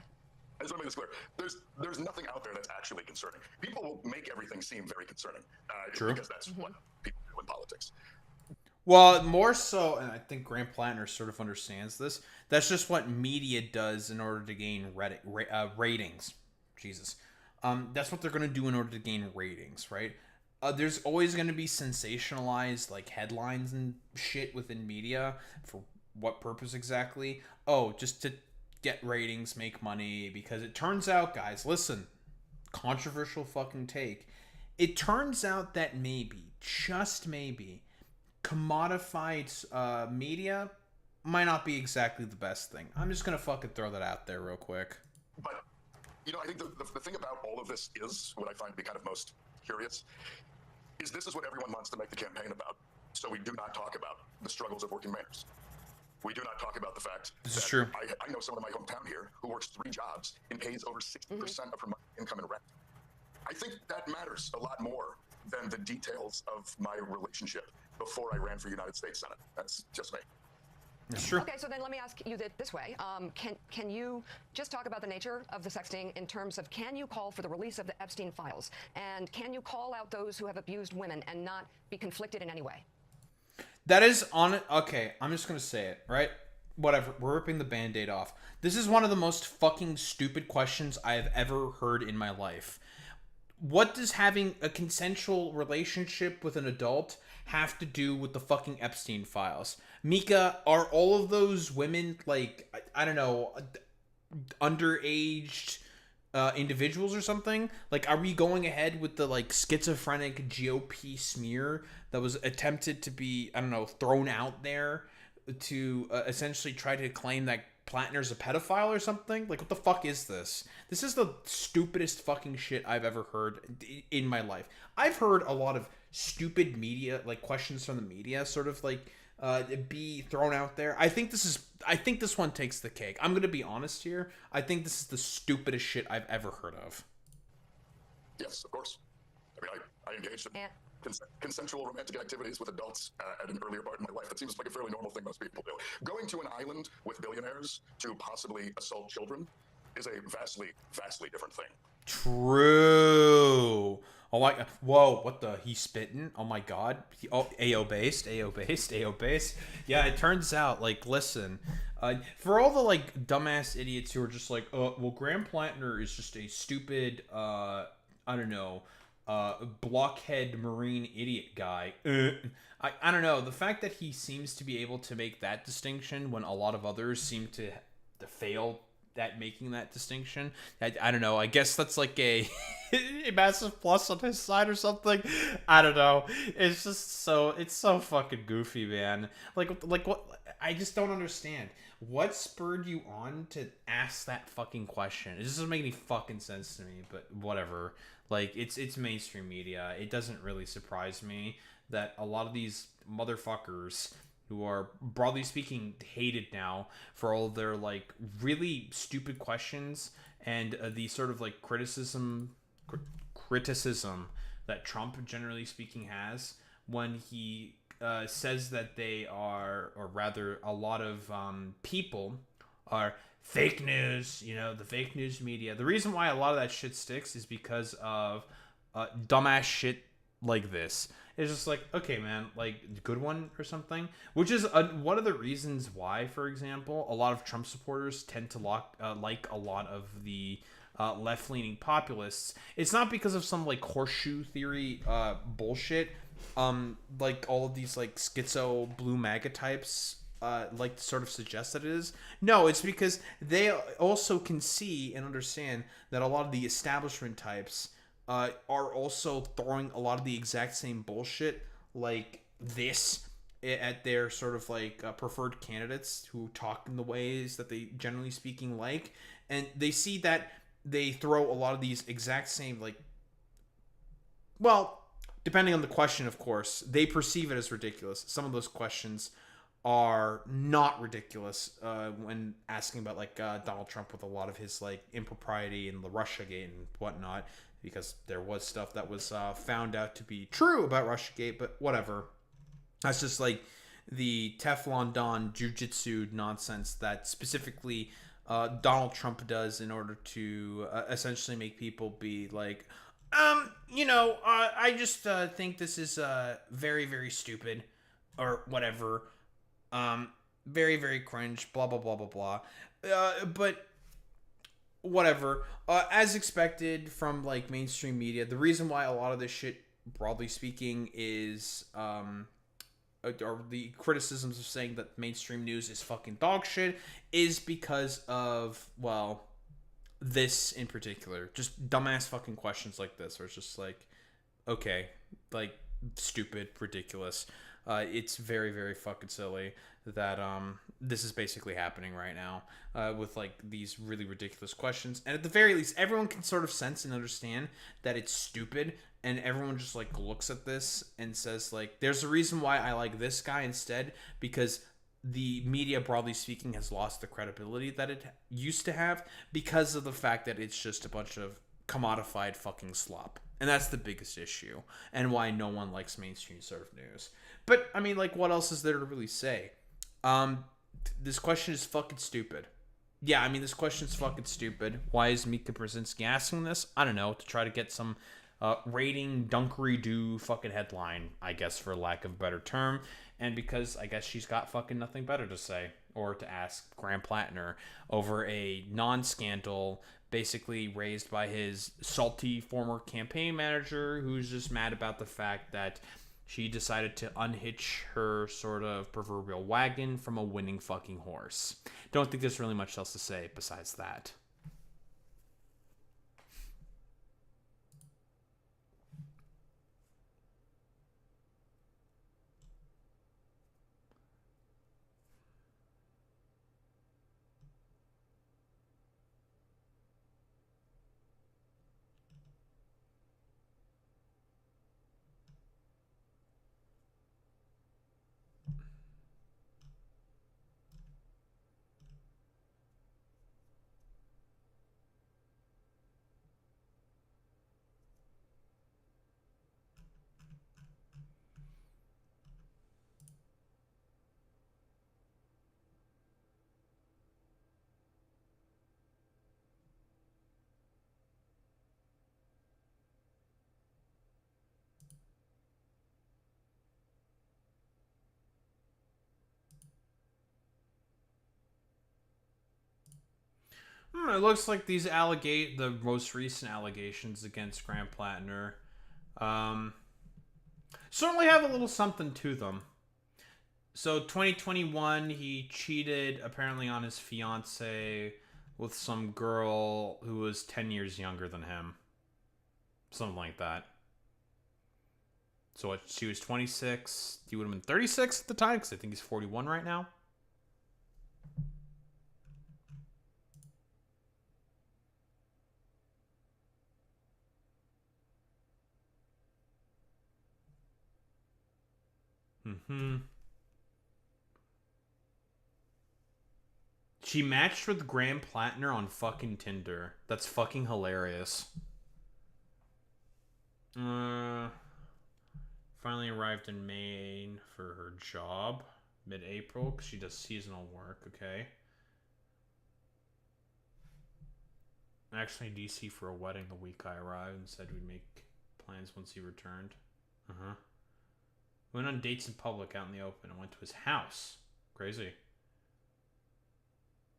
Speaker 14: I just want to make this clear. There's nothing out there that's actually concerning. People will make everything seem very concerning.
Speaker 1: True.
Speaker 14: Because that's what people do in politics.
Speaker 1: Well, more so, and I think Graham Plattner sort of understands this, that's just what media does in order to gain ratings. Jesus. That's what they're going to do in order to gain ratings, right? There's always going to be sensationalized like headlines and shit within media. For what purpose exactly? Oh, just to get ratings, make money, because it turns out, guys, listen, controversial fucking take. It turns out that maybe, just maybe, commodified media might not be exactly the best thing. I'm just gonna fucking throw that out there real quick.
Speaker 14: But, I think the thing about all of this is, what I find to be kind of most curious, is this is what everyone wants to make the campaign about. So we do not talk about the struggles of working miners. We do not talk about the fact
Speaker 1: this is true.
Speaker 14: I know someone in my hometown here who works 3 jobs and pays over 60% of her income in rent. I think that matters a lot more than the details of my relationship before I ran for United States Senate. That's just me.
Speaker 1: That's true.
Speaker 13: Okay, so then let me ask you this way. Can you just talk about the nature of the sexting in terms of, can you call for the release of the Epstein files? And can you call out those who have abused women and not be conflicted in any way?
Speaker 1: That is on it. Okay, I'm just going to say it, right? Whatever. We're ripping the Band-Aid off. This is one of the most fucking stupid questions I have ever heard in my life. What does having a consensual relationship with an adult have to do with the fucking Epstein files? Mika, are all of those women, like, I don't know, underaged individuals or something? Like, are we going ahead with the like schizophrenic GOP smear that was attempted to be, I don't know, thrown out there to essentially try to claim that Plattner's a pedophile or something? Like, what the fuck is this? This is the stupidest fucking shit I've ever heard in my life. I've heard a lot of stupid media, like questions from the media, sort of like be thrown out there. I think this one takes the cake. I'm gonna be honest here. I think this is the stupidest shit I've ever heard of.
Speaker 14: Yes, of course. I mean, I engaged in consensual romantic activities with adults at an earlier part in my life. That seems like a fairly normal thing most people do. Going to an island with billionaires to possibly assault children is a vastly, vastly different thing.
Speaker 1: True. Oh my, whoa, what the, he's spitting? Oh my god. AO based. Yeah, it turns out, like, listen, for all the, like, dumbass idiots who are just like, well, Graham Plattner is just a stupid, I don't know, blockhead marine idiot guy. I don't know, the fact that he seems to be able to make that distinction when a lot of others seem to fail at making that distinction, I don't know, I guess that's like a massive plus on his side or something. I don't know, it's so fucking goofy, man. Like what, I just don't understand. What spurred you on to ask that fucking question? It doesn't make any fucking sense to me, but whatever. Like, it's mainstream media. It doesn't really surprise me that a lot of these motherfuckers who are, broadly speaking, hated now for all their, like, really stupid questions and the sort of, like, criticism that Trump, generally speaking, has when he says that they are, or rather, a lot of people are fake news, you know, the fake news media. The reason why a lot of that shit sticks is because of dumbass shit like this. It's just like, okay, man, like, good one or something. Which is one of the reasons why, for example, a lot of Trump supporters tend to like a lot of the left-leaning populists. It's not because of some, like, horseshoe theory bullshit. Like all of these, like, schizo blue MAGA types like to sort of suggest that it is. No, it's because they also can see and understand that a lot of the establishment types are also throwing a lot of the exact same bullshit like this at their sort of, like, preferred candidates who talk in the ways that they, generally speaking, like. And they see that they throw a lot of these exact same, like, well, depending on the question, of course, they perceive it as ridiculous. Some of those questions are not ridiculous when asking about, like, Donald Trump with a lot of his, like, impropriety and the Russiagate and whatnot, because there was stuff that was found out to be true about Russiagate, but whatever. That's just, like, the Teflon Don jujitsu nonsense that specifically Donald Trump does in order to essentially make people be like, you know, I just think this is very, very stupid, or whatever. Very, very cringe, blah, blah, blah, blah, blah. But whatever. As expected from, like, mainstream media, the reason why a lot of this shit, broadly speaking, is or the criticisms of saying that mainstream news is fucking dog shit is because of, well, this in particular. Just dumbass fucking questions like this, where it's just like, okay, like, stupid, ridiculous. It's very, very fucking silly that this is basically happening right now with, like, these really ridiculous questions. And at the very least, everyone can sort of sense and understand that it's stupid, and everyone just, like, looks at this and says, like, there's a reason why I like this guy instead, because the media, broadly speaking, has lost the credibility that it used to have because of the fact that it's just a bunch of commodified fucking slop. And that's the biggest issue, and why no one likes mainstream sort of news. But, I mean, like, what else is there to really say? This question is fucking stupid. Yeah, I mean, this question is fucking stupid. Why is Mika Brzezinski asking this? I don't know, to try to get some rating dunkery-doo fucking headline, I guess, for lack of a better term. And because I guess she's got fucking nothing better to say or to ask Graham Plattner over a non-scandal basically raised by his salty former campaign manager, who's just mad about the fact that she decided to unhitch her sort of proverbial wagon from a winning fucking horse. Don't think there's really much else to say besides that. It looks like these the most recent allegations against Graham Plattner certainly have a little something to them. So 2021, he cheated apparently on his fiance with some girl who was 10 years younger than him. Something like that. So she was 26. He would have been 36 at the time, because I think he's 41 right now. She matched with Graham Plattner on fucking Tinder. That's fucking hilarious. Finally arrived in Maine for her job. Mid-April, because she does seasonal work, okay. Actually, DC for a wedding the week I arrived and said we'd make plans once he returned. Went on dates in public out in the open and went to his house. Crazy.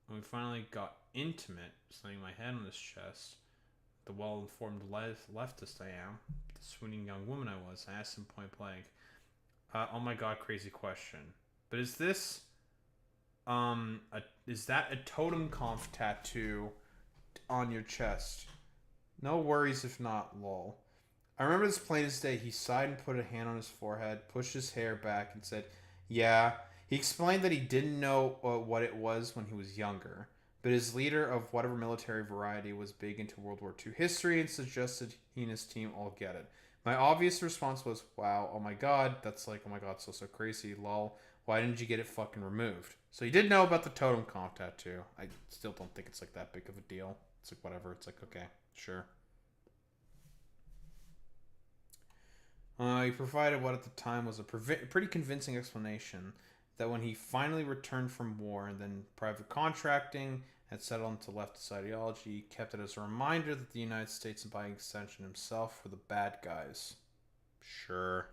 Speaker 1: When we finally got intimate, laying my head on his chest, the well-informed leftist I am, the swooning young woman I was, I asked him point blank, oh my god, crazy question. But is this, is that a totem conf tattoo on your chest? No worries if not, lol. I remember this plain as day. He sighed and put a hand on his forehead, pushed his hair back, and said, yeah. He explained that he didn't know what it was when he was younger, but his leader of whatever military variety was big into World War II history and suggested he and his team all get it. My obvious response was, wow, oh my god, that's like, oh my god, so crazy, lol. Why didn't you get it fucking removed? So he did know about the totem conf tattoo. I still don't think it's like that big of a deal. It's like whatever. It's like, okay, sure. He provided what at the time was a pretty convincing explanation that when he finally returned from war and then private contracting had settled into leftist ideology, he kept it as a reminder that the United States and by extension himself were the bad guys. Sure.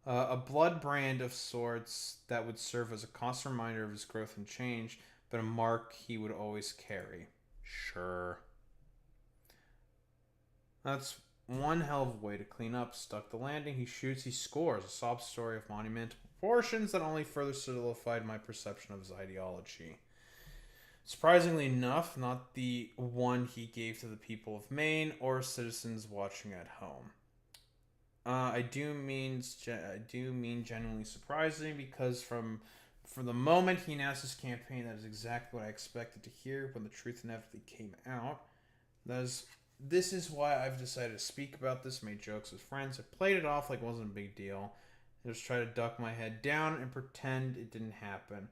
Speaker 1: A blood brand of sorts that would serve as a constant reminder of his growth and change, but a mark he would always carry. Sure. That's one hell of a way to clean up. Stuck the landing, he shoots, he scores. A sob story of monumental proportions that only further solidified my perception of his ideology. Surprisingly enough, not the one he gave to the people of Maine or citizens watching at home. I do mean genuinely surprising because from the moment he announced his campaign, that is exactly what I expected to hear when the truth inevitably came out. This is why I've decided to speak about this, made jokes with friends. I played it off like it wasn't a big deal. I just tried to duck my head down and pretend it didn't happen.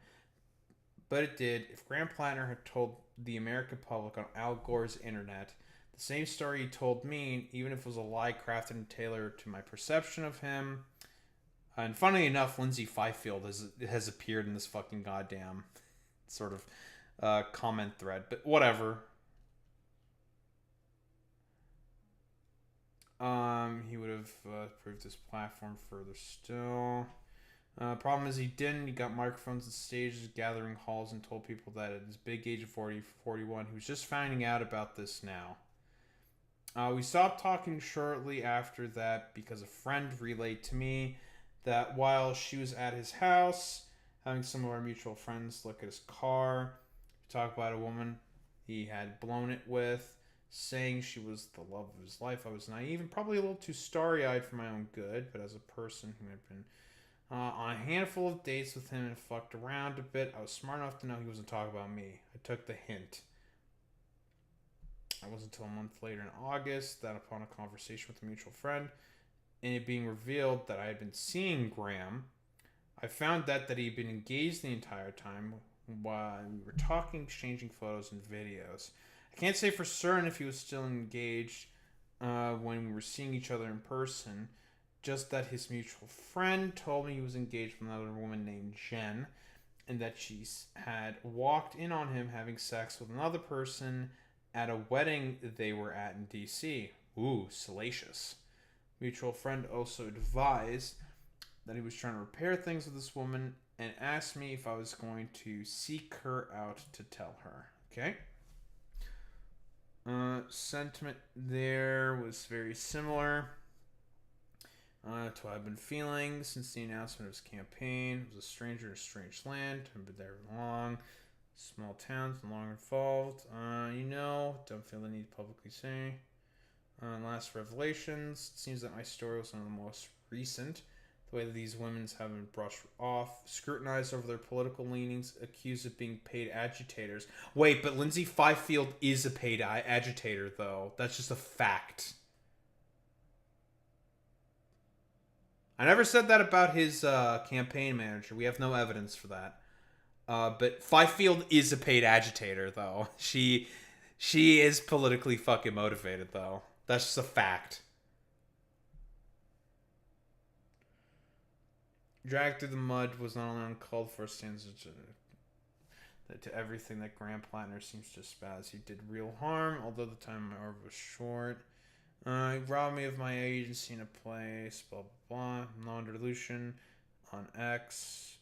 Speaker 1: But it did. If Graham Plattner had told the American public on Al Gore's internet the same story he told me, even if it was a lie crafted and tailored to my perception of him, and funnily enough, Lindsay Fifield has appeared in this fucking goddamn sort of comment thread, but whatever. He would have improved his platform further still. Problem is he didn't. He got microphones and stages, gathering halls, and told people that at his big age of 41, he was just finding out about this now. We stopped talking shortly after that because a friend relayed to me that while she was at his house, having some of our mutual friends look at his car, talk about a woman he had blown it with, saying she was the love of his life. I was naive and probably a little too starry-eyed for my own good, but as a person who had been on a handful of dates with him and fucked around a bit, I was smart enough to know he wasn't talking about me. I took the hint. It wasn't until a month later in August that upon a conversation with a mutual friend and it being revealed that I had been seeing Graham, I found that he had been engaged the entire time while we were talking, exchanging photos and videos. I can't say for certain if he was still engaged when we were seeing each other in person, just that his mutual friend told me he was engaged with another woman named Jen and that she had walked in on him having sex with another person at a wedding they were at in DC. Ooh, salacious. Mutual friend also advised that he was trying to repair things with this woman and asked me if I was going to seek her out to tell her. Okay. Sentiment there was very similar to what I've been feeling since the announcement of his campaign. It was a stranger in a strange land. I've been there long. Small towns, no longer involved. Don't feel the need to publicly say. Last revelations. It seems that my story was one of the most recent. The way that these women have been brushed off, scrutinized over their political leanings, accused of being paid agitators. Wait, but Lindsay Fifield is a paid agitator, though. That's just a fact. I never said that about his campaign manager. We have no evidence for that. But Fifield is a paid agitator, though. She is politically fucking motivated, though. That's just a fact. Dragged through the mud was not only uncalled for, stands to everything that Graham Plattner seems to espouse. He did real harm, although the time was short. He robbed me of my agency in a place, blah, blah, blah. Non-dilution on X.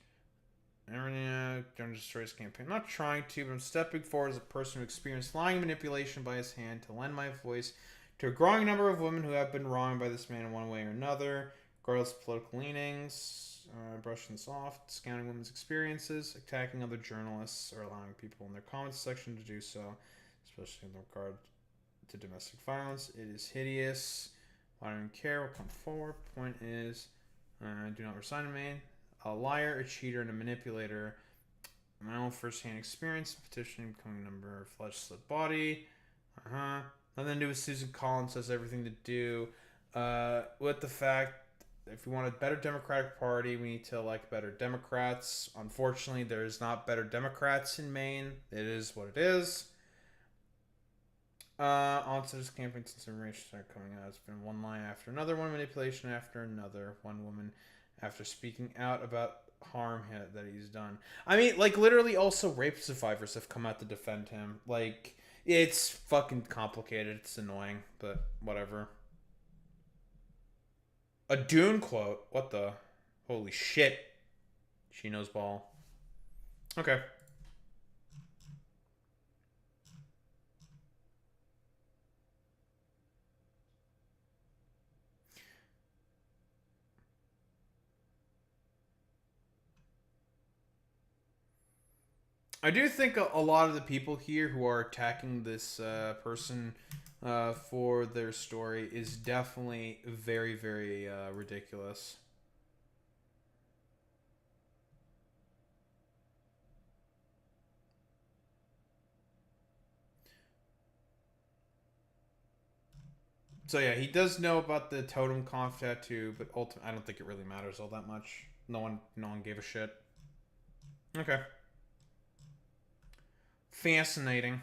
Speaker 1: Everything, don't destroy his campaign. I'm not trying to, but I'm stepping forward as a person who experienced lying manipulation by his hand to lend my voice to a growing number of women who have been wronged by this man in one way or another, regardless of political leanings. Brushing this off, discounting women's experiences, attacking other journalists, or allowing people in their comments section to do so, especially in regard to domestic violence. It is hideous. I don't even care what comes forward. Point is, do not resign to me. A liar, a cheater, and a manipulator. My own first-hand experience petitioning becoming a member of legislative body. Nothing to do with Susan Collins has everything to do with the fact if we want a better Democratic Party, we need to elect better Democrats. Unfortunately, there's not better Democrats in Maine. It is what it is. Onto this campaign since information started coming out. It's been one lie after another, one manipulation after another, one woman after speaking out about harm that he's done. I mean, like, literally also rape survivors have come out to defend him. Like, it's fucking complicated. It's annoying, but whatever. A Dune quote. What the? Holy shit. She knows ball. Okay. I do think a lot of the people here who are attacking this person for their story is definitely very, very ridiculous. So yeah, he does know about the totem conf tattoo, but ultimately, I don't think it really matters all that much. No one gave a shit. Okay. Fascinating.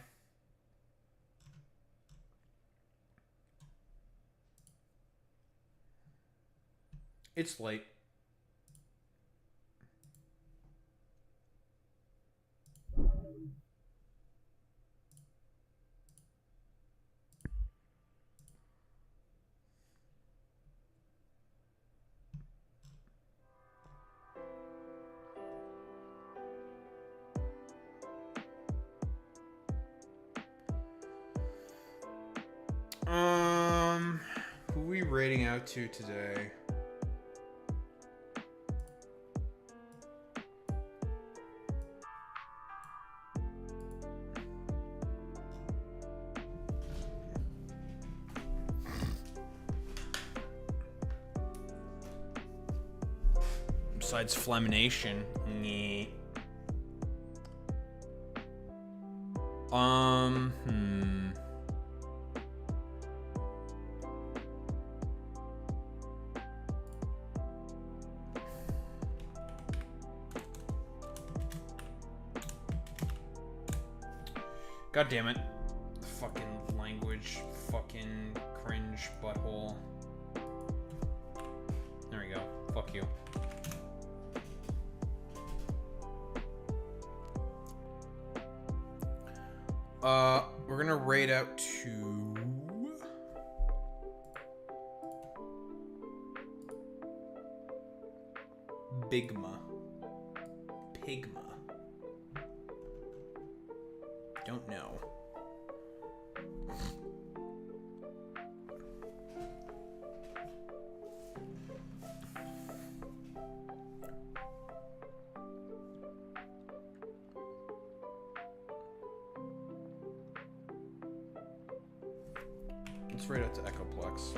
Speaker 1: It's late. Who are we rating out to today? Besides Flamination. God damn it. Fucking language. Fucking cringe butthole. There we go. Fuck you. We're gonna rate out to Pigma. Don't know. Let's rate out to Echoplex.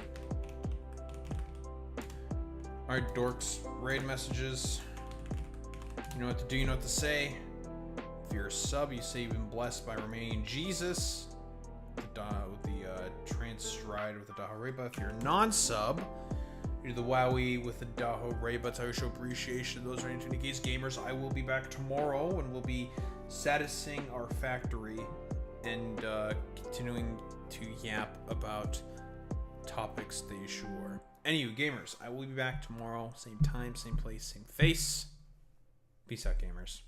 Speaker 1: Alright, dorks. Raid messages. You know what to do, you know what to say. If you're a sub, you say you've been blessed by Romanian Jesus. With the Transtride with the Dahareba. If you're a non-sub, We do the Wowie with the Daho Ray, but I show appreciation. Those are into case gamers. I will be back tomorrow and we'll be satisfying our factory and continuing to yap about topics de jour. Anywho, gamers, I will be back tomorrow. Same time, same place, same face. Peace out, gamers.